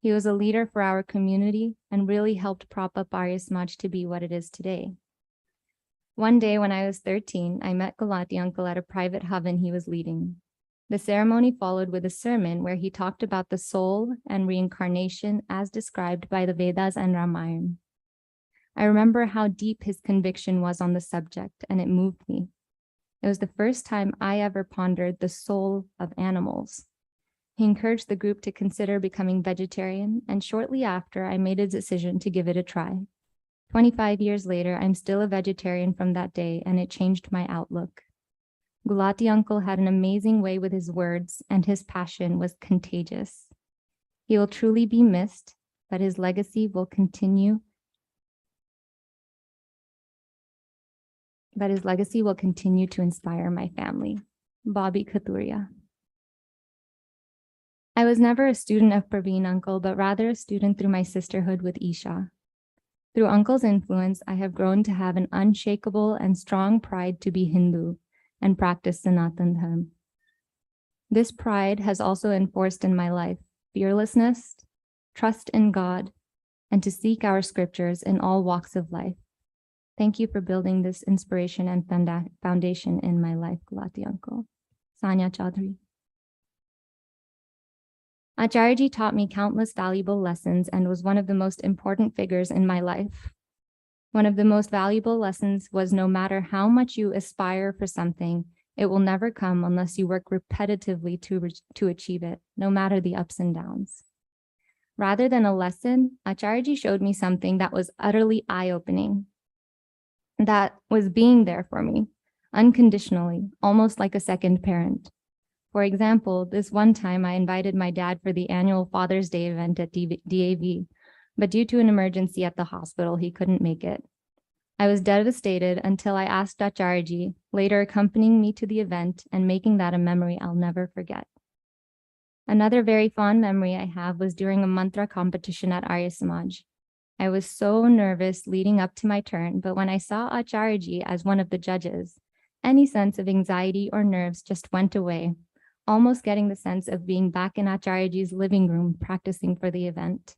He was a leader for our community and really helped prop up Arya Samaj to be what it is today. One day when I was 13, I met Gulati uncle at a private havan he was leading. The ceremony followed with a sermon where he talked about the soul and reincarnation as described by the Vedas and Ramayana. I remember how deep his conviction was on the subject, and it moved me. It was the first time I ever pondered the soul of animals. He encouraged the group to consider becoming vegetarian, and shortly after, I made a decision to give it a try. 25 years later, I'm still a vegetarian from that day, and it changed my outlook. Gulati uncle had an amazing way with his words, and his passion was contagious. He will truly be missed, but his legacy will continue. To inspire my family. Bobby Kathuria. I was never a student of Praveen uncle, but rather a student through my sisterhood with Isha. Through uncle's influence, I have grown to have an unshakable and strong pride to be Hindu and practice Sanatan Dharma. This pride has also enforced in my life fearlessness, trust in God, and to seek our scriptures in all walks of life. Thank you for building this inspiration and foundation in my life, Gulati uncle. Sanya Chaudhary. Acharyaji taught me countless valuable lessons and was one of the most important figures in my life. One of the most valuable lessons was no matter how much you aspire for something, it will never come unless you work repetitively to achieve it, no matter the ups and downs. Rather than a lesson, Acharyaji showed me something that was utterly eye-opening, that was being there for me, unconditionally, almost like a second parent. For example, this one time I invited my dad for the annual Father's Day event at DAV, but due to an emergency at the hospital, he couldn't make it. I was devastated until I asked Acharyaji, later accompanying me to the event and making that a memory I'll never forget. Another very fond memory I have was during a mantra competition at Arya Samaj. I was so nervous leading up to my turn, but when I saw Acharyaji as one of the judges, any sense of anxiety or nerves just went away, almost getting the sense of being back in Acharyaji's living room practicing for the event.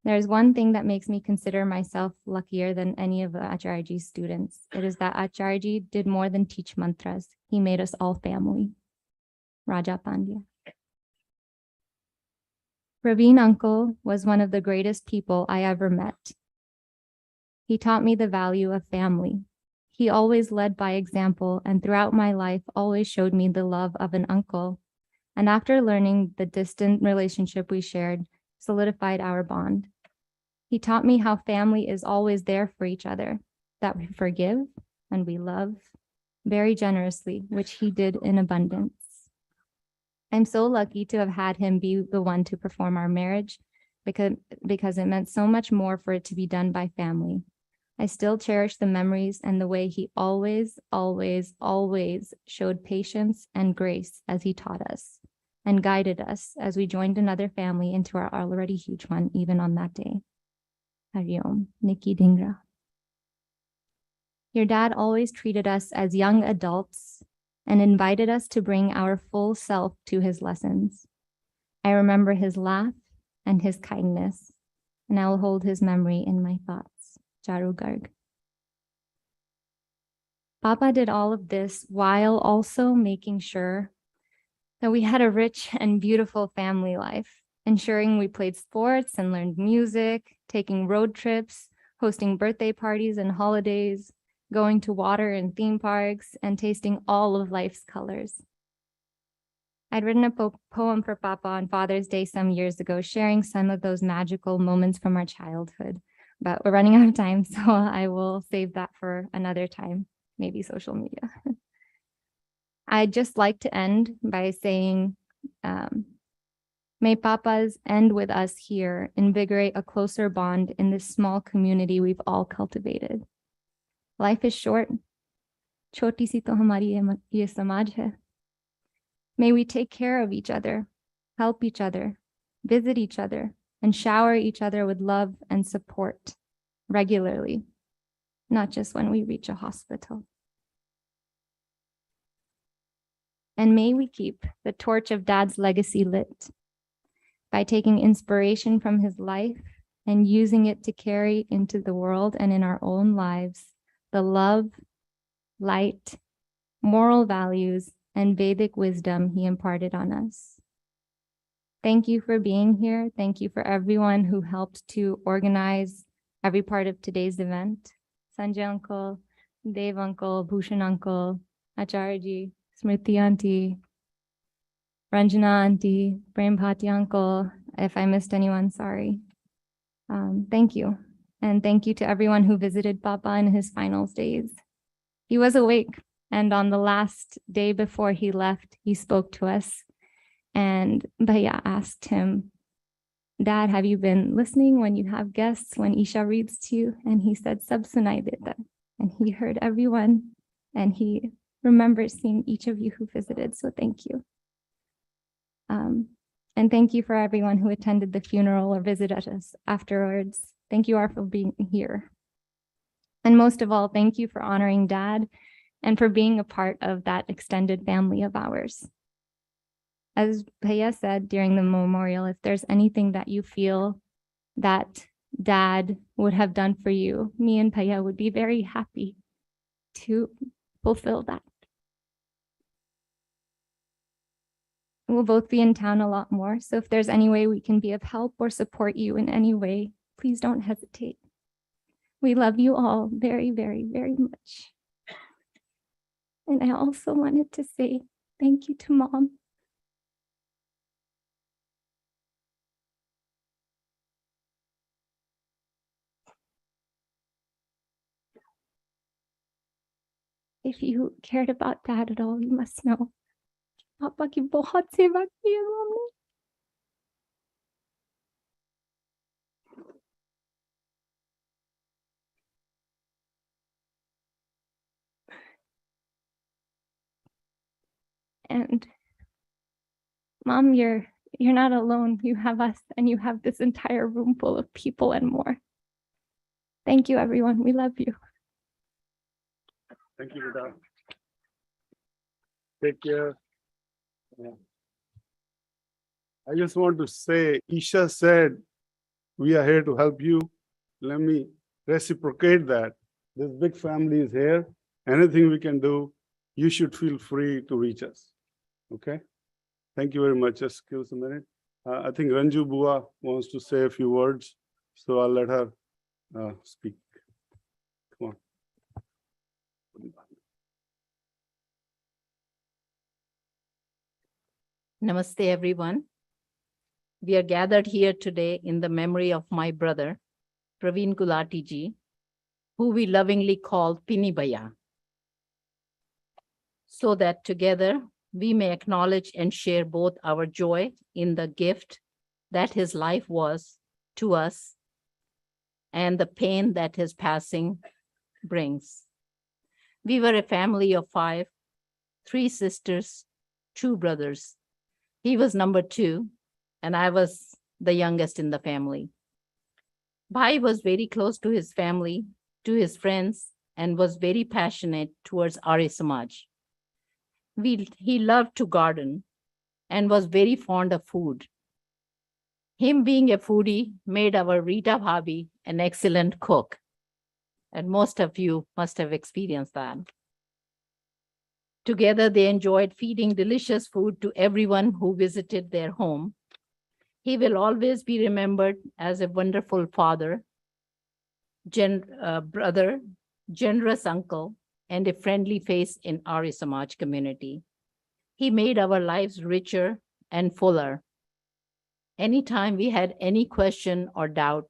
There's one thing that makes me consider myself luckier than any of Acharyaji's students. It is that Acharyaji did more than teach mantras. He made us all family. Raja Pandya. Praveen uncle was one of the greatest people I ever met. He taught me the value of family. He always led by example, and throughout my life always showed me the love of an uncle. And after learning the distant relationship we shared, solidified our bond. He taught me how family is always there for each other, that we forgive and we love very generously, which he did in abundance. I'm so lucky to have had him be the one to perform our marriage because it meant so much more for it to be done by family. I still cherish the memories and the way he always, always, always showed patience and grace as he taught us and guided us as we joined another family into our already huge one, even on that day. Hari Om, Nikki Dhingra. Your dad always treated us as young adults and invited us to bring our full self to his lessons. I remember his laugh and his kindness, and I will hold his memory in my thoughts. Charu Garg. Papa did all of this while also making sure that we had a rich and beautiful family life, ensuring we played sports and learned music, taking road trips, hosting birthday parties and holidays, going to water and theme parks, and tasting all of life's colors. I'd written a poem for Papa on Father's Day some years ago, sharing some of those magical moments from our childhood. But we're running out of time, so I will save that for another time, maybe social media. I'd just like to end by saying, may Papa's end with us here invigorate a closer bond in this small community we've all cultivated. Life is short. Choti si to hamari ye samaj hai. May we take care of each other, help each other, visit each other, and shower each other with love and support regularly, not just when we reach a hospital. And may we keep the torch of Dad's legacy lit by taking inspiration from his life and using it to carry into the world and in our own lives the love, light, moral values, and Vedic wisdom he imparted on us. Thank you for being here. Thank you for everyone who helped to organize every part of today's event. Sanjay Uncle, Dev Uncle, Bhushan Uncle, Acharyaji, Smriti Auntie, Ranjana Auntie, Prem Bhati Uncle. If I missed anyone, sorry. Thank you. And thank you to everyone who visited Papa in his final days. He was awake, and on the last day before he left, he spoke to us. And Bhaiya asked him, Dad, have you been listening when you have guests, when Isha reads to you? And he said, Sab sunai deta. And he heard everyone, and he remembers seeing each of you who visited. So thank you. And thank you for everyone who attended the funeral or visited us afterwards. Thank you all for being here. And most of all, thank you for honoring Dad and for being a part of that extended family of ours. As Bhaiya said during the memorial, if there's anything that you feel that Dad would have done for you, me and Bhaiya would be very happy to fulfill that. We'll both be in town a lot more, so if there's any way we can be of help or support you in any way, please don't hesitate. We love you all very, very, very much. And I also wanted to say thank you to Mom. If you cared about Dad at all, you must know. Papa की बहुत सेवा की है Mom ने. And Mom, you're not alone. You have us, and you have this entire room full of people and more. Thank you, everyone. We love you. Thank you, Dada. Take care. Yeah. I just want to say, Isha said, we are here to help you. Let me reciprocate that. This big family is here. Anything we can do, you should feel free to reach us. Okay? Thank you very much. Just give us a minute. I think Ranju Bua wants to say a few words, so I'll let her speak. Come on. Namaste, everyone. We are gathered here today in the memory of my brother, Praveen Gulati ji, who we lovingly call Pini Bhaiya, so that together we may acknowledge and share both our joy in the gift that his life was to us and the pain that his passing brings. We were a family of 5, 3 sisters, 2 brothers. He was number 2, and I was the youngest in the family. Bhai was very close to his family, to his friends, and was very passionate towards Arya Samaj. He loved to garden and was very fond of food. Him being a foodie made our Rita Bhabhi an excellent cook, and most of you must have experienced that. Together, they enjoyed feeding delicious food to everyone who visited their home. He will always be remembered as a wonderful father, brother, generous uncle, and a friendly face in Arya Samaj community. He made our lives richer and fuller. Anytime we had any question or doubt,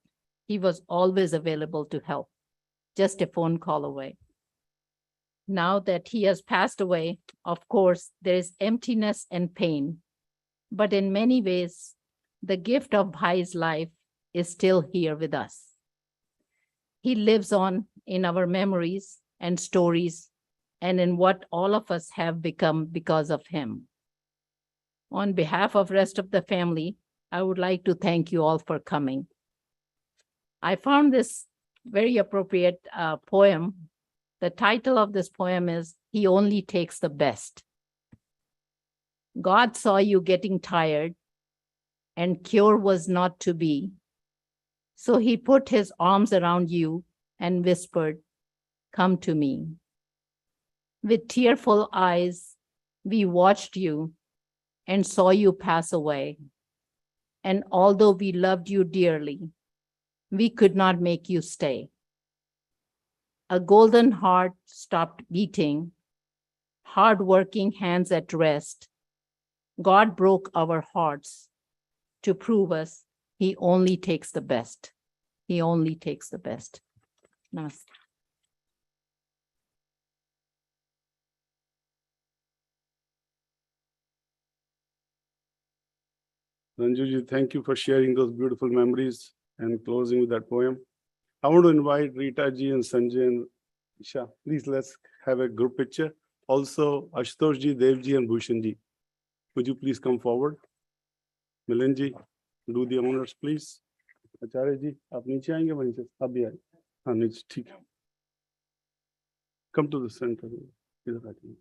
he was always available to help, just a phone call away. Now that he has passed away, of course, there is emptiness and pain, but in many ways, the gift of Bhai's life is still here with us. He lives on in our memories and stories and in what all of us have become because of him. On behalf of rest of the family, I would like to thank you all for coming. I found this very appropriate poem. The title of this poem is He Only Takes the Best. God saw you getting tired and cure was not to be. So he put his arms around you and whispered, "Come to me." With tearful eyes, we watched you and saw you pass away. And although we loved you dearly, we could not make you stay. A golden heart stopped beating, hard-working hands at rest. God broke our hearts to prove us he only takes the best. He only takes the best. Namaste. Ranjuji, thank you for sharing those beautiful memories and closing with that poem. I want to invite Rita ji and Sanjay and Isha. Please, let's have a group picture. Also, Ashutosh ji, Dev ji, and Bhushan ji. Would you please come forward? Milan ji, do the honors, please. Acharya ji, आप नीचे आएंगे वहीं से आप भी आए हाँ नीचे ठीक है come to the center इधर आइए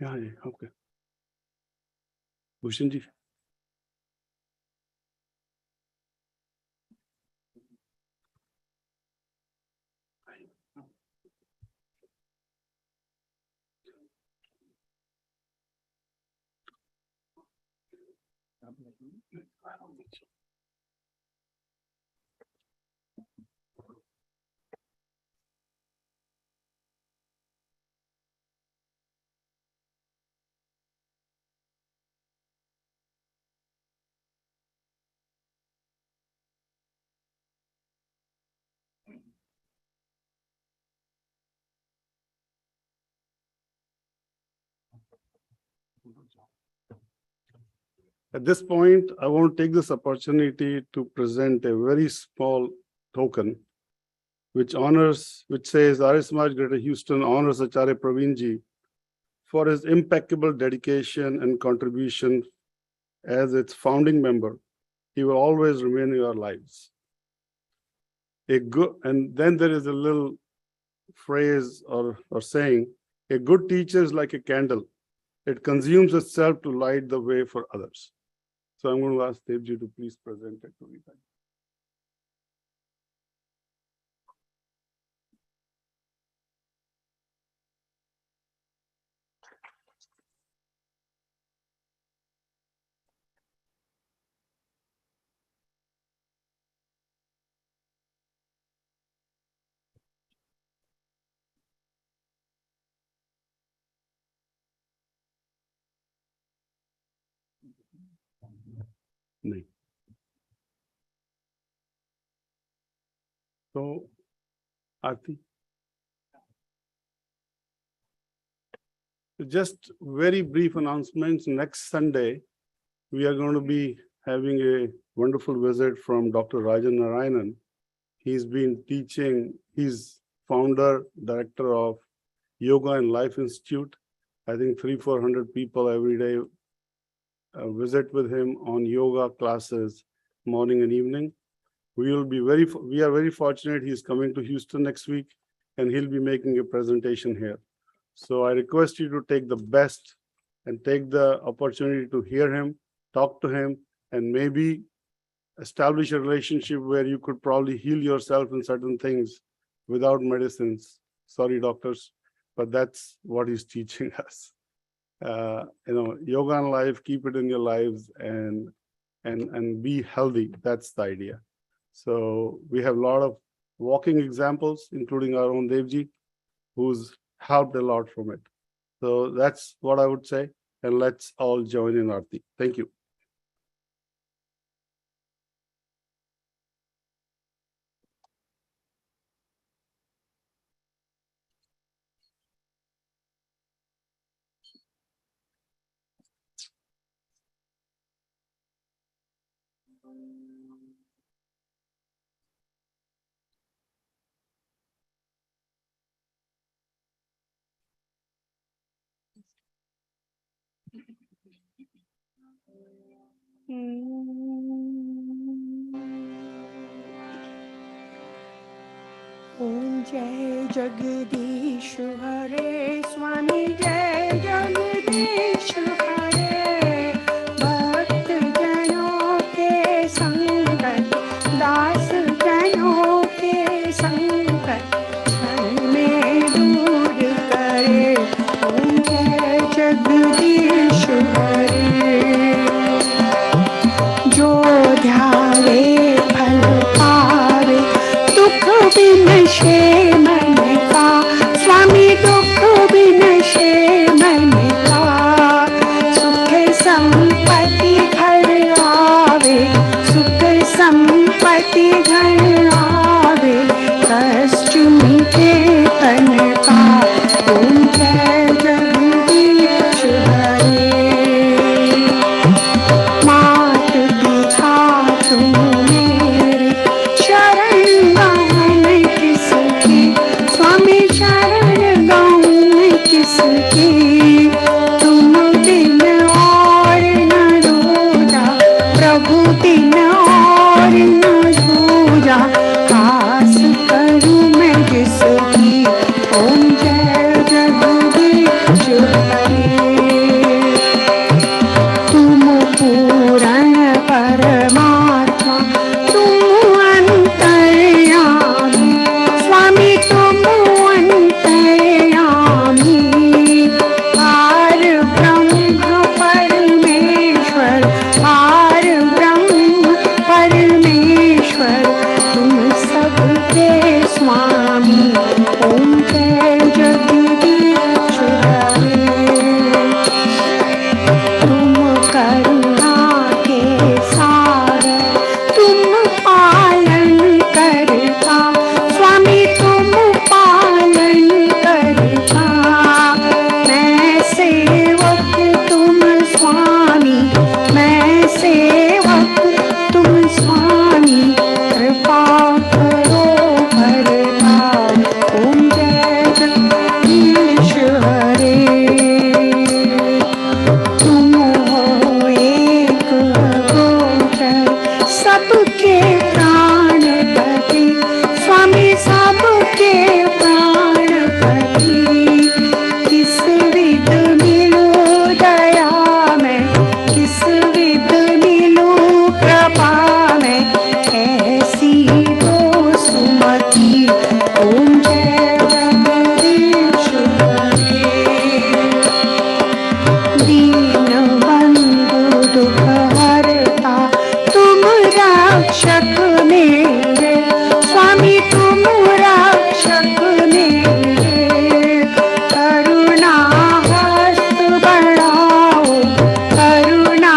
यहाँ आइए okay Bhushan ji At this point, I want to take this opportunity to present a very small token which says Arya Samaj Greater Houston honors Acharya Praveen ji for his impeccable dedication and contribution as its founding member. He will always remain in your lives. And then there is a little phrase or saying, a good teacher is like a candle. It consumes itself to light the way for others. So I'm going to ask Devji to please present it to me. नहीं। तो आरती, just very brief announcements. Next Sunday, we are going to be having a wonderful visit from Dr. Rajan Narayanan. He's been teaching, he's founder, director of Yoga and Life Institute. I think 300-400 people every day visit with him on yoga classes, morning and evening. We are very fortunate he's coming to Houston next week, and he'll be making a presentation here. So I request you to take the best and take the opportunity to hear him, talk to him, and maybe establish a relationship where you could probably heal yourself in certain things without medicines. Sorry, doctors, but that's what he's teaching us. Yoga and life, keep it in your lives and be healthy. That's the idea. So we have a lot of walking examples, including our own Devji, who's helped a lot from it. So that's what I would say. And let's all join in Aarti. Thank you. ओम जय जगदीश हरे स्वामी जय जगदीश हरे भक्त जनों के संगत दास जनों के संगत मन में दूर करे ओम जय जगदीश हरे जो ध्यावे फल पावे दुख बिनशे मन का स्वामी दुख बिनशे मन का सुख संपत्ति घर आवे सुख संपत्ति घर आवे कष्ट मीठे तन का ओम जय जगदीश हरे मात पिता तुम मेरे शरण गाऊं किसकी स्वामी शरण गाऊं किसकी तुम दिन और न दूजा प्रभु दिन और न दूजा आस करूं मैं जिसकी ओम जय जगदीश हरे तुम पूर्ण परमात्मा तुम अंतर्यामी स्वामी तुम अंतर्यामी पार ब्रह्म परमेश्वर पार ब्रह्म परमेश्वर तुम सबके स्वामी ओम जय जगदीश हरे तुम करुणा के सागर तुम पालन करता स्वामी तुम पालन करता मैं सेवक तुम स्वामी मैं सेवक तुम स्वामी कृपा करो भरतार ओम जय जगदीश हरे तुम हो एक गोचर सबके प्राणपति स्वामी सबके प्राणपति किस विध मिलो दया में किस विध मिलो कृपा में ऐसी तो सुमति ओम जय जगदीश हरे दीन बंधु दुख हरता तुम रक्षक मेरे स्वामी तुम रक्षक मेरे करुणा हस्त बढ़ाओ करुणा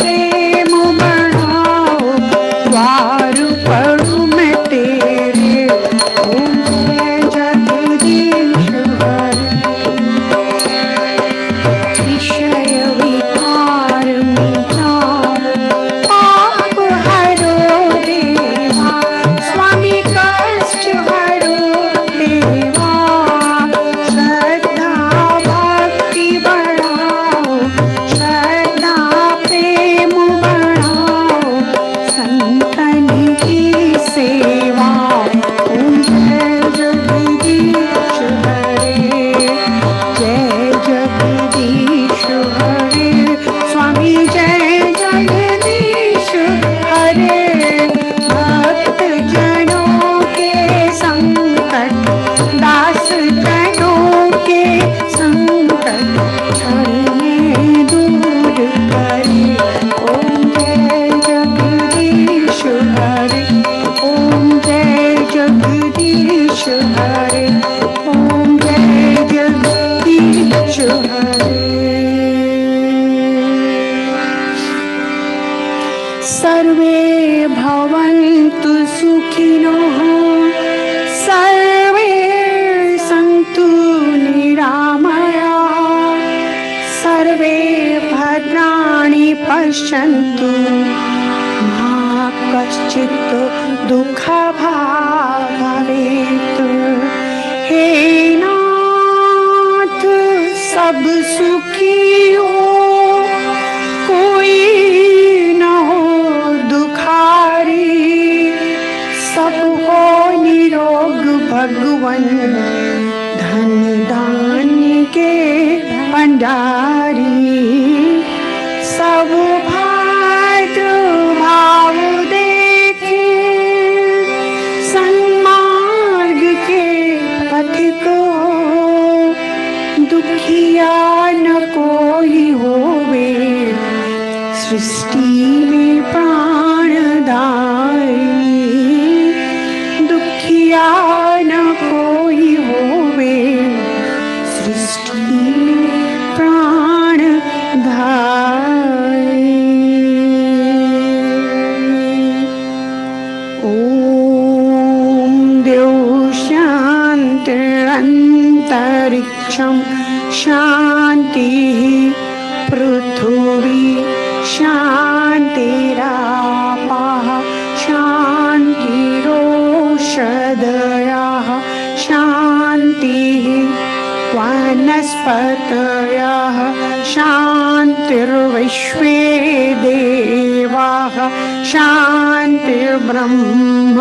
प्रेम बढ़ाओ चित्त दुख भागवेत। हे नाथ सब सुखी हो, कोई न हो दुखारी, सब हो निरोग भगवन, धन दान के भंडारी। सब भातृ भाव देखे, सन्मार्ग के पथिक हो, दुखिया न कोई होवे, सृष्टि में प्राणदायी। दुखिया न कोई होवे, सृष्टि में प्राणदायी। ओम देव शांतिरंतरिक्षं शांति, पृथ्वी शांतिरापः शांतिरोषधयः शांतिः, वनस्पतयः शांतिर्विश्वे देवाः शांतिर्ब्रह्म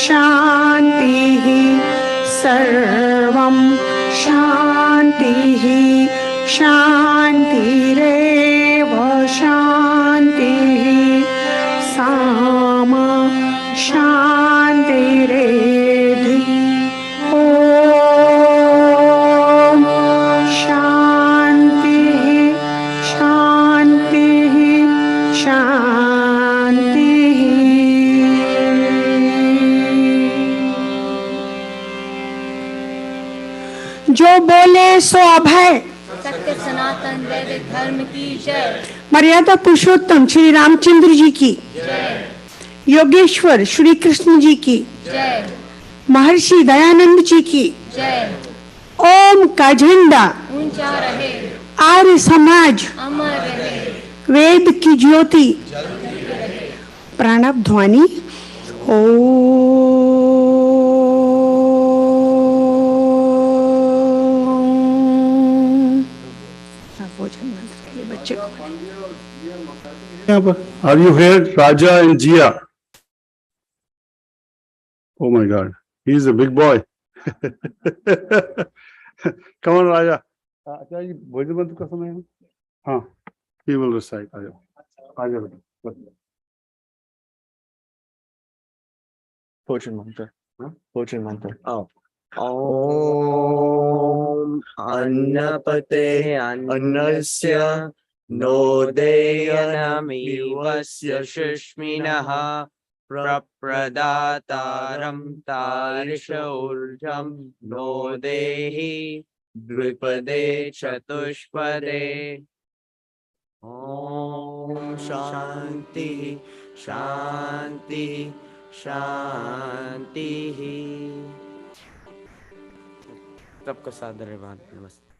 शांतिः, सर्वं शांतिः शांतिरेव शांतिः, सामा शांतिरेधि। ओम शांतिः शांतिः शांतिः। जो बोले सो अभय। सत्य सनातन वैदिक धर्म की जय। मर्यादा पुरुषोत्तम श्री रामचंद्र जी की जय। योगेश्वर श्री कृष्ण जी की जय। महर्षि दयानंद जी की जय। ओम का झंडा ऊंचा रहे, आर्य समाज अमर रहे, वेद की ज्योति। प्रणव ध्वनि। भोजन मंत्र के लिए बच्चे को Are you here, Raja and Jia? Oh my God, he's a big boy. Come on, Raja. आचार्य जी भोजन मंत्र का समय है। हाँ, he will recite. आ जाओ, आ जाओ बेटा। भोजन मंत्र, भोजन मंत्र। ॐ अन्नपते अन्नस्य नोदयनमिवस्य शुष्मिनः प्रप्रदातारं तारिष ऊर्जं नोदेहि द्विपदे चतुष्पदे। ॐ शान्ति शान्ति शान्तिः। सबका सादर नमस्ते।